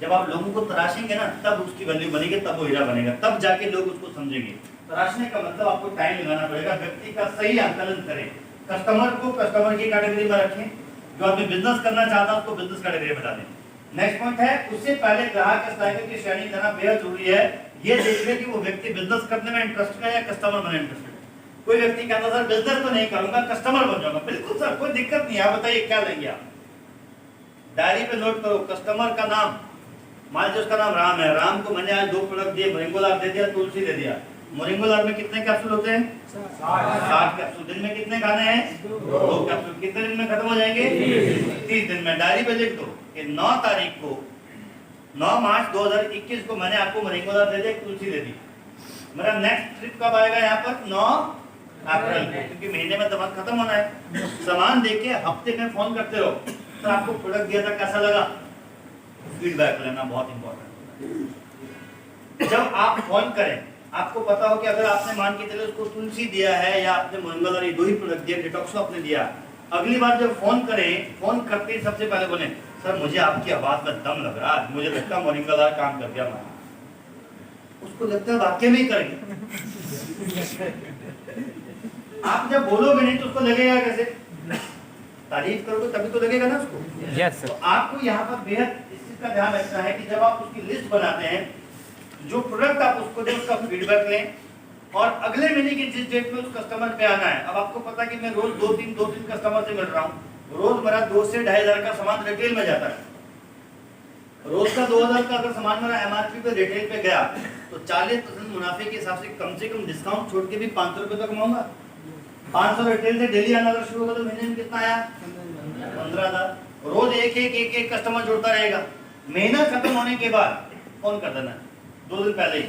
जब आप लोगों को तराशेंगे ना, तब उसकी वैल्यू बनेगी, तब वो हीरा बनेगा, तब जाके लोग उसको समझेंगे। तराशने का मतलब आपको टाइम लगाना पड़ेगा, व्यक्ति का सही आकलन करें, कस्टमर को कस्टमर की कैटेगरी में रखें, जो आदमी बिजनेस करना चाहता है उसको बिजनेस कैटेगरी में डालें। नेक्स्ट पॉइंट है, उससे पहले ग्राहक स्ट्राइकर की श्रेणी देना बेहद जरूरी है। ये देखिए कि वो व्यक्ति बिजनेस करने में इंटरेस्टेड है या कस्टमर बनने इंटरेस्टेड है। कोई व्यक्ति कहता सर बिजनेस तो नहीं करूंगा, कस्टमर बन जाऊंगा। बिल्कुल सर, कोई दिक्कत नहीं है, आप बताइए क्या लेंगे आप? डायरी पे नोट करो कस्टमर का नाम, मान लीजिए उसका नाम राम है। राम को मैंने आज 2 प्रोडक्ट दिए, मोरिंगोलार दे दिया, तुलसी दे दिया। मोरिंगोलार में कितने कैप्सूल होते हैं? 60 कैप्सूल। दिन में कितने खाने हैं? 2 कैप्सूल। कितने दिन में खत्म हो जाएंगे? 30 दिन में। डायरी पे लिख दो कि 9 तारीख को 9 मार्च 2021 को मैंने आपको मोरिंगोलार दे दिया, तुलसी दे दी। मेरा नेक्स्ट ट्रिप कब आएगा यहाँ पर? 9 अप्रैल को, क्योंकि महीने में दवा खत्म होना है। सामान देके हफ्ते में फोन करते रहो, सर आपको प्रोडक्ट दिया था कैसा लगा, फीडबैक लेना बहुत इंपॉर्टेंट। जब आप फोन करें, आपको पता हो कि अगर आपने मान के चले उसको तुलसी दिया है या आपने मोरिंगा ये 2 ही प्रोडक्ट दिया, डिटॉक्सो आपने दिया, अगली बार जब फोन करें, फोन करते ही सबसे पहले बोले सर मुझे आपकी आवाज में दम लग रहा है, मुझे लगता है मोरिंगा काम कर दिया। मैं उसको लगता है वाकई में ही करेंगे। आप जब बोलोगे नहीं तो उसको लगेगा कैसे? तारीफ करोगे तभी तो लगेगा ना उसको। यस तो आपको यहाँ पर बेहद इस चीज का ध्यान रखना है कि जब आप उसकी लिस्ट बनाते हैं, जो प्रोडक्ट आप उसको दें उसका फीडबैक लें, और अगले महीने की जिस डेट में उस कस्टमर पे आना है। अब आपको पता कि मैं रोज 2-3 कस्टमर से मिल रहा हूँ, रोज मेरा 2 से 2,500 का सामान रिटेल में जाता है। रोज का 2,000 का अगर सामान मेरा एमआरपी पे रिटेल पे गया तो 40% मुनाफे के हिसाब से कम डिस्काउंट छोड़ के भी 500 रुपए तक कमाऊंगा। 500 रिटेल से डेली आना अगर शुरू होगा तो महीने में कितना आया? 15,000। रोज एक कस्टमर जुड़ता रहेगा। महीना खत्म होने के बाद फोन कर देना 2 दिन पहले ही,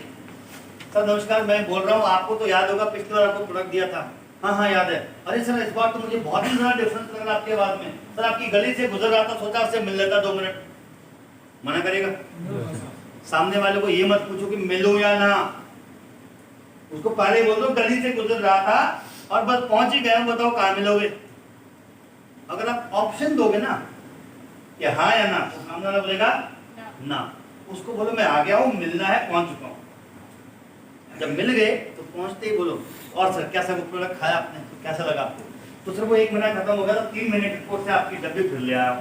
सर नमस्कार मैं बोल रहा हूँ, आपको तो याद होगा पिछली बार आपको प्रोडक्ट दिया था। हाँ याद है। अरे सर इस बार तो मुझे बहुत ही ज्यादा डिफरेंस लग रहा आपकी आवाज में। सर आपकी गली से गुजर रहा था, सोचा आपसे मिल लेता 2 मिनट। मना करेगा? सामने वाले को ये मत पूछो कि मिलो या ना, उसको पहले बोल दो गली से गुजर रहा था और बस पहुंच ही गया, बताओ कहाँ मिलोगे। अगर आप ऑप्शन दोगे ना कि हाँ या ना, तो सामने वाला बोलेगा ना। उसको बोलो मैं आ गया हूँ, मिलना है, पहुंच चुका हूँ। जब मिल गए तो पहुंचते ही बोलो और सर कैसा वो प्रोडक्ट खाया आपने, तो कैसा लगा आपको? तो सर वो 1 महीना खत्म हो गया तो 3 महीने के कोर्स से आपकी डब्बी फिर ले आया।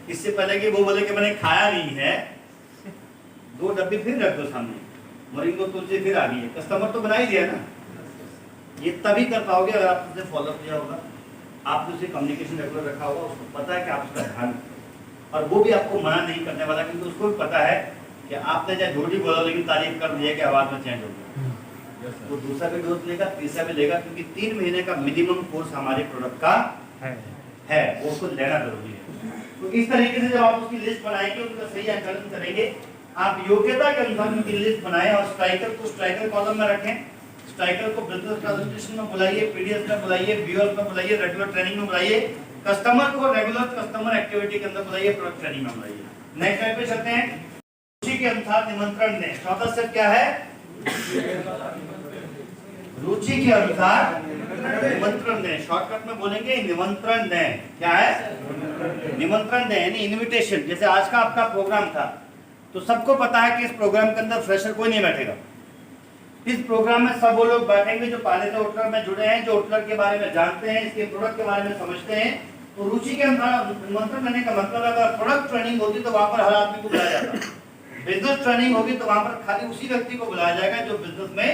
इससे पहले कि वो बोले कि मैंने खाया नहीं है, 2 डब्बी फिर रख दो सामने, मोरिंगा तुलसी फिर आ गई है, कस्टमर तो बना ही दिया ना। ये तभी कर पाओगे अगर आप उससे फॉलो किया होगा, आपने उससे कम्युनिकेशन रेगुलर रखा होगा, उसको पता है कि आप उसका ध्यान, और वो भी आपको मना नहीं करने वाला, क्योंकि उसको भी पता है कि आपने चाहे झूठी बोला लेकिन तारीफ कर दिया कि आवाज में चेंज हो गया। वो दूसरा भी डोज लेगा, तीसरा भी लेगा, क्योंकि 3 महीने का मिनिमम कोर्स हमारे प्रोडक्ट का है, वो उसको लेना जरूरी है। तो इस तरीके से जब आप उसकी लिस्ट बनाएंगे, उसका सही आकलन करेंगे, आप योग्यता के अनुसार उनकी लिस्ट बनाएं और स्ट्राइकर को स्ट्राइकर कॉलम में रखें, स्ट्राइकर को बिजनेस प्रेजेंटेशन में बुलाइए, पीडीएस में बुलाइए, व्यूअर्स में बुलाइए, रेगुलर ट्रेनिंग में बुलाइए, कस्टमर को रेगुलर कस्टमर एक्टिविटी के अंदर बुलाइए, प्रोडक्ट ट्रेनिंग में बुलाइए। नेक्स्ट टाइप पे चलते हैं, रुचि के अनुसार निमंत्रण दें। चौथा स्टेप क्या है? रुचि के अनुसार निमंत्रण दें। शॉर्टकट में बोलेंगे निमंत्रण दें। क्या है? निमंत्रण दें, यानी इनविटेशन। जैसे आज का आपका प्रोग्राम था, तो सबको पता है कि इस प्रोग्राम के अंदर फ्रेशर कोई नहीं बैठेगा। इस प्रोग्राम में सब वो लोग बैठेंगे जो पहले से होटलर में जुड़े हैं, जो होटलर के बारे में जानते हैं, इसके प्रोडक्ट के बारे में समझते हैं। तो रुचि के अनुसार निमंत्रण देने का मतलब है, अगर प्रोडक्ट ट्रेनिंग होती तो वहां पर हर आदमी को बुलाया जाता, बिजनेस ट्रेनिंग होगी तो वहां पर खाली उसी व्यक्ति को बुलाया जाएगा जो बिजनेस में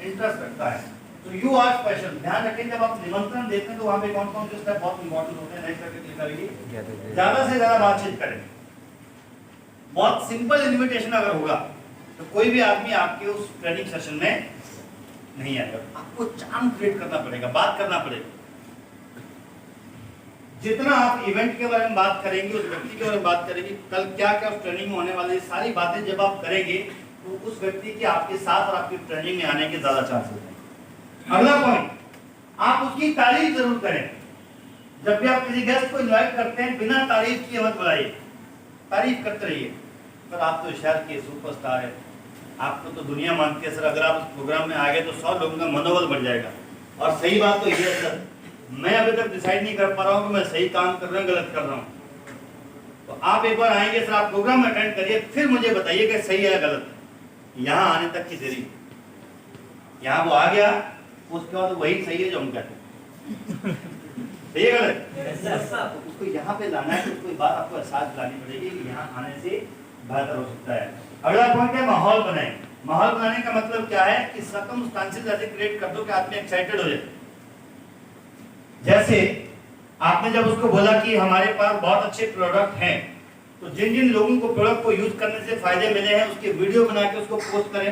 इंटरेस्ट रखता है। तो यू आर स्पेशल। ध्यान रखें जब आप निमंत्रण देते हैं तो वहां पे कौन कौन से स्टेप बहुत इंपॉर्टेंट होते हैं। नेक्स्ट करके करिए, ज्यादा से ज्यादा बातचीत करें। बहुत सिंपल इन्विटेशन अगर होगा तो कोई भी आदमी आपके उस ट्रेनिंग सेशन में नहीं आएगा। आपको चार्म क्रिएट करना पड़ेगा, बात करना पड़ेगा। जितना आप इवेंट के बारे में बात करेंगे, उस व्यक्ति के बारे में बात करेंगे, कल क्या क्या उस ट्रेनिंग में होने वाली सारी बातें जब आप करेंगे तो उस व्यक्ति के आपके साथ और आपकी ट्रेनिंग में आने के ज्यादा चांसेस हैं। अगला पॉइंट, आप उसकी तारीफ जरूर करें। जब भी आप किसी गेस्ट को इनवाइट करते हैं, बिना तारीफ किए मत बुलाइए, तारीफ करते रहिए। सर आप तो शहर के सुपरस्टार है, आपको तो दुनिया मानती है सर, अगर आप इस प्रोग्राम में आ गए तो 100 लोगों का मनोबल बढ़ जाएगा। और सही बात तो ये है सर, मैं अभी तक डिसाइड नहीं कर पा रहा हूँ कि मैं सही काम कर रहा हूँ गलत कर रहा हूँ। तो आप एक बार आएंगे सर, आप प्रोग्राम में अटेंड करिए, फिर मुझे बताइए कि सही है या गलत। यहाँ आने तक की देरी, यहाँ वो आ गया, उसके बाद वही सही है जो हम कहते हैं। सही है गलत? उसको यहाँ पे लाना है, तो उसको बात आपको एहसास लानी पड़ेगी कि यहाँ आने से बेहतर हो सकता है। अगला पॉइंट है माहौल बनाए। माहौल बनाने का मतलब क्या है कि सर्कमस्टेंसेस ऐसे क्रिएट कर दो कि आदमी एक्साइटेड हो जाए। जैसे आपने जब उसको बोला कि हमारे पास बहुत अच्छे प्रोडक्ट हैं, तो जिन जिन लोगों को प्रोडक्ट को यूज करने से फायदे मिले हैं उसके वीडियो बना के उसको पोस्ट करें,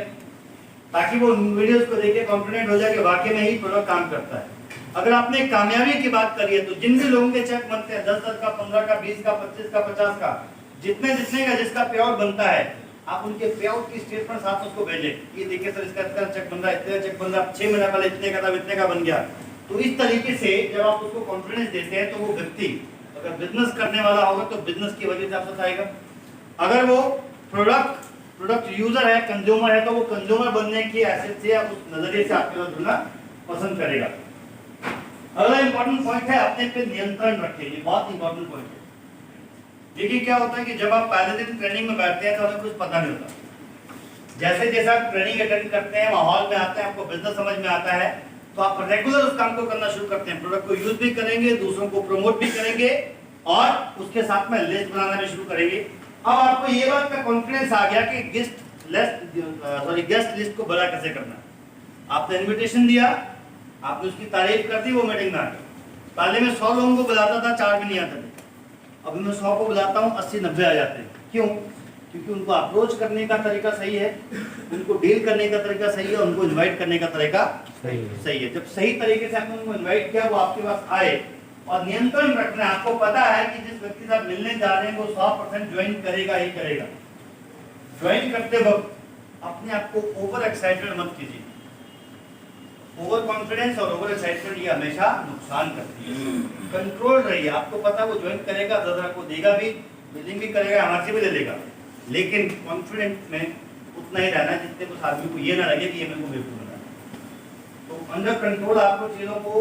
ताकि वो वीडियोस को देख के कॉन्फिडेंट हो जाए कि वाकई में ही प्रोडक्ट काम करता है। अगर आपने कामयाबी की बात करी है तो जिन भी लोगों के चेक बनते हैं 10 का, 15 का, 20 का, 25 का, 50 का, जितने जितने का जिसका पेआउट बनता है, आप उनके पे आउट की स्टेटमेंट साथ में उसको भेजें, ये देखिए सर इसका इतना चेक बन रहा है, इतना चेक बन रहा है, 6 महीना पहले इतने का था, इतने का बन गया। तो इस तरीके से जब आप उसको कॉन्फिडेंस देते हैं तो वो व्यक्ति अगर बिजनेस करने वाला होगा तो बिजनेस की वजह से आपके साथ आएगा। अगर वो प्रोडक्ट यूजर है, कंज्यूमर है, तो वो कंज्यूमर बनने की हैसियत से आप उस नजरिए से आपके साथ जुड़ना पसंद करेगा। अगला इंपॉर्टेंट पॉइंट है अपने पे नियंत्रण रखें। ये बहुत इंपॉर्टेंट पॉइंट है। देखिए क्या होता है कि जब आप पहले दिन ट्रेनिंग में बैठते हैं तो हमें कुछ पता नहीं होता। जैसे जैसे आप ट्रेनिंग अटेंड करते हैं, माहौल में आते हैं, आपको बिजनेस समझ में आता है, तो आप रेगुलर उस काम को करना शुरू करते हैं। प्रोडक्ट को यूज भी करेंगे, दूसरों को प्रमोट भी करेंगे और उसके साथ में लिस्ट बनाना भी शुरू करेंगे। अब आपको ये बात का कॉन्फिडेंस आ गया कि गेस्ट लिस्ट को बड़ा कैसे करना। आपने इन्विटेशन दिया, आपने उसकी तारीफ कर दी, वो मीटिंग में आ गया। पहले मैं 100 लोगों को बुलाता था, 4 भी नहीं आते थे। अभी मैं 100 को बुलाता हूँ, 80-90 आ जाते हैं। क्यों? क्योंकि उनको अप्रोच करने का तरीका सही है, उनको डील करने का तरीका सही है, उनको इनवाइट करने का तरीका सही है। जब सही तरीके से आपने उनको इनवाइट किया, वो आपके पास आए। और नियंत्रण रखना, आपको पता है कि जिस व्यक्ति से आप मिलने जा रहे हैं वो 100% ज्वाइन करेगा ही करेगा। ज्वाइन करते वक्त अपने आप को ओवर एक्साइटेड मत कीजिए। ओवर कॉन्फिडेंस और ओवर एक्साइटमेंट ये हमेशा नुकसान करती है। कंट्रोल रहिए, आपको पता वो ज्वाइन करेगा, दादा को देगा भी, बिलिंग भी करेगा, हमारे से भी ले लेगा, लेकिन कॉन्फिडेंस में उतना ही रहना जितने उस आदमी को ये ना लगे कि ये मेरे को बेवकूफ बना। तो अंडर कंट्रोल आपको चीजों को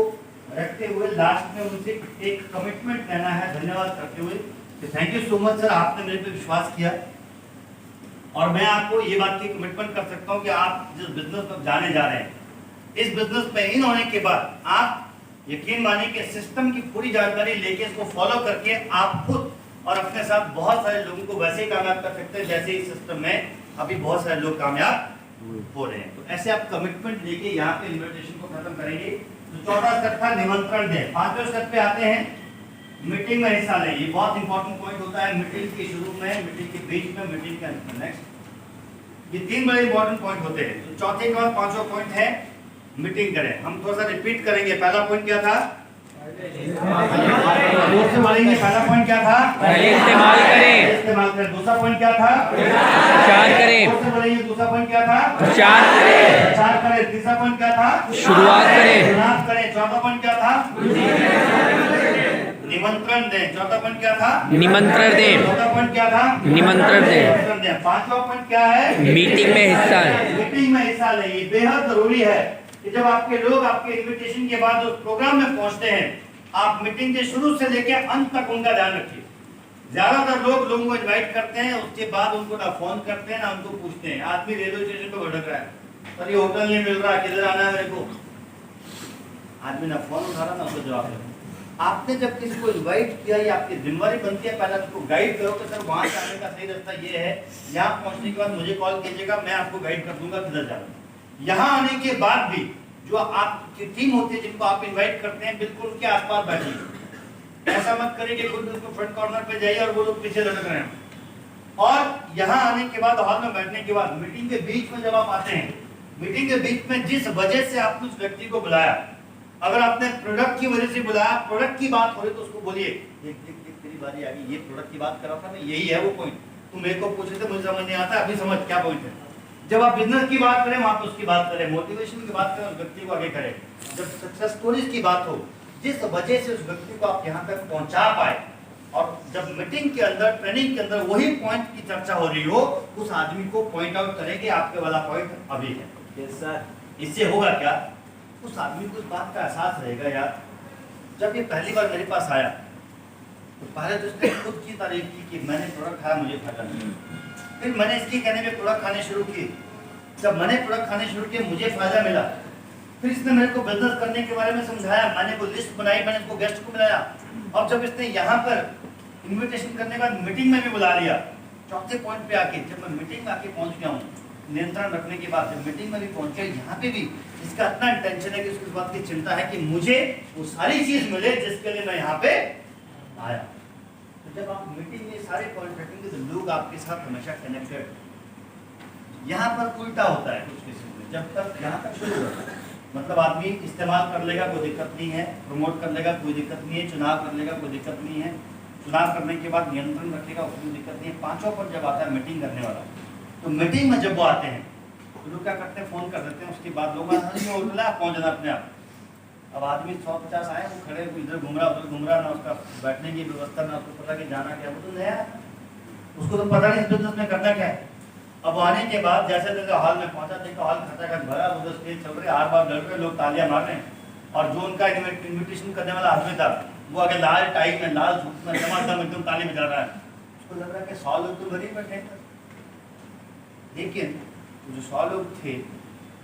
रखते हुए लास्ट में उनसे एक कमिटमेंट लेना है, धन्यवाद करते हुए कि thank you so much sir, आपने मेरे पे विश्वास किया और मैं आपको ये बात की कमिटमेंट कर सकता हूँ कि आप जिस बिजनेस में जाने जा रहे हैं, इस बिजनेस में इन होने के बाद आप यकीन मानिए कि सिस्टम की पूरी जानकारी लेके इसको फॉलो करके आप खुद और अपने साथ बहुत सारे लोगों को वैसे ही कामयाब कर सकते हैं जैसे इस सिस्टम में अभी बहुत सारे लोग कामयाब हो रहे हैं। तो ऐसे आप कमिटमेंट लेके यहाँ पे इन्विटेशन को खत्म करेंगे। तो चौथा स्टेप था निमंत्रण दें। 5वें स्टेप पे आते हैं, मीटिंग में हिस्सा लें। ये बहुत इंपॉर्टेंट पॉइंट होता है, मीटिंग के शुरू में, मीटिंग के बीच में, मीटिंग के अंत में। नेक्स्ट, ये 3 बड़े इंपॉर्टेंट पॉइंट होते हैं। तो चौथे का और 5वां पॉइंट है मीटिंग करें। हम थोड़ा सा रिपीट करेंगे। पहला पॉइंट क्या था? पहला पॉइंट क्या था? इस्तेमाल करें। इस्तेमाल करें। दूसरा पॉइंट क्या था? प्रचार करें। दूसरा पॉइंट क्या था? प्रचार करें। प्रचार करें। तीसरा पॉइंट क्या था? शुरुआत करें। शुरुआत करें। चौथा पॉइंट क्या था? निमंत्रण दें। चौथा पॉइंट क्या था? निमंत्रण दें। चौथा पॉइंट क्या था? निमंत्रण दें। 5वां पॉइंट क्या है? मीटिंग में हिस्सा लें। मीटिंग में हिस्सा लें। ये बेहद जरूरी है कि जब आपके लोग आपके इनविटेशन के बाद उस प्रोग्राम में पहुंचते हैं, आप मीटिंग के शुरू से लेकर अंत तक उनका ध्यान रखिए। ज्यादातर लोगों को इनवाइट करते हैं, उसके बाद उनको ना फोन करते हैं ना उनको पूछते हैं। आदमी रेलवे स्टेशन पे भटक रहा है, सर ये होटल नहीं मिल रहा, किधर आना है मेरे को। आदमी ना फोन उठा रहा ना उसको जवाब दे रहा। आपने जब किसी को इनवाइट किया, ये आपकी जिम्मेवारी बनती है पहले उसको गाइड करो कि सर वहां जाने का सही रास्ता ये है, यहाँ पहुंचने के बाद मुझे कॉल कीजिएगा, मैं आपको गाइड कर दूंगा किधर जाना। यहाँ आने के बाद भी जो आपकी टीम होती है जिनको आप इनवाइट करते हैं, बिल्कुल उनके आसपास बैठिए। ऐसा मत करिए कि खुद उसको फ्रंट कॉर्नर पे जाइए और वो लोग पीछे लटक रहे हैं। और यहाँ आने के बाद, हॉल में बैठने के बाद, मीटिंग के बीच में जब आप आते हैं, मीटिंग के बीच में जिस वजह से आपने उस व्यक्ति को बुलाया, अगर आपने प्रोडक्ट की वजह से बुलाया, प्रोडक्ट की बात हो रही तो उसको बोलिए तेरी बारी आ गई, ये प्रोडक्ट की बात कर रहा था मैं, यही है वो पॉइंट, तुम मेरे को पूछ रहे थे मुझे समझ नहीं आता, अभी समझ क्या पॉइंट है। जब आप बिजनेस की बात करें वहां पे उसकी बात करें, मोटिवेशन की बात करें, उस व्यक्ति को आगे करें। जब सक्सेस स्टोरीज की बात हो, जिस वजह से उस व्यक्ति को आप यहाँ तक पहुंचा पाए, और जब मीटिंग के अंदर, ट्रेनिंग के अंदर वही पॉइंट की चर्चा हो रही हो, उस आदमी को पॉइंट आउट करें कि आपके वाला पॉइंट अभी है। Yes sir. इससे होगा क्या, उस आदमी को इस बात का एहसास रहेगा, यार जब ये पहली बार मेरे पास आया तो पहले तो उसने खुद की तारीफ की कि मैंने प्रोडक्ट खाया मुझे फायदा नहीं, फिर मैंने इसके कहने पे प्रोडक्ट खाने शुरू किए, जब मैंने प्रोडक्ट खाने शुरू किए मुझे फायदा मिला, फिर इसने मेरे को बिजनेस करने के बारे में समझाया, मैंने वो लिस्ट बनाई, मैंने इसको गेस्ट को मिलाया, और जब इसने यहाँ पर इन्विटेशन करने के बाद मीटिंग में भी बुला लिया। चौथे पॉइंट पे आके, जब मैं मीटिंग में आके पहुँच गया हूँ, नियंत्रण रखने के बाद जब मीटिंग में भी पहुँच गया, यहाँ पे भी इसका इतना टेंशन है कि उसकी बात की चिंता है कि मुझे वो सारी चीज मिले जिसके लिए मैं यहाँ पे आया। तो जब आप मीटिंग में सारे पॉइंट रखेंगे तो लोग आपके साथ हमेशा कनेक्टेड। यहाँ पर उल्टा होता है कुछ केसेस में, जब तक यहाँ तक शुरू होता है मतलब आदमी इस्तेमाल कर लेगा कोई दिक्कत नहीं है, प्रमोट कर लेगा कोई दिक्कत नहीं है, चुनाव कर लेगा कोई दिक्कत नहीं है, चुनाव करने के बाद नियंत्रण रखेगा उसमें दिक्कत नहीं है। 5वां पर जब आता है मीटिंग करने वाला, तो मीटिंग में जब वो आते हैं तो लोग क्या करते हैं, फोन कर देते हैं, उसके बाद लोग होटल पहुंच जाना अपने आप। अब आदमी 150 आए, वो खड़े इधर घूम रहा उधर घूम रहा, ना उसका बैठने की व्यवस्था, ना उसको पता कि जाना क्या, वो तो नया है, उसको तो पता नहीं बिजनेस में करना क्या है। अब आने के बाद जैसे जैसे हॉल में पहुंचा, देखो हॉल खचाखच भरा, उधर स्टेज चल रही है, 8 बार लड़ रहे लोग, तालियां मार रहे हैं, और जो उनका इन्विटेशन करने वाला आदमी था वो आगे लाल टाई में, लाल सूट में दमादम एकदम ताली बजा रहा है। उसको लग रहा है कि 100 लोग तो घर ही बैठे हैं, लेकिन जो 100 लोग थे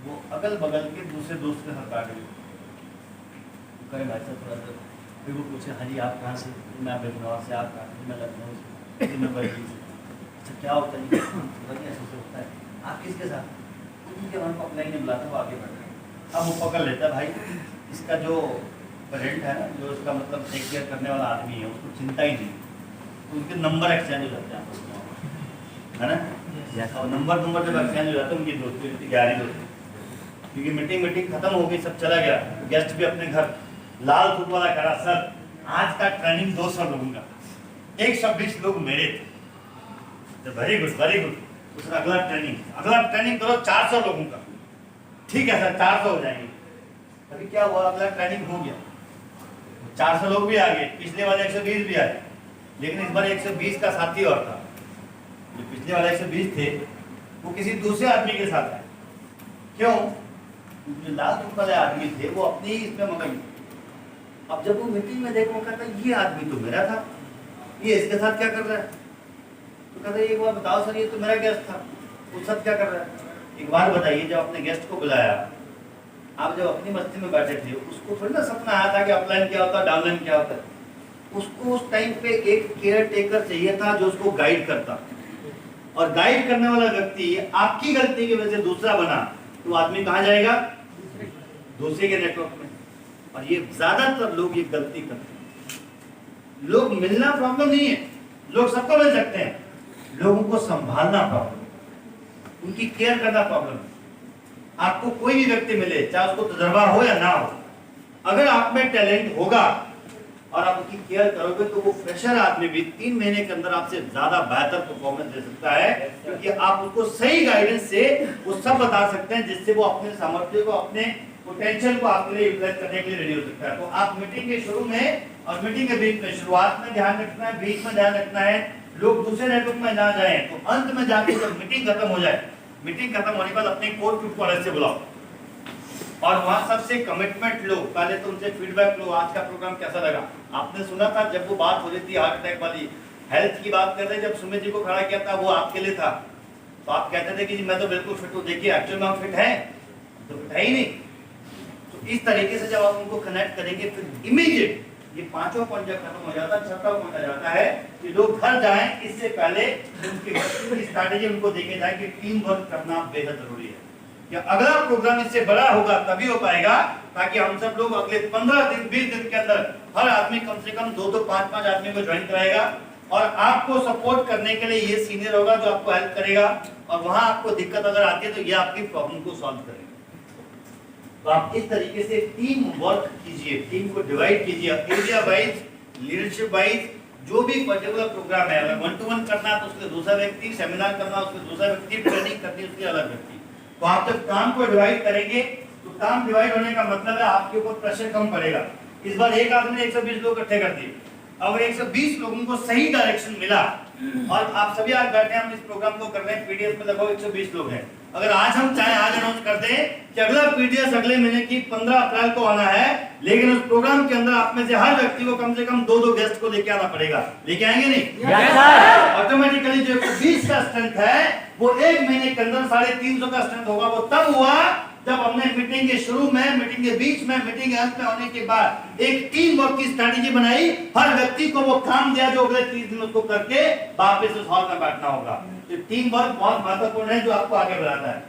वो अगल बगल के दूसरे दोस्त के साथ बैठ गए। कहे भाई साहब थोड़ा सा, फिर वो पूछे हाँ जी आप कहाँ से, मैं बिजनौर से, आप कहाँ से, मैं लखनऊ से, मैं बरेली से। अच्छा क्या होता है, ऐसे होता है, आप किसके साथ, उनके मन को अप्लाई नहीं बुलाता, वो आगे बढ़ रहे हैं। अब वो पकड़ लेता है भाई इसका जो पेरेंट है ना, जो इसका मतलब टेक केयर करने वाला आदमी है, उसको चिंता ही नहीं, तो उनके नंबर एक्सचेंज हो जाते हैं, है ना, और नंबर जब एक्सचेंज हो जाते हैं उनकी दोस्ती गहरी दोस्ती, क्योंकि मीटिंग खत्म हो गई, सब चला गया, गेस्ट भी अपने घर, लाल सूट वाला करा, सर आज का ट्रेनिंग 200 लोगों का, 120 लोग मेरे थे, वेरी गुड, उसका अगला ट्रेनिंग करो 400 लोगों का, ठीक है सर 400 हो जाएंगे। अभी क्या हुआ, अगला ट्रेनिंग हो गया, 400 लोग भी आ गए, पिछले वाले 120 भी आए, लेकिन इस बार 120 का साथी और था, जो पिछले वाले 120 थे वो किसी दूसरे आदमी के साथ आए। क्यों? जो लाल सूट वाले आदमी थे वो अपनी ही इसमें मगन थे। अब जब वो मीटिंग में देखो, कहता ये आदमी तो मेरा था, ये इसके साथ क्या कर रहा है, तो कहता एक बार बताओ सर, ये तो मेरा गेस्ट था, उस साथ क्या कर रहा है। एक बार बताइए, जब अपने गेस्ट को बुलाया, आप जब अपनी मस्ती में बैठे थे, उसको थोड़ी ना सपना आया था कि अपलाइन क्या होता है, डाउनलाइन क्या होता है। उसको उस टाइम पे एक केयर टेकर चाहिए था जो उसको गाइड करता, और गाइड करने वाला व्यक्ति आपकी गलती की वजह से दूसरा बना, तो आदमी कहाँ जाएगा, दूसरे के नेटवर्क में। और ये ज्यादातर लोग ये गलती करते हैं। लोग मिलना प्रॉब्लम नहीं है, लोग सबको मिल सकते हैं, लोगों को संभालना प्रॉब्लम, उनकी केयर करना प्रॉब्लम है। आपको कोई भी व्यक्ति मिले, चाहे उसको तजुर्बा हो या ना हो, अगर आप में टैलेंट होगा और आप उसकी केयर करोगे, तो वो फ्रेशर आदमी भी 3 महीने के अंदर आपसे ज्यादा बेहतर परफॉर्मेंस दे सकता है, क्योंकि आप उसको सही गाइडेंस से वो सब बता सकते हैं जिससे वो अपने सामर्थ्य को, अपने पोटेंशियल को आपके लिए यूटिलाइज करने के लिए रेडी हो सकता है। तो आप मीटिंग के शुरू में और मीटिंग के बीच में, शुरुआत में ध्यान रखना है, बीच में ध्यान रखना है, लोग दूसरे नेटवर्क में ना जाए, तो अंत में जाके जब मीटिंग खत्म हो जाए, मीटिंग खत्म होने के बाद अपने कोर ग्रुप को अलग से बुलाओ और वहां सबसे कमिटमेंट लो, पहले तो उनसे फीडबैक लो, आज का प्रोग्राम कैसा लगा। आपने सुना था जब वो बात हो रही थी हार्ट अटैक वाली, हेल्थ की बात कर रहे, जब सुमित जी को खड़ा किया था वो आपके लिए था, तो आप कहते थे कि जी मैं तो बिल्कुल फिट हूँ, देखिए एक्चुअल में हम फिट हैं, तो फिट है ही नहीं। तो इस तरीके से जब आप उनको कनेक्ट करेंगे, फिर इमीडिएट ये 5वां पॉइंट जब खत्म हो जाता है, 6वां पॉइंट आ जाता है कि लोग घर जाएं, इससे पहले उनकी स्ट्रैटेजी उनको देखे जाए कि टीम वर्क करना बेहद जरूरी है। या अगला प्रोग्राम इससे बड़ा होगा तभी हो पाएगा, ताकि हम सब लोग अगले 15 दिन 20 दिन के अंदर हर आदमी कम से कम 2 5 आदमी को ज्वाइन कराएगा, और आपको सपोर्ट करने के लिए ये सीनियर होगा जो आपको हेल्प करेगा, और वहां आपको दिक्कत अगर आती है तो ये आपकी प्रॉब्लम को सॉल्व करेगा। तो आप इस तरीके से टीम वर्क कीजिए, टीम को डिवाइड कीजिए, एरिया वाइज, लीडरशिप वाइज, जो भी पर्टिकुलर प्रोग्राम है, अगर 1-to-1 करना है तो उसके दूसरा व्यक्ति, सेमिनार करना उसके दूसरा व्यक्ति, ट्रेनिंग करनी उसके अलग व्यक्ति। तो आप जब काम को डिवाइड करेंगे तो काम डिवाइड होने का मतलब है आपके ऊपर प्रेशर कम पड़ेगा। इस बार एक आदमी ने 120 लोग इकट्ठे कर दिए, अगर 120 लोगों को सही डायरेक्शन मिला, और आप सभी आज बैठे हैं, हम इस प्रोग्राम को कर रहे हैं, पीडीएस में लगभग 120 लोग हैं, अगर आज हम चाहे आज अनाउंस कर दें कि अगला पीडीएस अगले महीने की 15 अप्रैल को आना है, लेकिन उस प्रोग्राम के अंदर आप में से हर व्यक्ति को कम से कम 2 गेस्ट को लेके आना पड़ेगा, लेके आएंगे नहीं? ऑटोमेटिकली जो 120 का स्ट्रेंथ है वो 1 महीने के अंदर 350 का स्ट्रेंथ होगा। वो तब हुआ जब हमने मीटिंग के शुरू में, मीटिंग के बीच में, मीटिंग के अंत में होने के बाद एक टीम वर्क की स्ट्रेटेजी बनाई, हर व्यक्ति को वो काम दिया जो अगले 30 दिन उसको करके वापस उस हॉल में बैठना होगा। तो टीम वर्क बहुत महत्वपूर्ण है जो आपको आगे बढ़ाता है।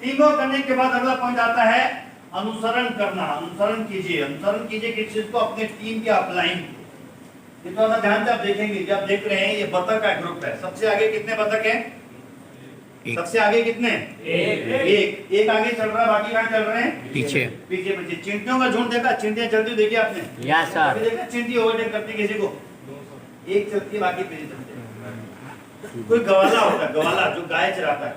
टीम वर्क करने के बाद अगला पॉइंट आता है अनुसरण करना। अनुसरण कीजिए किस चीज को, अपने टीम के अपलाइन। ये थोड़ा सा ध्यान से आप देखेंगे, जब देख रहे हैं ये बतख का ग्रुप है, सबसे आगे कितने बतख हैं? सबसे आगे कितने? एक आगे चल रहा है, बाकी कहाँ चल रहे हैं? पीछे। चींटियों का झुंड देखा? चींटियां चलती देखी आपने? Yes sir. देखा चींटी ओवरटेक करती किसी को, एक चलती है बाकी पीछे चलते हैं। कोई गवाला होता है, गवाला जो गाय चराता है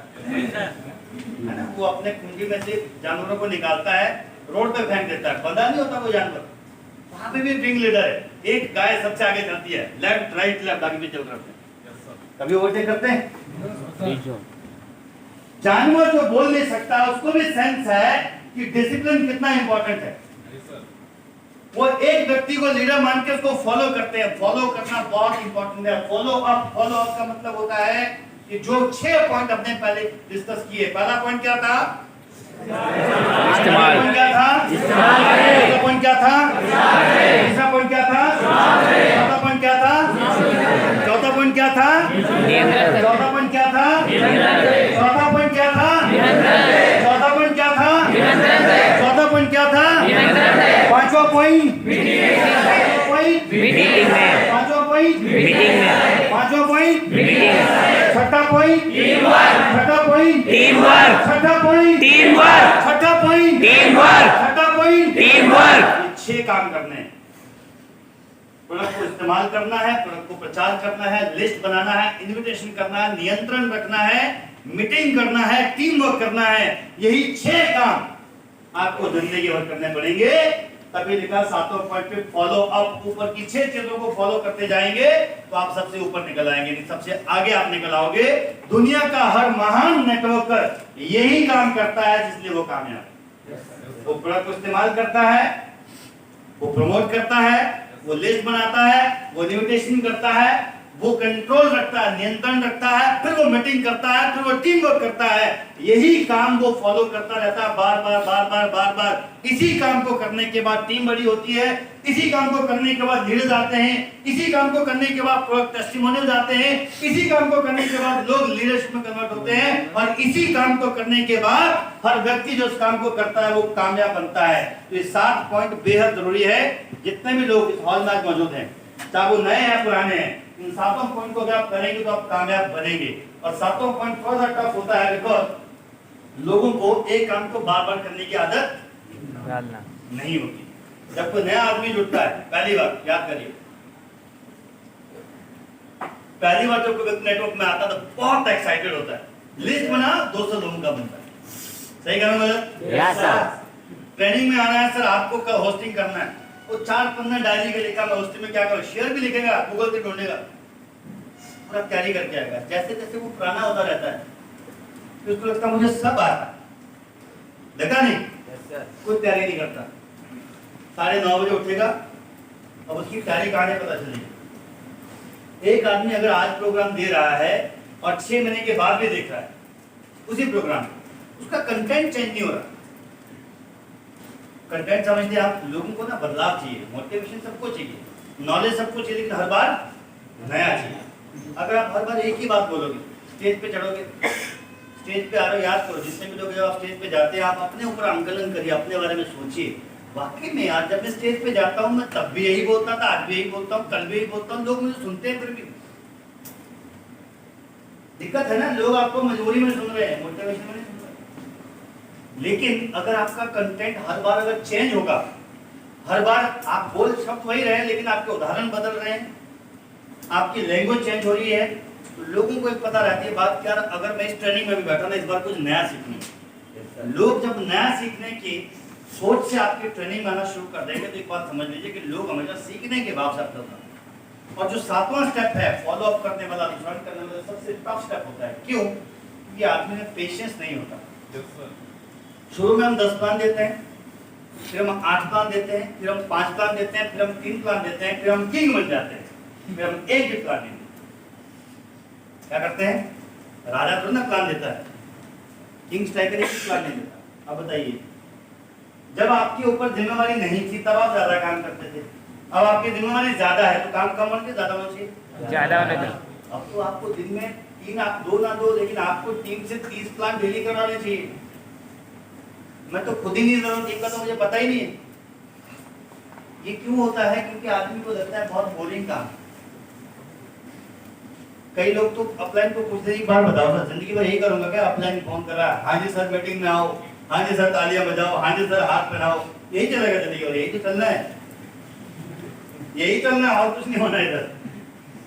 ना, वो अपने कुंडी में से जानवरों को निकालता है, रोड पे फेंक देता है, बंधा नहीं होता वो जानवर। वहां पे भी रिंग लीडर है, एक गाय सबसे आगे चलती है, लेफ्ट राइट लेफ्ट आगे भी चल रहे हैं। कभी ओवरटेक करते हैं? जानवर जो बोल नहीं सकता उसको भी सेंस है कि डिसिप्लिन कितना इंपॉर्टेंट है। वो एक व्यक्ति को लीडर मान के उसको फॉलो करते हैं। फॉलो करना बहुत इंपॉर्टेंट है। फॉलो अप का मतलब होता है कि जो 6 पॉइंट हमने पहले डिस्कस किए। पहला पॉइंट क्या था? इस्तेमाल। क्या था? दूसरा पॉइंट क्या था? तीसरा पॉइंट क्या था? चौथा पॉइंट क्या था? चौथा पॉइंट क्या था? चौथा पॉइंट क्या था? चौथा पॉइंट क्या था? चौथा पॉइंट क्या था? चौथा पॉइंट क्या था? पांचवा पॉइंट मीटिंग में। पांचवा पॉइंट मीटिंग में। पांचवा पॉइंट मीटिंग। छठा पॉइंट छठा पॉइंट टीम वर्क। छठा पॉइंट टीम वर्क। छठा पॉइंट टीम वर्क। छठा पॉइंट टीम वर्क। 6 काम करने हैं। प्रोडक्ट को इस्तेमाल करना है, प्रोडक्ट को प्रचार करना है, लिस्ट बनाना है, इन्विटेशन करना है, नियंत्रण रखना है, मीटिंग करना है, टीम वर्क करना है। यही 6 काम आपको जिंदगी भर करने पड़ेंगे। तभी लिखा 7वां पॉइंट पे फॉलो अप। ऊपर की 6 चीजों को फॉलो करते जाएंगे तो आप सबसे ऊपर निकल आएंगे, नहीं सबसे आगे आप निकल आओगे। दुनिया का हर महान नेटवर्कर यही काम करता है, जिसलिए वो कामयाब है। वो प्रोडक्ट को इस्तेमाल करता है, वो प्रमोट करता है, वो लिस्ट बनाता है, वो इन्विटेशन करता है, वो कंट्रोल रखता है, नियंत्रण रखता है, फिर वो मीटिंग करता है, फिर वो टीम वर्क करता है। यही काम वो फॉलो करता रहता है बार बार बार बार बार बार। इसी काम को करने के बाद टीम बड़ी होती है, इसी काम को करने के बाद लीडर्स आते हैं, इसी काम को करने के बाद प्रोडक्ट टेस्टिमोनियल्स आते हैं, इसी काम को करने के बाद लोग लीडरशिप में कन्वर्ट होते हैं, और इसी काम को करने के बाद हर व्यक्ति जो इस काम को करता है वो कामयाब बनता है। तो ये 7 पॉइंट बेहद जरूरी है। जितने भी लोग इस हॉल में मौजूद हैं, चाहे वो नए हैं पुराने हैं, इन 7 पॉइंट को अगर आप करेंगे तो आप कामयाब बनेंगे। और 7वां पॉइंट थोड़ा सा टफ होता है, बिकॉज लोगों को एक काम को बार बार करने की आदत नहीं होती। जब कोई नया आदमी जुड़ता है, पहली बार याद करिए, पहली बार जब कोई नेटवर्क में आता है तो बहुत एक्साइटेड होता है। लिस्ट बना 200 लोगों का बनता है, सही कह रहा हूं? ट्रेनिंग में आना है सर, आपको होस्टिंग करना है, वो 4 पन्ना डायरी के लिखा, मैं होस्टिंग में क्या करूं, शेयर भी लिखेगा, गूगल से ढूंढेगा, पूरा तैयारी करके आएगा। जैसे जैसे वो पुराना होता रहता है तो उसको लगता है मुझे सब आता है। देखा नहीं? कोई तैयारी नहीं करता, 9:30 बजे उठेगा, अब उसकी तैयारी कहां है पता चलेगी। एक आदमी अगर आज प्रोग्राम दे रहा है और 6 महीने के बाद भी देख रहा है उसी प्रोग्राम, उसका कंटेंट चेंज नहीं हो रहा। कंटेंट समझते आप, लोगों को ना बदलाव चाहिए, मोटिवेशन सबको चाहिए, नॉलेज सबको चाहिए, लेकिन हर बार नया चाहिए। अगर आप हर बार एक ही बात बोलोगे, स्टेज पे चढ़ोगे, स्टेज पे आ रहे हो, याद करो जितने भी लोग आप स्टेज पे जाते हैं, आप अपने ऊपर आंकलन करिए, अपने बारे में सोचिए। वाकई में यार, जब मैं स्टेज पे जाता हूँ मैं तब भी यही बोलता था, आज भी यही बोलता हूँ, कल भी यही बोलता हूँ, लोग मुझे सुनते हैं, फिर भी दिक्कत है ना, लोग आपको मजबूरी में सुन रहे हैं, मोटिवेशन में नहीं सुन रहे। लेकिन अगर आपका कंटेंट हर बार अगर चेंज होगा, हर बार आप बोल शब्द वही रहे लेकिन आपके उदाहरण बदल रहे हैं, आपकी लैंग्वेज चेंज हो रही है, तो लोगों को एक पता रहती है बात क्या, अगर मैं इस ट्रेनिंग में भी बैठा ना, इस बार कुछ नया सीखना। लोग जब नया सीखने की सोच से आपकी ट्रेनिंग में आना शुरू कर देंगे तो एक बात समझ लीजिए कि लोग हमेशा सीखने के भाव से होता है। और जो 7वां स्टेप है, फॉलो अप करने वाला, अनुसरण करने वाला, सबसे टफ स्टेप होता है। क्यों? क्योंकि आदमी में पेशेंस नहीं होता। शुरू में हम 10 प्लान देते हैं, फिर हम 8 प्लान देते हैं, फिर हम 5 प्लान देते हैं, फिर हम 3 प्लान देते हैं, फिर हम किंग बन जाते हैं, फिर हम एक भी प्लान नहीं देते। क्या करते हैं? राजा थोड़ा ना प्लान देता है, किंग स्ट्राइकर एक भी प्लान नहीं देता। अब बताइए, जब आपके ऊपर जिम्मेवारी नहीं थी तब आप ज्यादा काम करते थे, अब आपकी जिम्मेवारी ज्यादा है तो काम कम होना चाहिए, ज्यादा होना चाहिए, ज्यादा होना चाहिए। अब तो आपको दिन में 3 आप 2 ना 2, लेकिन आपको 3 से 30 प्लान डेली करवाने चाहिए। मैं तो खुद ही नहीं जरूर देखता, तो मुझे पता ही नहीं है। ये क्यों होता है? क्योंकि आदमी को लगता है बहुत बोरिंग काम। कई लोग तो अपलाइन को पूछते हैं, एक बार बताओ सर, जिंदगी भर यही करूंगा क्या? अपलाइन फोन कर रहा है, हाँ जी सर मीटिंग में आओ, हाँ जी सर तालियां बजाओ, हाँ जी सर हाथ पहनाओ, यही चलेगा जिंदगी भर, यही तो चलना है, यही चलना है, और कुछ नहीं होना इधर।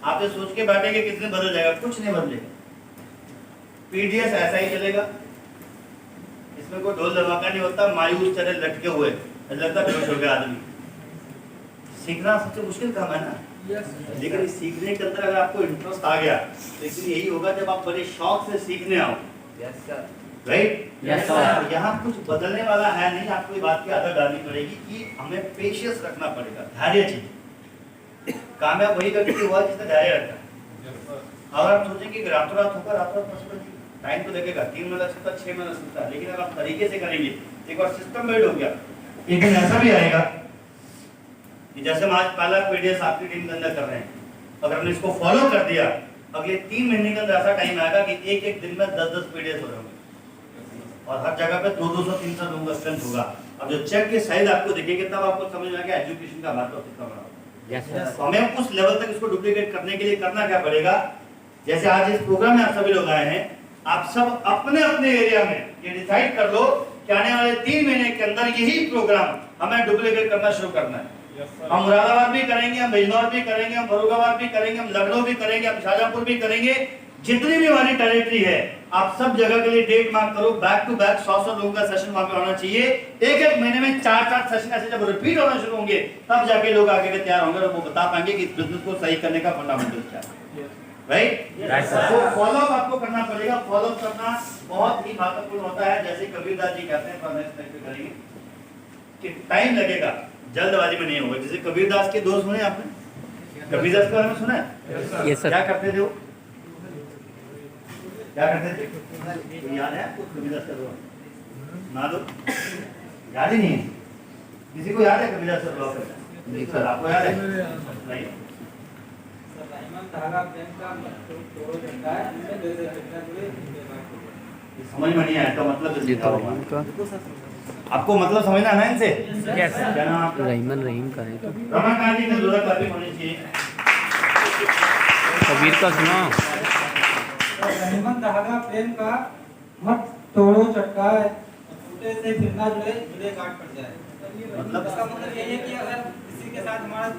आप ये सोच के बैठेंगे कितने बदल जाएगा, कुछ नहीं बदलेगा। पीडीएस ऐसा ही चलेगा, इसमें कोई ढोल धमाका नहीं होता, मायूस तरह लटके हुए लगता बेहोश हो गया आदमी। सीखना सबसे मुश्किल काम है ना, लेकिन इस सीखने के अंदर अगर आपको इंटरेस्ट आ गया, लेकिन यही होगा जब आप बड़े शौक से सीखने आओ। राइट, यहाँ कुछ बदलने वाला है नहीं, आपको ये बात की आदत डालनी पड़ेगी कि हमें पेशेंस रखना पड़ेगा, धैर्य चाहिए। कामयाब वही व्यक्ति हुआ जिसने धैर्य रखा। और आप सोचेंगे कि रातों रात होगा, रातों रात पॉसिबल नहीं, टाइम तो लगेगा, 3 महीना लग सकता है, 6 महीना लग सकता है, लेकिन अगर आप तरीके से करेंगे, एक बार सिस्टम बिल्ड हो गया, एक दिन ऐसा भी आएगा कि जैसे हम आज पहला पीडीएस आपकी टीम के अंदर कर रहे हैं, अगर हमने इसको फॉलो कर दिया, अगले 3 महीने के अंदर ऐसा टाइम आएगा कि एक दिन में 10-10 पीडीएस हो रहे होंगे और हर जगह पे 200-300 लोगों का स्ट्रेंथ होगा। अब जो चेक के साइज आपको दिखेंगे तब आपको समझ में आएगा एजुकेशन का महत्व कितना बड़ा होगा। हमें उस लेवल तक इसको डुप्लीकेट करने के लिए करना क्या पड़ेगा, जैसे आज इस प्रोग्राम में आप सभी लोग आए हैं, आप सब अपने अपने एरिया में ये डिसाइड कर लो कि आने वाले 3 महीने के अंदर यही प्रोग्राम हमें डुप्लीकेट करना शुरू करना है। हम मुरादाबाद भी करेंगे, हम बिजनौर भी करेंगे, हम फरुखाबाद भी करेंगे, हम लखनऊ भी करेंगे, हम शाहजहांपुर भी करेंगे, जितनी भी हमारी टेरिटरी है, आप सब जगह के लिए डेट मार्क करो, बैक टू बैक 100 लोगों का सेशन वहां पे होना चाहिए। एक महीने में 4 सेशन ऐसे जब रिपीट होना शुरू होंगे, तब जाके लोग आगे के तैयार होंगे और वो बता पाएंगे कि बिजनेस को सही करने का फंडामेंटल क्या है। राइट, तो फॉलोअप आपको करना पड़ेगा। फॉलोअप करना बहुत ही महत्वपूर्ण होता है। जैसे कबीरदास जी कहते हैं, करेंगे कि टाइम लगेगा, जल्दबाजी में नहीं होगा। जैसे कबीरदास के दोस्त सुने आपने, कबीरदास के बारे में सुना है? Yes sir. क्या करते थे वो, क्या करते थे, तो याद है आपको कबीरदास का दोस्त? ना दो, याद ही नहीं है किसी को? याद है कबीरदास का दोस्त? सर आपको याद है? नहीं, समझ में नहीं आया तो मतलब आपको मतलब समझना है ना इनसे? यस क्या नाम आपका? रहीमन रहीम का है तो रमन गांधी ने जोड़ा काफी होनी चाहिए। कबीर का सुना। रहीमन धागा प्रेम का मत तोड़ो चटकाए, टूटे से फिर ना जुड़े, जुड़े गांठ पड़ जाए। मतलब इसका मतलब ये है कि अगर किसी के साथ हमारा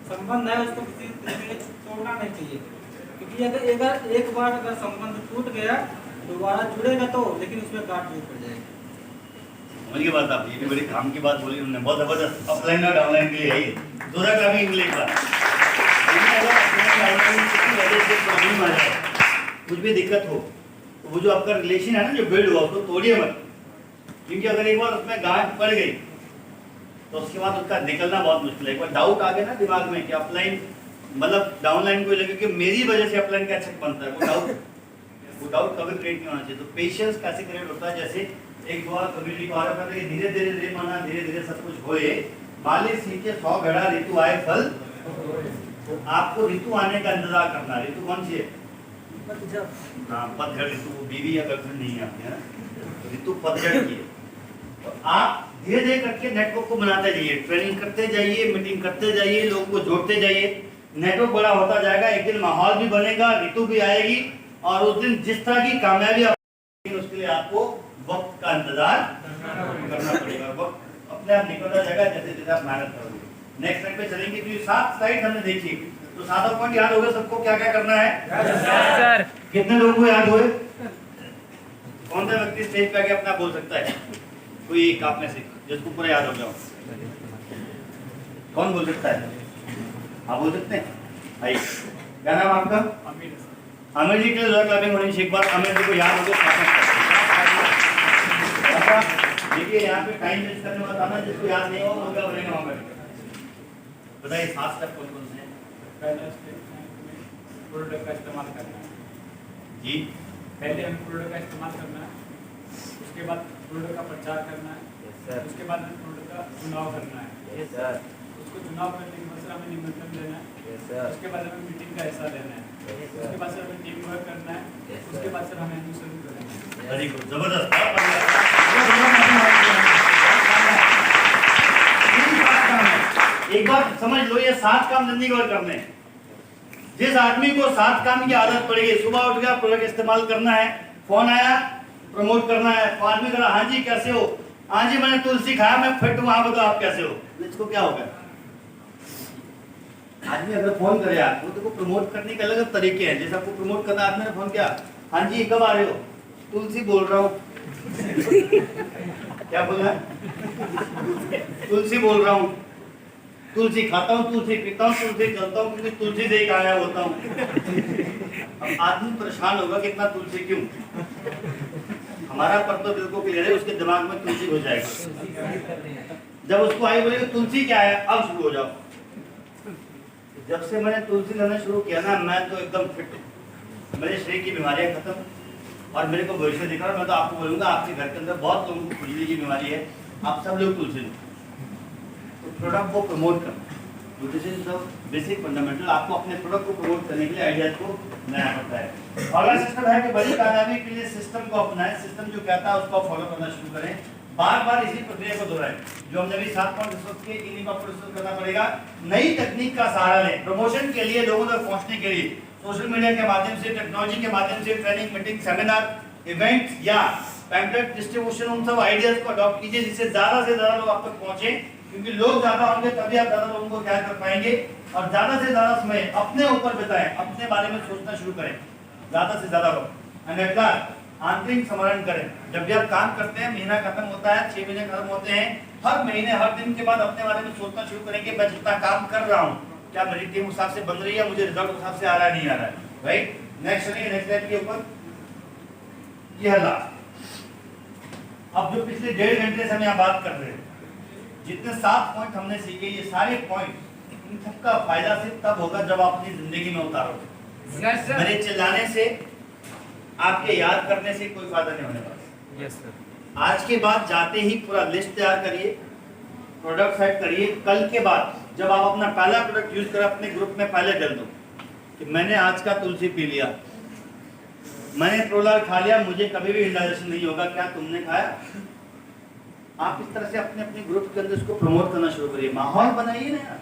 संबंध है, उसको किसी तरीके से तोड़ना नहीं चाहिए, क्योंकि अगर एक बार अगर संबंध टूट गया, दोबारा जुड़ेगा तो, लेकिन उसमें गांठ जरूर पड़ जाएगी। समझ के बात आप, ये भी बड़ी काम की बात बोली उन्होंने, बहुत जबरदस्त। ऑफलाइन और डाउनलाइन के लिए है ये, दूसरा का भी इंग्लिश का। प्रॉब्लम आ जाए, कुछ भी दिक्कत हो, तो वो जो आपका रिलेशन है ना, जो बिल्ड हुआ, उसको तोड़िए मत, क्योंकि अगर एक बार उसमें गांठ पड़ गई तो उसके बाद उसका निकलना बहुत मुश्किल है। एक बार डाउट आ गया ना दिमाग में कि अपलाइन मतलब डाउनलाइन को लगे कि मेरी वजह से अपलाइन का चेक बनता है, वो डाउट कभी क्रिएट नहीं होना चाहिए। तो पेशेंस कैसे क्रिएट होता है, जैसे एक बार कम्युनिटी को आरोप करते हैं, धीरे धीरे धीरे माना, धीरे धीरे सब कुछ होए, माली सीखे 100 घड़ा ऋतु आए फल। तो आपको ऋतु आने का इंतजार करना है। ऋतु कौन सी है? हाँ, पतझड़ ऋतु। वो बीवी या गर्लफ्रेंड नहीं है आपके, है ऋतु पतझड़ की है। तो आप धीरे धीरे करके नेटवर्क को बनाते जाइए, ट्रेनिंग करते जाइए, मीटिंग करते जाइए, लोगों को जोड़ते जाइए, नेटवर्क बड़ा होता जाएगा। एक दिन माहौल भी बनेगा, ऋतु भी आएगी, और उस दिन जिस तरह की कामयाबी उसके लिए आपको वक्त का इंतजार करना पड़ेगा। वक्त अपने आप निकलता जाएगा जैसे जैसे आप मेहनत करोगे। नेक्स्ट स्लाइड पे चलेंगे। तो 7 स्लाइड हमने देखी, तो 7 पॉइंट याद हो गए सबको, क्या क्या करना है? सर कितने लोगों को याद हुए? कौन सा व्यक्ति स्टेज पे आके अपना बोल सकता है? कोई एक आप में से जिसको पूरा याद हो गया, कौन बोल सकता है? आप बोल सकते हैं? आइए, क्या नाम आपका? आमिर जी के लिए क्लबिंग होनी चाहिए। एक बार आमिर जी को याद हो गया। देखिए यहाँ पे टाइम वेस्ट करने वाला था, जिसको याद नहीं होगा उनका बनेगा वहाँ पे। बताइए 7 स्टेप कौन कौन से हैं? पहले प्रोडक्ट का इस्तेमाल करना है जी, पहले हमें प्रोडक्ट का इस्तेमाल करना है, उसके बाद प्रोडक्ट का प्रचार करना है, उसके बाद हमें प्रोडक्ट का चुनाव करना है, उसको चुनाव करने के बाद हमें निमंत्रण देना है, उसके बाद हमें मीटिंग का हिस्सा लेना है, उसके बाद हमें टीम वर्क करना है, उसके बाद हमें अनुसरण करना है। वेरी गुड, जबरदस्त। एक बार समझ लो, ये 7 काम जिंदगी भर करने हैं। जिस आदमी को 7 काम की आदत पड़ेगी, सुबह उठ गया, प्रोडक्ट इस्तेमाल करना है, फोन आया प्रमोट करना है, आदमी कहा हाँ जी कैसे हो, हाँ जी मैंने तुलसी खाया, मैं फिट हूँ, हाँ बताओ आप कैसे हो, इसको क्या होगा? आदमी अगर फोन करे आपको तो प्रमोट करने के अलग अलग तरीके हैं। जैसे आपको प्रमोट करना, आपने फोन किया, हाँ जी कब आ रहे हो, तुलसी बोल रहा हूँ। क्या बोला? तुलसी बोल रहा हूँ, तुलसी खाता हूँ, तुलसी पीता हूँ, तुलसी चलता हूँ, क्योंकि तुलसी से ही कामयाब होता हूँ। अब आदमी परेशान होगा कि इतना तुलसी क्यों? हमारा पर्पस बिल्कुल क्लियर है, उसके दिमाग में तुलसी हो जाएगा। जब उसको आई बोलेगी तुलसी क्या है, अब शुरू हो जाओ। जब से मैंने तुलसी लेना शुरू किया ना, मैं तो एकदम फिट हूँ, मेरे शरीर की बीमारियां खत्म और मेरे को भविष्य दिख रहा है। मैं तो आपको बोलूंगा, आपके घर के अंदर बहुत लोगों को खुजली की बीमारी है, आप सब लोग तुलसी लो। तो प्रोडक्ट को प्रमोट करना, this is the basic fundamental. आपको अपने प्रोडक्ट को प्रमोट करने के लिए आइडियाज को नया पड़ता है। अगला सिस्टम है कि बड़ी कामयाबी के लिए सिस्टम को अपनाएं। सिस्टम जो कहता है उसको फॉलो करना शुरू करें, बार बार इसी प्रक्रिया को दोहराएं। जो हमने अभी 7 पॉइंट डिस्कस किए, इन्हीं का डिस्कस करना पड़ेगा। नई तकनीक का सहारा लें, प्रमोशन के लिए, लोगों तक पहुंचने के लिए सोशल मीडिया के माध्यम से, टेक्नोलॉजी के माध्यम से, ट्रेनिंग, मीटिंग, सेमिनार, इवेंट्स या पैम्फलेट डिस्ट्रीब्यूशन, उन सब आइडियाज को अडॉप्ट कीजिए जिससे ज्यादा से ज्यादा लोग आप तक पहुंचे। क्योंकि लोग ज्यादा होंगे तभी आप ज्यादा लोगों को क्या कर पाएंगे। और ज्यादा से ज्यादा समय अपने ऊपर बिताएं, अपने बारे में सोचना शुरू करें, ज्यादा से ज्यादा लोग। एंड एट लास्ट आंतरिक स्मरण करें। जब भी आप काम करते हैं, महीना खत्म होता है, 6 महीने खत्म होते हैं, हर महीने हर दिन के बाद अपने बारे में सोचना शुरू करें कि मैं जितना काम कर रहा हूँ, क्या मेरी टीम उस हिसाब से बन रही है, मुझे रिजल्ट उस हिसाब से आ रहा है, नहीं आ रहा है, राइट। नेक्स्ट चलिए, नेक्स्ट स्लाइड के ऊपर ये है लास्ट। अब जो पिछले 1.5 घंटे से हम यहाँ बात कर रहे हैं, जितने 7 पॉइंट हमने सीखे, ये सारे पॉइंट, इन सबका फायदा सिर्फ तब होगा जब आप अपनी जिंदगी में उतारोगे। मेरे चिल्लाने से, आपके याद करने से कोई फायदा नहीं होने वाला। Yes sir. आज के बाद जाते ही पूरा लिस्ट तैयार करिए, प्रोडक्ट सेट करिए। कल के बाद जब आप अपना पहला प्रोडक्ट यूज करें, अपने ग्रुप में पहले डाल दो कि मैंने आज का तुलसी पी लिया, मैंने प्रोलार खा लिया, मुझे कभी भी इंडाइजेशन नहीं होगा, क्या तुमने खाया? आप इस तरह से अपने अपने ग्रुप के अंदर इसको प्रमोट करना शुरू करिए, माहौल बनाइए ना यार।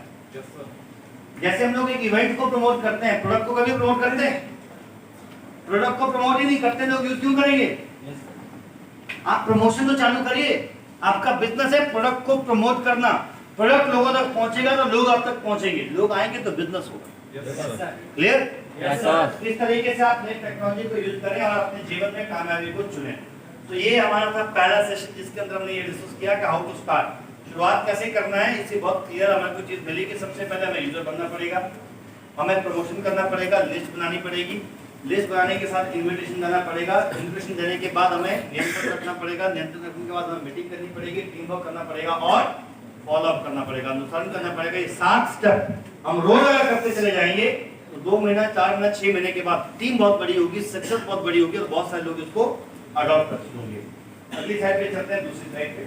जैसे हम लोग एक इवेंट को प्रमोट करते हैं, प्रोडक्ट को कभी प्रमोट करते हैं? प्रोडक्ट को प्रमोट ही नहीं करते लोग, यूज क्यों करेंगे? आप प्रमोशन तो चालू करिए। आपका बिजनेस है प्रोडक्ट को प्रमोट करना। प्रोडक्ट लोगों तक पहुंचेगा तो लोग आप तक पहुंचेंगे, लोग आएंगे तो बिजनेस होगा। क्लियर? इस तरीके से आप नई टेक्नोलॉजी को यूज करें और अपने जीवन में कामयाबी को चुनें। तो ये हमारा था पहला सेशन, जिसके अंदर हमने ये डिस्कस किया कि हाउ टू स्टार्ट, शुरुआत कैसे करना है। इससे बहुत क्लियर हमें कुछ चीज मिली कि सबसे पहले हमें यूजर बनना पड़ेगा, हमें प्रमोशन करना पड़ेगा, लिस्ट बनानी पड़ेगी, लिस्ट बनाने के साथ इन्विटेशन देना पड़ेगा, इन्विटेशन देने के बाद हमें नियंत्रण रखना पड़ेगा, नियंत्रण रखने के बाद हमें मीटिंग करनी पड़ेगी, टीम वर्क करना पड़ेगा और फॉलो अप करना पड़ेगा, अनुसरण करना पड़ेगा। ये 7 स्टेप हम रोज अगर करते चले जाएंगे तो 2 महीना, 4 महीना, 6 महीने के बाद टीम बहुत बड़ी होगी, सक्सेस बहुत बड़ी होगी और बहुत सारे लोग इसको अडॉप्ट कर सकेंगे। अगली साइड पे चलते हैं, दूसरी साइड पे।